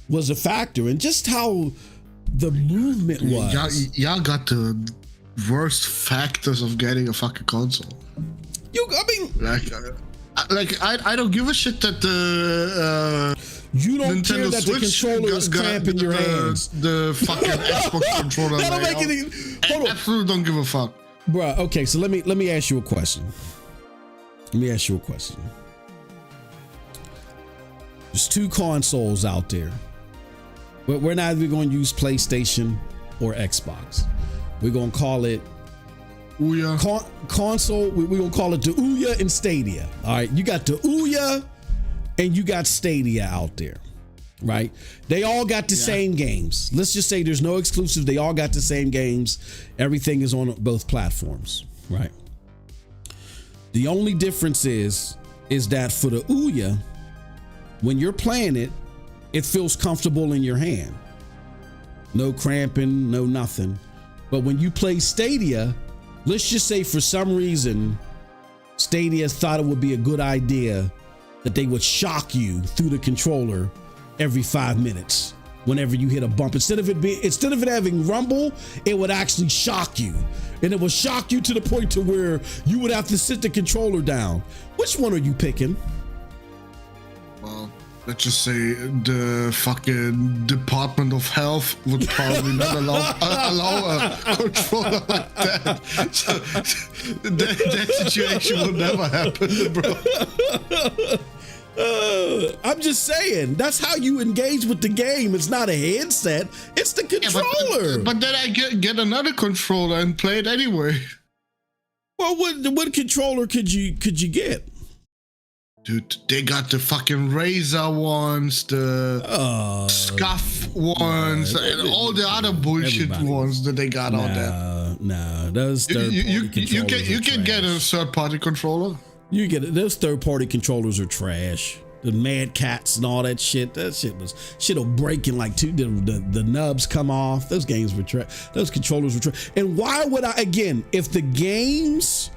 was a factor. And just how the movement was.
Y'all got the worst factors of getting a fucking console. I don't give a shit that the
you don't
Nintendo
care that
Switch
the controller is cramping your hands.
The fucking Xbox controller.
That'll make it.
I absolutely don't give a fuck.
Bruh, okay, so let me ask you a question. There's two consoles out there. But we're not even going to use PlayStation or Xbox. We're going to call it
Ouya.
Console. We're going to call it the Ouya and Stadia. All right, you got the Ouya and you got Stadia out there. Right? They all got the same games. Let's just say there's no exclusive. They all got the same games. Everything is on both platforms, right? The only difference is that for the Ouya, when you're playing it, it feels comfortable in your hand. No cramping, no nothing. But when you play Stadia, let's just say for some reason, Stadia thought it would be a good idea that they would shock you through the controller every 5 minutes whenever you hit a bump. Instead of it having rumble, it would actually shock you. And it would shock you to the point to where you would have to sit the controller down. Which one are you picking?
Well, let's just say the fucking Department of Health would probably not allow a controller like that. So that situation will never happen, bro.
I'm just saying, that's how you engage with the game. It's not a headset, it's the controller.
But then I get another controller and play it anyway.
Well, what controller could you get?
Dude, they got the fucking Razer ones, the Scuff ones, and all the other bullshit ones that they got out there.
No, those third-party controllers
you can get a third-party controller.
You get it. Those third-party controllers are trash. The Mad Cats and all that shit. That shit'll break in like two. The nubs come off. Those games were trash. Those controllers were trash. And why would I? Again, if the games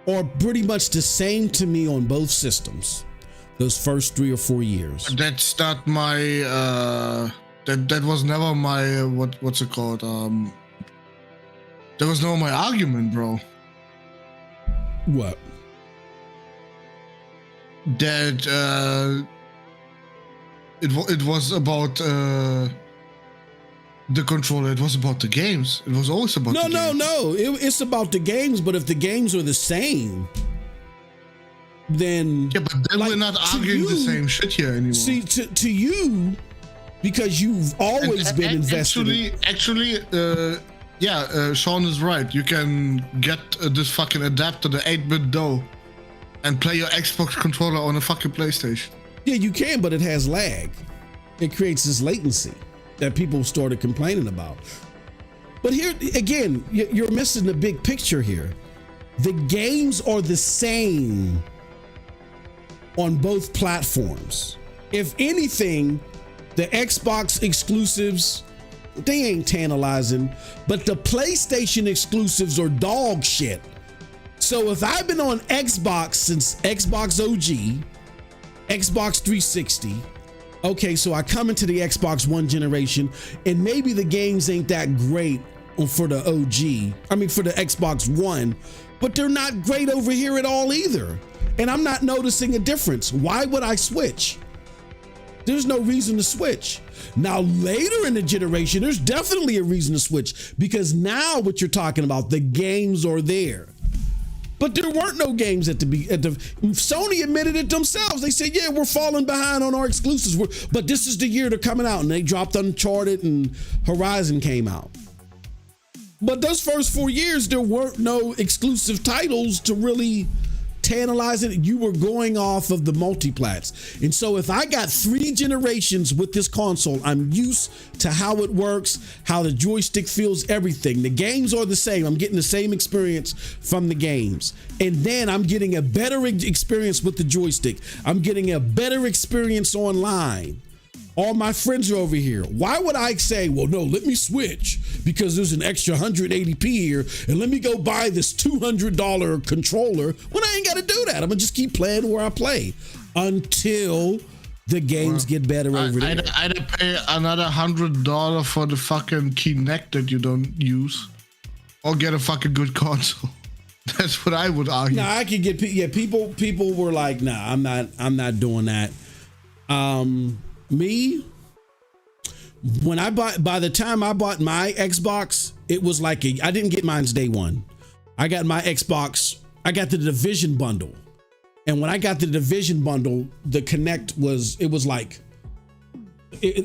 are pretty much the same to me on both systems, those first 3 or 4 years.
That's not my. That was never my. What's it called? That was never my argument, bro.
What?
That it was about the controller. It was about the games. It was always about the games.
No. It's about the games, but if the games are the same, then
yeah, but then we're not arguing the same shit here anymore.
See, to you, because you've always been invested.
Actually, Sean is right. You can get this fucking adapter, the 8-bit DOE, and play your Xbox controller on a fucking PlayStation.
Yeah, you can, but it has lag. It creates this latency that people started complaining about. But here again, you're missing the big picture here. The games are the same on both platforms. If anything, the Xbox exclusives, they ain't tantalizing, but the PlayStation exclusives are dog shit. So if I've been on Xbox since Xbox OG, Xbox 360, okay, so I come into the Xbox One generation and maybe the games ain't that great for the for the Xbox One, but they're not great over here at all either. And I'm not noticing a difference. Why would I switch? There's no reason to switch. Now, later in the generation, there's definitely a reason to switch, because now what you're talking about, the games are there. But there weren't no games Sony admitted it themselves. They said, yeah, we're falling behind on our exclusives, but this is the year they're coming out, and they dropped Uncharted and Horizon came out. But those first 4 years, there weren't no exclusive titles to really tantalize it. You were going off of the multiplats. And so if I got 3 generations with this console, I'm used to how it works, how the joystick feels, everything. The games are the same. I'm getting the same experience from the games. And then I'm getting a better experience with the joystick. I'm getting a better experience online. All my friends are over here. Why would I say, well, no, let me switch because there's an extra 180p here and let me go buy this $200 controller when I ain't got to do that? I'm going to just keep playing where I play until the games get better over there.
I'd pay another $100 for the fucking Kinect that you don't use, or get a fucking good console. That's what I would argue.
Nah, I could get, people were like, nah, I'm not doing that. Me, when by the time I bought my Xbox, it was like I didn't get mine's day one. I got my Xbox, I got the Division bundle. And when I got the Division bundle, the Kinect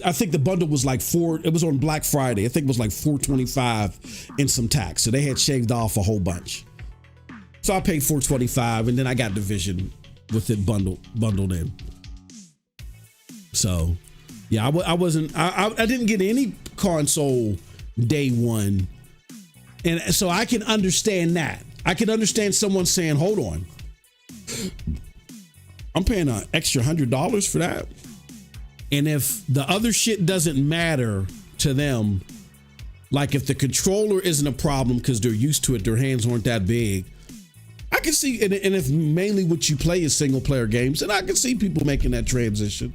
I think the bundle was like it was on Black Friday. I think it was like $425 and some tax. So they had shaved off a whole bunch. So I paid $425 and then I got Division with it bundled in. So, yeah, I didn't get any console day one. And so I can understand that. I can understand someone saying, hold on, I'm paying an extra $100 for that. And if the other shit doesn't matter to them, like if the controller isn't a problem because they're used to it, their hands aren't that big, I can see, and if mainly what you play is single player games, and I can see people making that transition.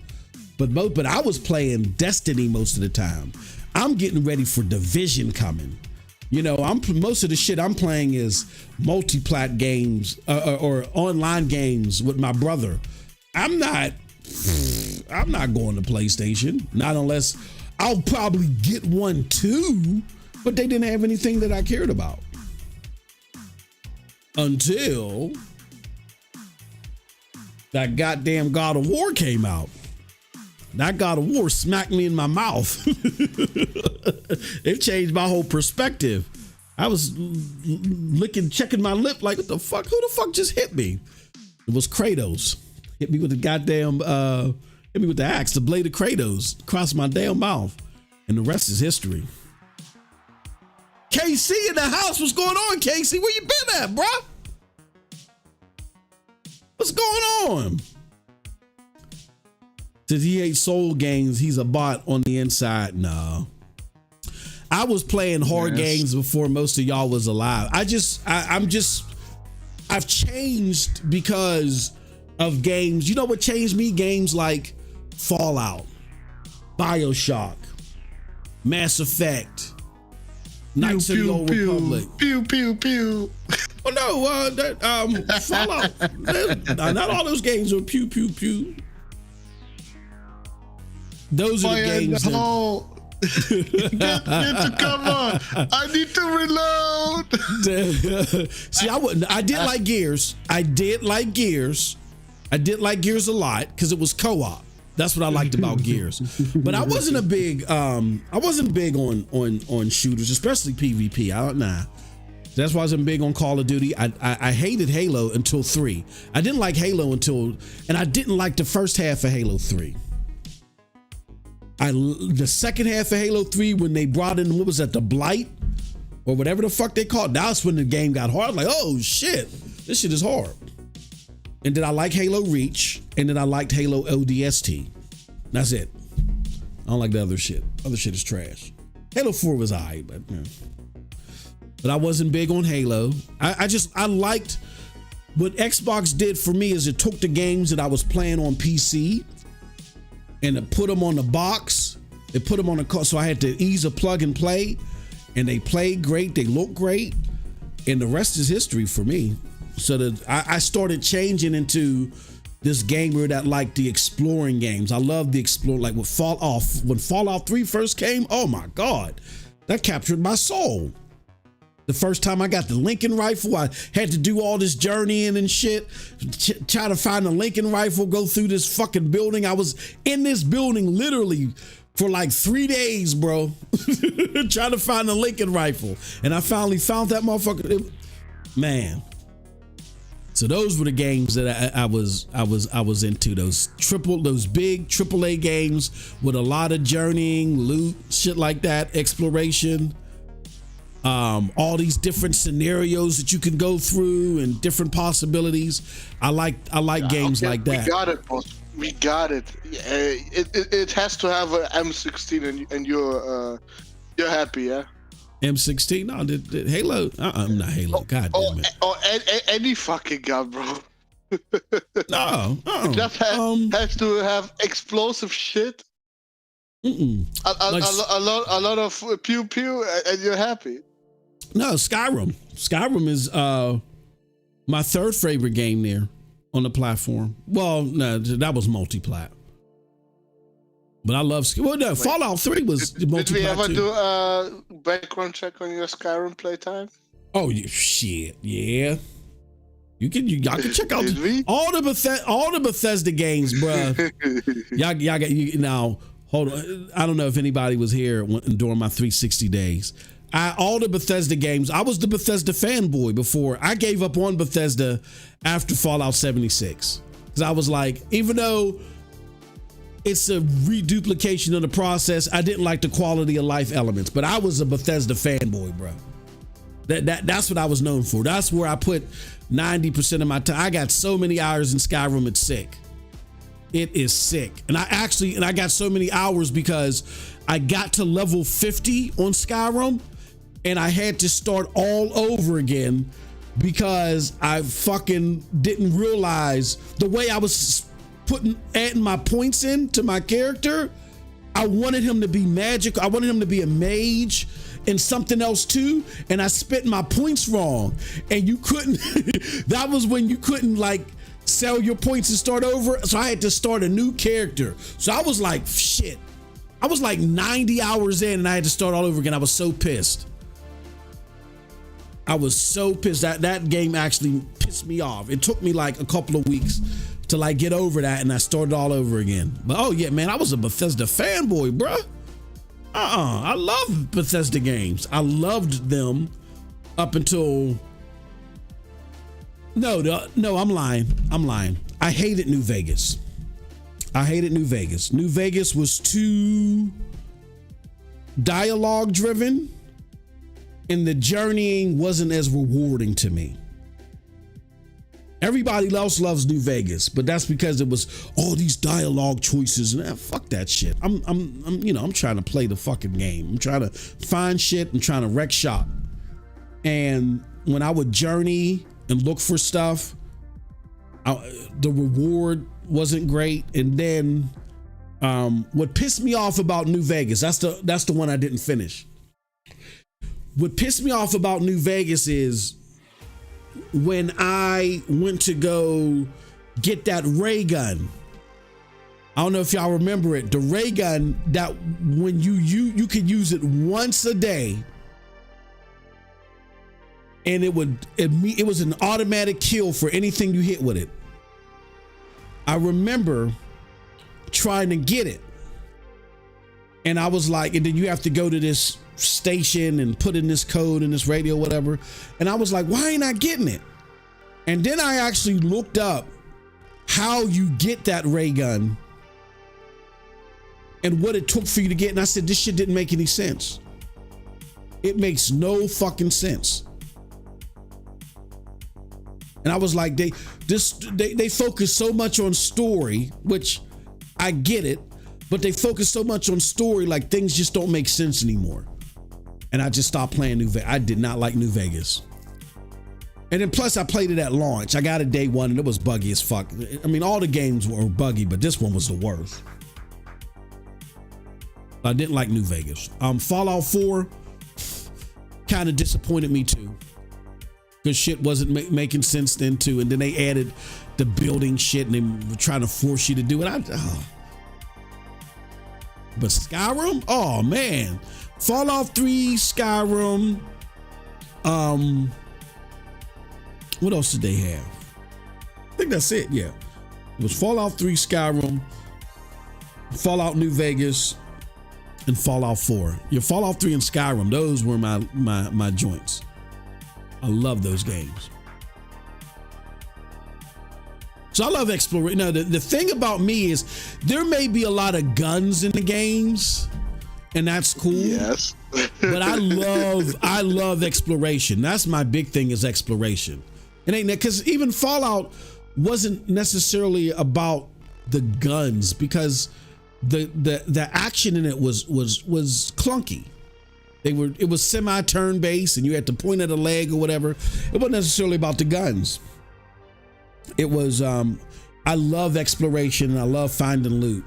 But I was playing Destiny most of the time. I'm getting ready for Division coming. You know, most of the shit I'm playing is multi-plat games or online games with my brother. I'm not going to PlayStation, not unless I'll probably get one too, but they didn't have anything that I cared about until that goddamn God of War came out. That God of War smacked me in my mouth. It changed my whole perspective. I was checking my lip like, what the fuck? Who the fuck just hit me? It was Kratos. Hit me with the goddamn, hit me with the axe, the blade of Kratos across my damn mouth. And the rest is history. KC in the house. What's going on, KC? Where you been at, bruh? What's going on? Since he hates soul games, he's a bot on the inside. No. I was playing hard games before most of y'all was alive. I've changed because of games. You know what changed me? Games like Fallout, BioShock, Mass Effect, Knights of the Old Republic.
Pew, pew, pew.
Oh no, Fallout. Not all those games are pew, pew, pew. Those are the games that...
get to cover. I need to reload.
See, I did like Gears. I did like Gears a lot because it was co-op. That's what I liked about Gears. But I wasn't a big on shooters, especially PvP. That's why I wasn't big on Call of Duty. I hated Halo until 3. I didn't like Halo and I didn't like the first half of Halo 3. The second half of Halo 3, when they brought in, what was that, the Blight? Or whatever the fuck they called. That's when the game got hard. Like, oh shit, this shit is hard. And then I like Halo Reach, and then I liked Halo ODST. That's it. I don't like the other shit. Other shit is trash. Halo 4 was alright, but I wasn't big on Halo. I liked what Xbox did for me is it took the games that I was playing on PC and it put them on the box. It put them on the so I had to ease a plug and play. And they played great, they look great, and the rest is history for me. So I started changing into this gamer that liked the exploring games. I love the explore, like when Fallout 3 first came, oh my God, that captured my soul. The first time I got the Lincoln rifle, I had to do all this journeying and shit, try to find the Lincoln rifle, go through this fucking building. I was in this building literally for like 3 days, bro, trying to find the Lincoln rifle. And I finally found that motherfucker. Man. So those were the games that I was into. Those big AAA games with a lot of journeying, loot, shit like that, exploration. All these different scenarios that you can go through and different possibilities. I like games like that.
We got it, boss. We got it. It has to have an M16, and you're happy, yeah.
M16? No, the Halo. I'm not Halo. God damn it.
Or any fucking gun, bro.
No.
Just has to have explosive shit. A lot of pew pew, and you're happy.
No, Skyrim. Skyrim is my third favorite game there on the platform. Well, no, that was multi-plat. But I love Fallout 3 was multi-plat.
Did we ever
too.
do a background check on your Skyrim playtime?
Oh shit, yeah. Y'all can check out all the Bethesda games, bruh. y'all got now. Hold on, I don't know if anybody was here during my 360 days. All the Bethesda games. I was the Bethesda fanboy before. I gave up on Bethesda after Fallout 76 because I was like, even though it's a reduplication of the process, I didn't like the quality of life elements. But I was a Bethesda fanboy, bro. That's what I was known for. That's where I put 90% of my time. I got so many hours in Skyrim, it's sick. It is sick. And I got so many hours because I got to level 50 on Skyrim and I had to start all over again because I fucking didn't realize the way I was adding my points into my character. I wanted him to be magic. I wanted him to be a mage and something else too. And I spent my points wrong. And you couldn't, that was when you couldn't like sell your points and start over. So I had to start a new character. So I was like, shit. I was like 90 hours in and I had to start all over again. I was so pissed. I was so pissed. That game actually pissed me off. It took me like a couple of weeks to like get over that and I started all over again. But oh yeah, man, I was a Bethesda fanboy, bruh. I love Bethesda games. I loved them up until No, I'm lying. I hated New Vegas. New Vegas was too dialogue driven and the journeying wasn't as rewarding to me. Everybody else loves New Vegas, but that's because it was all these dialogue choices and fuck that shit. I'm trying to play the fucking game. I'm trying to find shit. I'm trying to wreck shop. And when I would journey and look for stuff, the reward wasn't great. And then what pissed me off about New Vegas, that's the one I didn't finish. What pissed me off about New Vegas is when I went to go get that ray gun. I don't know if y'all remember it. The ray gun that when you could use it once a day. And it was an automatic kill for anything you hit with it. I remember trying to get it. And I was like, and then you have to go to this station and put in this code in this radio, whatever. And I was like, why ain't I getting it? And then I actually looked up how you get that ray gun and what it took for you to get. And I said, this shit didn't make any sense. It makes no fucking sense. And I was like, they focus so much on story, which I get it, but they focus so much on story, like things just don't make sense anymore. And I just stopped playing New Vegas. I did not like New Vegas. And then plus I played it at launch. I got it day one and it was buggy as fuck. I mean, all the games were buggy, but this one was the worst. I didn't like New Vegas. Fallout 4 kind of disappointed me too. Because shit wasn't making sense then too. And then they added the building shit and they were trying to force you to do it. But Skyrim? Oh man. Fallout 3, Skyrim. What else did they have? I think that's it, yeah. It was Fallout 3, Skyrim, Fallout New Vegas, and Fallout 4. Your Fallout 3 and Skyrim, those were my joints. I love those games. So I love exploration. Now, the thing about me is there may be a lot of guns in the games, and that's cool.
Yes.
But I love exploration. That's my big thing is exploration. It ain't that, because even Fallout wasn't necessarily about the guns, because the action in it was clunky. It was semi-turn based and you had to point at a leg or whatever. It wasn't necessarily about the guns. It was I love exploration and I love finding loot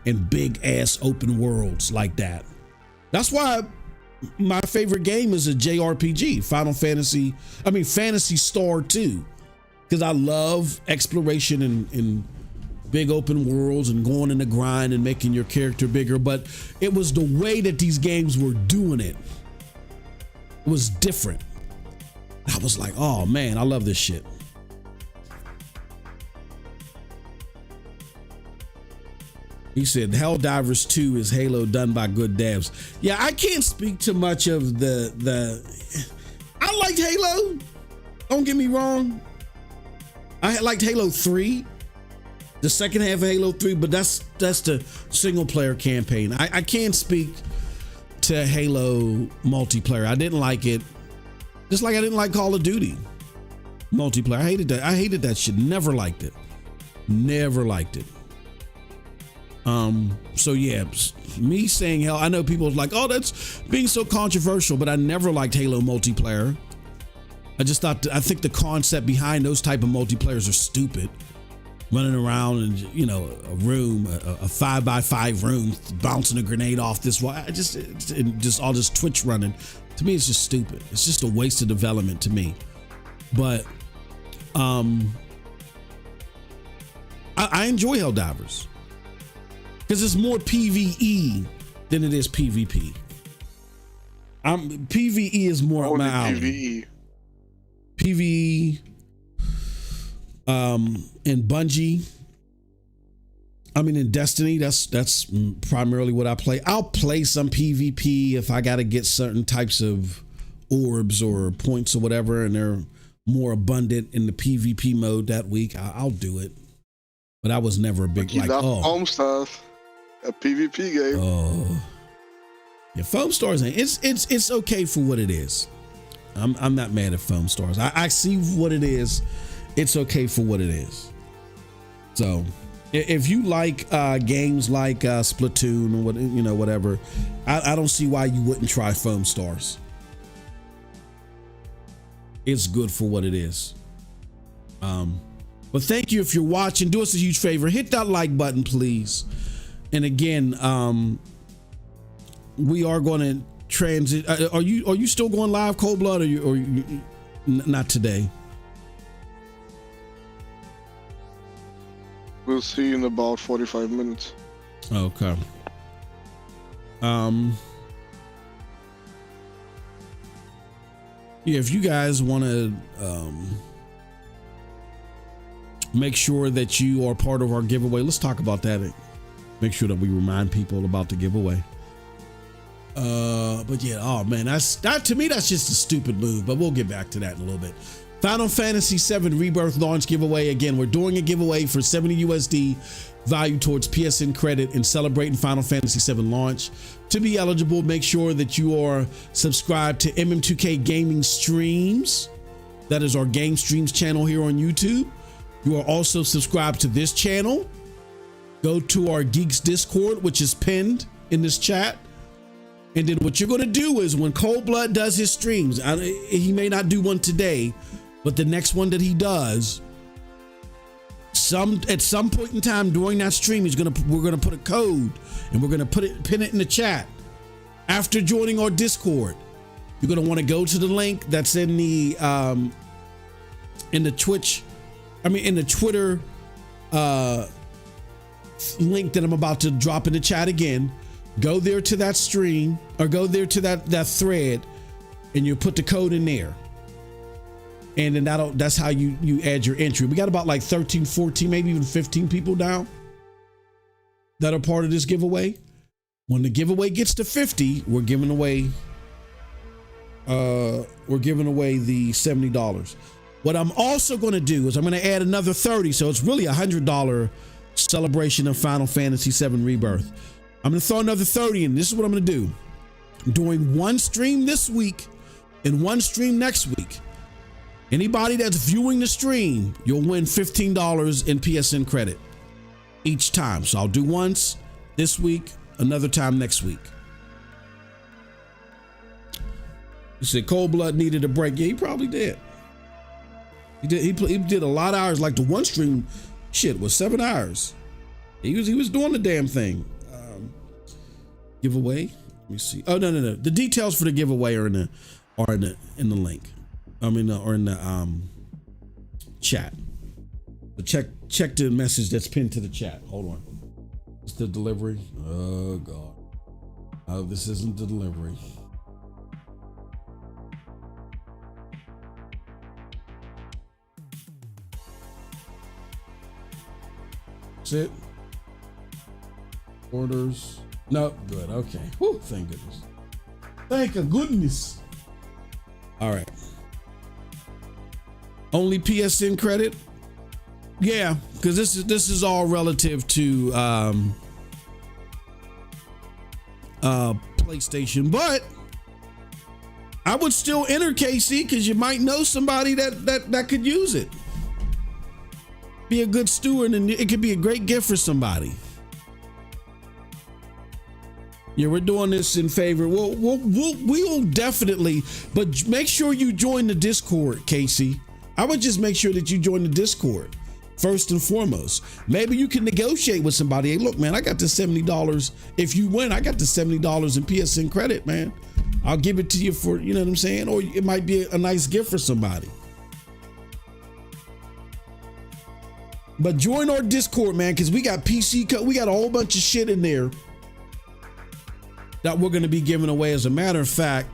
in big ass open worlds like that. That's why my favorite game is a JRPG, Fantasy Star 2, because I love exploration in big open worlds and going in the grind and making your character bigger. But it was the way that these games were doing it. It was different. I was like, oh man, I love this shit. He said Helldivers 2 is Halo done by good devs. Yeah, I can't speak too much of I liked Halo. Don't get me wrong. I liked Halo 3. The second half of Halo 3, but that's the single player campaign. I can't speak to Halo multiplayer. I didn't like it. Just like I didn't like Call of Duty multiplayer. I hated that shit. Never liked it. So yeah, me saying hell, I know people are like, oh, that's being so controversial, but I never liked Halo multiplayer. I think the concept behind those type of multiplayers are stupid. Running around in, a room, a 5x5 room, bouncing a grenade off this wall. Just all this Twitch running. To me, it's just stupid. It's just a waste of development to me. But I enjoy Helldivers because it's more PvE than it is PvP. PvE is more up my alley. PvE. In Bungie, in Destiny, that's primarily what I play. I'll play some PvP if I got to get certain types of orbs or points or whatever, and they're more abundant in the PvP mode that week. I'll do it, but I was never a big
Foam Stars, a PvP game.
Oh, yeah, Foam Stars. It's okay for what it is. I'm not mad at Foam Stars. I see what it is. It's okay for what it is. So if you like games like Splatoon or whatever, I don't see why you wouldn't try Foam Stars. It's good for what it is. But thank you if you're watching. Do us a huge favor. Hit that like button, please. And again, we are going to transit. Are you still going live, Cold Blood, or you not today?
We'll see in about 45 minutes.
Okay. Yeah, if you guys want to make sure that you are part of our giveaway, let's talk about that make sure that we remind people about the giveaway. But yeah, oh man, that to me, that's just a stupid move, but we'll get back to that in a little bit. Final Fantasy VII Rebirth launch giveaway. Again, we're doing a giveaway for 70 USD value towards PSN credit and celebrating Final Fantasy VII launch. To be eligible, make sure that you are subscribed to MM2K Gaming Streams. That is our Game Streams channel here on YouTube. You are also subscribed to this channel. Go to our Geeks Discord, which is pinned in this chat. And then what you're going to do is when Cold Blood does his streams, he may not do one today, but the next one that he does, at some point in time during that stream, we're going to put a code and we're going to pin it in the chat. After joining our Discord, you're going to want to go to the link that's in the Twitter link that I'm about to drop in the chat again. Go there to that stream or go there to that thread and you put the code in there. And then that's how you add your entry. We got about like 13, 14, maybe even 15 people now that are part of this giveaway. When the giveaway gets to 50, we're giving away the $70. What I'm also going to do is I'm going to add another 30. So it's really $100 celebration of Final Fantasy VII Rebirth. I'm going to throw another 30 in. This is what I'm going to do. I'm doing one stream this week and one stream next week. Anybody that's viewing the stream, you'll win $15 in PSN credit each time. So I'll do once this week, another time next week. You said Cold Blood needed a break. Yeah, he probably did. He did a lot of hours. Like the one stream, shit, was 7 hours. He was doing the damn thing. Giveaway. Let me see. Oh no. The details for the giveaway are in the link. Or in the chat. But check the message that's pinned to the chat. Hold on. It's the delivery. Oh God. Oh, this isn't the delivery. That's it. Orders. No, good. Okay. Whew, thank goodness. Thank goodness. All right. Only PSN credit? Yeah, because this is all relative to PlayStation, but I would still enter KC because you might know somebody that could use it. Be a good steward, and it could be a great gift for somebody. Yeah, we're doing this in favor. We'll definitely, but make sure you join the Discord, Casey. I would just make sure that you join the Discord first and foremost. Maybe you can negotiate with somebody. Hey, look, man, I got the $70. If you win, I got the $70 in PSN credit, man. I'll give it to you for, you know what I'm saying? Or it might be a nice gift for somebody. But join our Discord, man, because we got PC code. We got a whole bunch of shit in there that we're going to be giving away. As a matter of fact,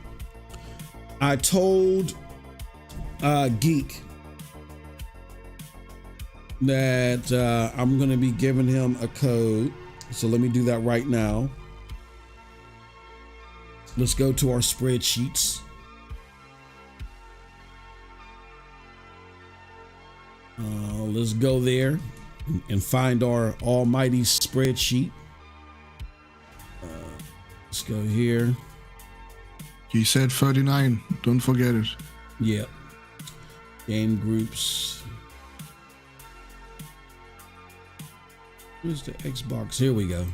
I told Geek that I'm going to be giving him a code. So let me do that right now. Let's go to our spreadsheets. Let's go there and find our almighty spreadsheet. Let's go here.
He said 39. Don't forget it.
Yep. Game groups. Where's the Xbox? Here we go.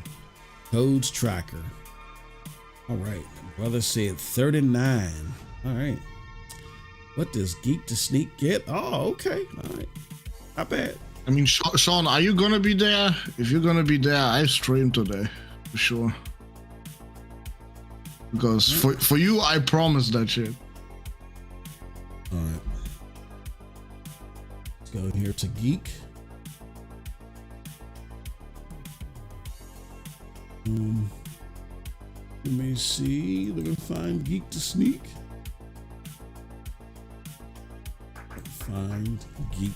Codes tracker. All right. Brother said 39. All right. What does Geek to Sneak get? Oh, okay. All right. Not bad.
I mean, Sean, are you gonna be there? If you're gonna be there, I stream today for sure. Because for you, I promise that shit.
All right. Let's go here to Geek. Let me see. Let me find Geek to Sneak. Find Geek.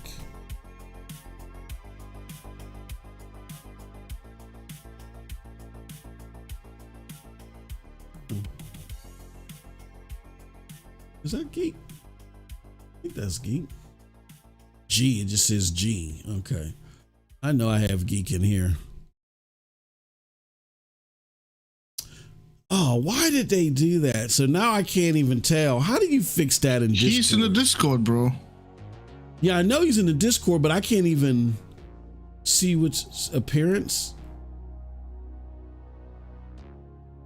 Is that Geek? I think that's Geek. G, it just says G. Okay. I know I have Geek in here. Oh, why did they do that? So now I can't even tell. How do you fix that in Discord?
He's in the Discord, bro.
Yeah, I know he's in the Discord, but I can't even see which appearance.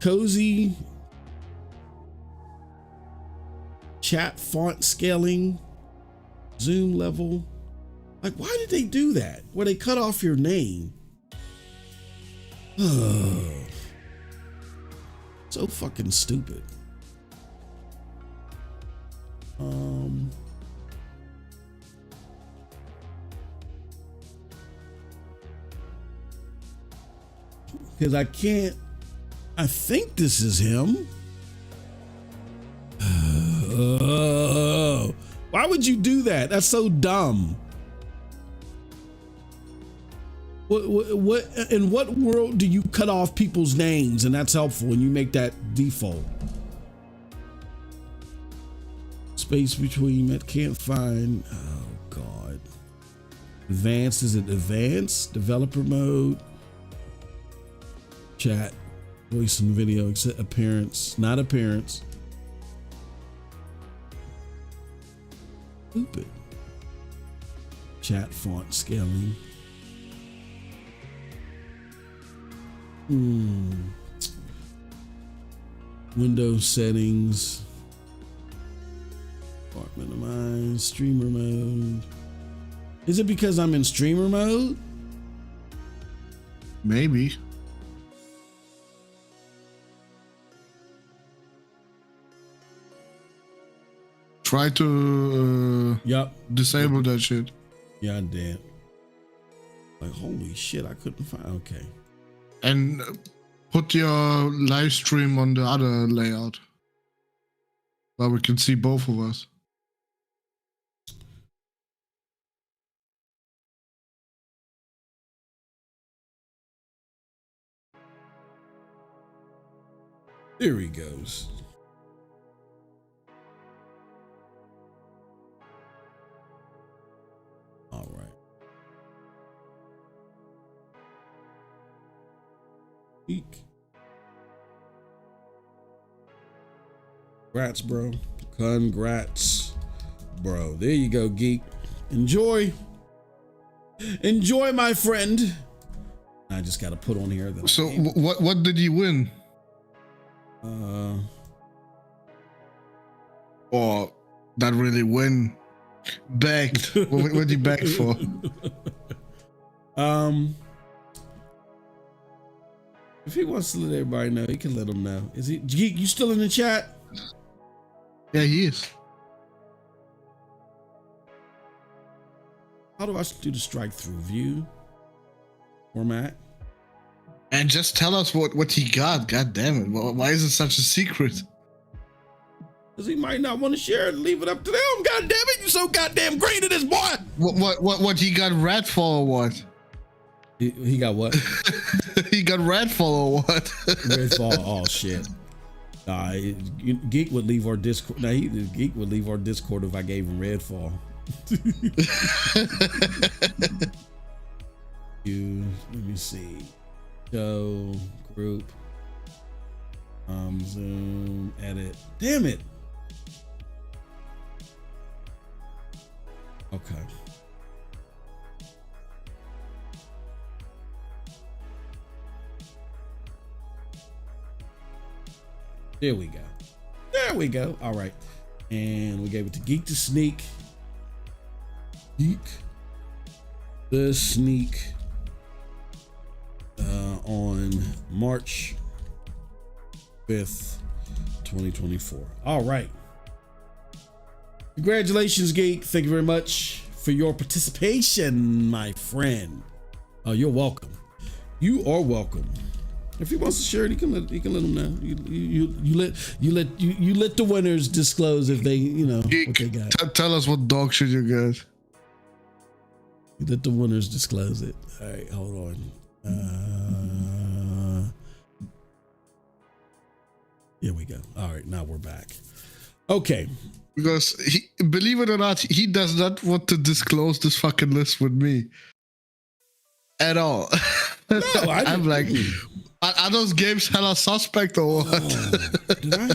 Cozy. Chat font scaling. Zoom level. Like, why did they do that? Where they cut off your name? Oh. So fucking stupid. Because I think this is him. Why would you do that? That's so dumb. What in what world do you cut off people's names and that's helpful and you make that default? Space between that can't find. Oh God. Advanced, is it advanced? Developer mode. Chat. Voice and video, except appearance. Not appearance. Stupid. Chat font scaling. Windows settings. Minimize. Streamer mode. Is it because I'm in streamer mode?
Maybe. Try to disable that shit.
Yeah, I did. Like, holy shit, I couldn't find. Okay.
And put your live stream on the other layout, where we can see both of us.
There he goes. All right. Eek. Congrats, bro. Congrats, bro. There you go, Geek. Enjoy. Enjoy, my friend. I just got to put on here. That
so what did you win? Or not really win. Begged. what did you beg for?
If he wants to let everybody know, he can let them know. Is he Geek? You still in the chat?
Yeah, he is.
How do I do the strike through view format?
And just tell us what he got. God damn it! Why is it such a secret?
Because he might not want to share it and leave it up to them. God damn it! You so goddamn great at this, boy.
What he got red for or what?
He got what?
He got Redfall or what?
Redfall. Oh shit. Geek would leave our Discord. Nah, Geek would leave our Discord if I gave him Redfall. Let me see. Show group. Zoom. Edit. Damn it. Okay. There we go. There we go. All right. And we gave it to Geek to Sneak. Geek the Sneak on March 5th, 2024. All right. Congratulations, Geek. Thank you very much for your participation, my friend. Oh, you're welcome. You are welcome. If he wants to share it, he can let them know. You let the winners disclose if they, what they got.
Tell us what dog shit you got.
You let the winners disclose it. All right, hold on. Here we go. All right, now we're back. Okay.
Because believe it or not, he does not want to disclose this fucking list with me at all.
No,
I'm like, are those games hella suspect or what?
Did I?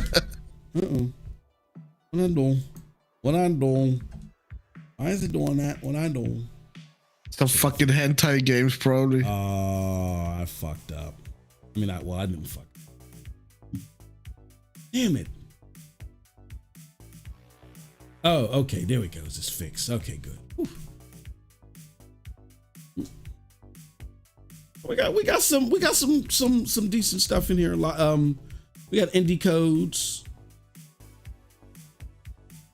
What I'm doing? Why is it doing that? What I'm doing?
Some fucking hentai games, probably.
Oh, I fucked up. I mean, I didn't fuck up. Damn it. Oh, okay. There we go. It's fixed. Okay, good. Whew. We got some decent stuff in here. We got indie codes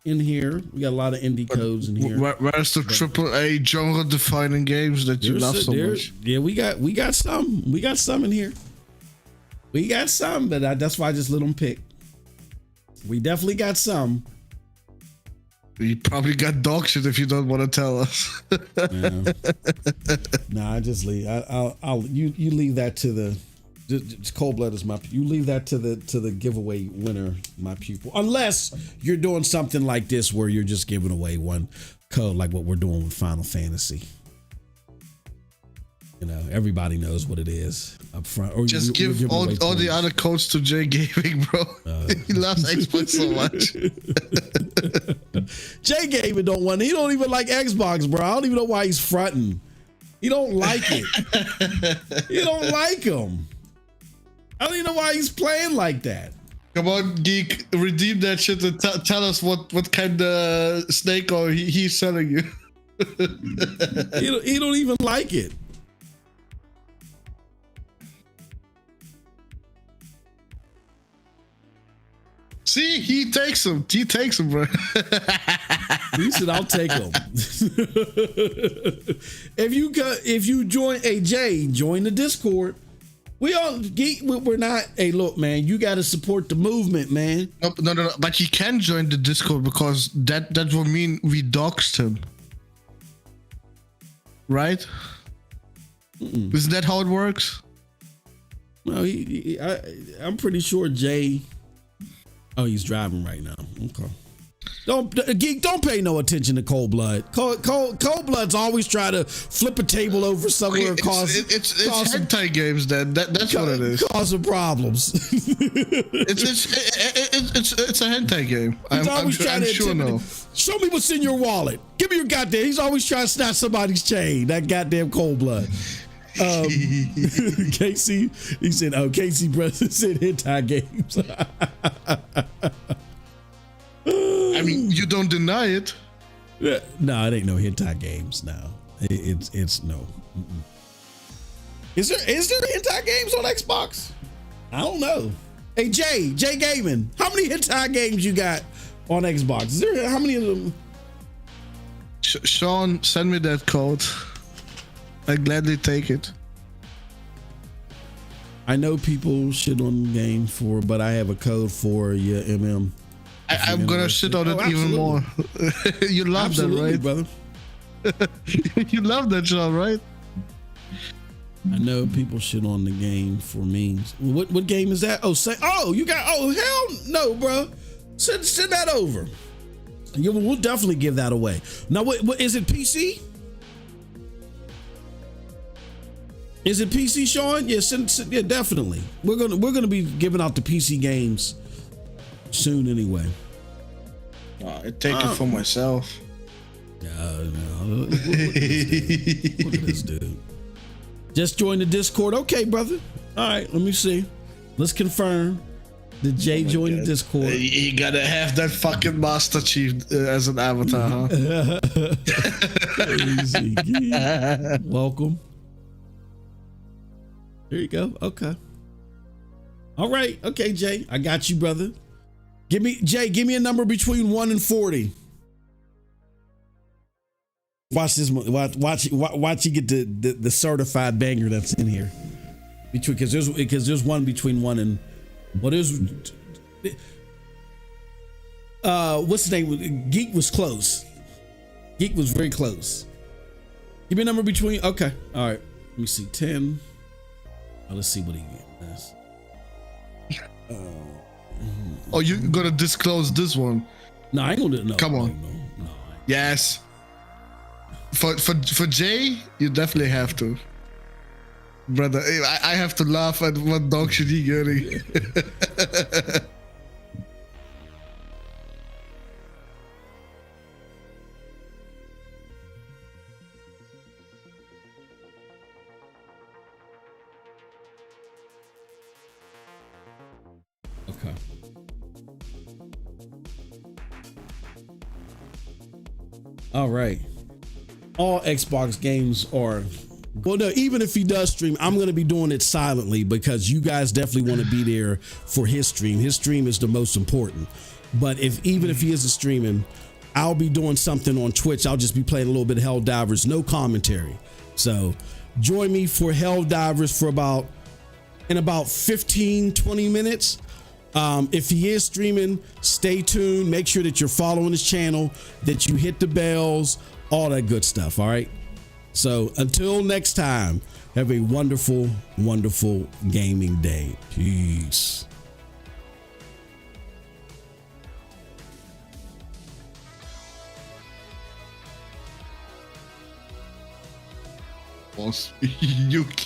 in here. We got a lot of indie codes in here.
Where's the AAA genre defining games that you love so much?
Yeah, we got some. We got some in here. We got some, but that's why I just let them pick. We definitely got some.
You probably got dog shit if you don't want to tell us.
Yeah. Nah, I just leave. You leave that to the. Just Cold Blood is my. You leave that to the giveaway winner, my pupil. Unless you're doing something like this where you're just giving away one code, like what we're doing with Final Fantasy. You know, everybody knows what it is up front. Or
just give all the other codes to Jay Gaming, bro. He loves Xbox so much.
Jay Gaming don't want it. He don't even like Xbox, bro. I don't even know why he's fronting. He don't like it. He don't like him. I don't even know why he's playing like that.
Come on, geek, redeem that shit and tell us what kind of snake oil he's selling you.
He don't even like it.
See, he takes him. He takes him, bro.
He said, "I'll take him." If you join Jay, join the Discord. We're not. Hey, look, man, you got to support the movement, man.
No. But he can join the Discord because that will mean we doxed him, right? Isn't that how it works?
No, I'm pretty sure Jay. Oh, he's driving right now. Okay. Don't pay no attention to Cold Blood. Cold Blood's always try to flip a table over somewhere.
It's hentai games. Then that's what it is.
Cause some problems.
it's a hentai game. I'm sure. No.
Show me what's in your wallet. Give me your goddamn. He's always trying to snatch somebody's chain. That goddamn Cold Blood. Casey, he said, "Oh, Casey Brother said hentai games."
I mean, you don't deny it.
No, it ain't no hentai games. No, it's no. Mm-mm. Is there hentai games on Xbox? I don't know. Hey, Jay Gaming, how many hentai games you got on Xbox? Is there how many of them?
Sean, send me that code. I gladly take it.
I know people shit on the game but I have a code for your MM.
I'm gonna shit on it even more. You love that, right,
brother?
You love that, Sean, right?
I know people shit on the game for memes. What game is that? You got. Oh, hell no, bro. Send that over. We'll definitely give that away. Now, what is it? PC? Is it PC, Sean? Yeah, yeah, definitely. We're gonna be giving out the PC games soon, anyway.
I take it for myself.
No. Look at this dude. Just join the Discord, okay, brother. All right, let me see. Let's confirm. Did Jay join the Discord?
You gotta have that fucking Master Chief as an avatar, huh?
Easy. Welcome. There you go. Okay. All right. Okay, Jay. I got you, brother. Give me a number between 1 and 40. Watch this. Watch you get the certified banger that's in here. Because there's one between 1 and what is what's the name? Geek was close. Geek was very close. Give me a number between. Okay. All right. Let me see. 10. Let's see what he gets.
Oh, you're gonna disclose this one.
No, I ain't gonna do it. No,
Come on.
No.
Yes. For Jay, you definitely have to. Brother, I have to laugh at what dog shit he getting.
Okay. All right. All Xbox games are. Well, no, even if he does stream, I'm going to be doing it silently because you guys definitely want to be there for his stream. His stream is the most important. But even if he isn't streaming, I'll be doing something on Twitch. I'll just be playing a little bit of Helldivers, no commentary. So join me for Helldivers for about 15, 20 minutes. If he is streaming, stay tuned. Make sure that you're following his channel, that you hit the bells, all that good stuff. All right. So until next time, have a wonderful, wonderful gaming day. Peace.
You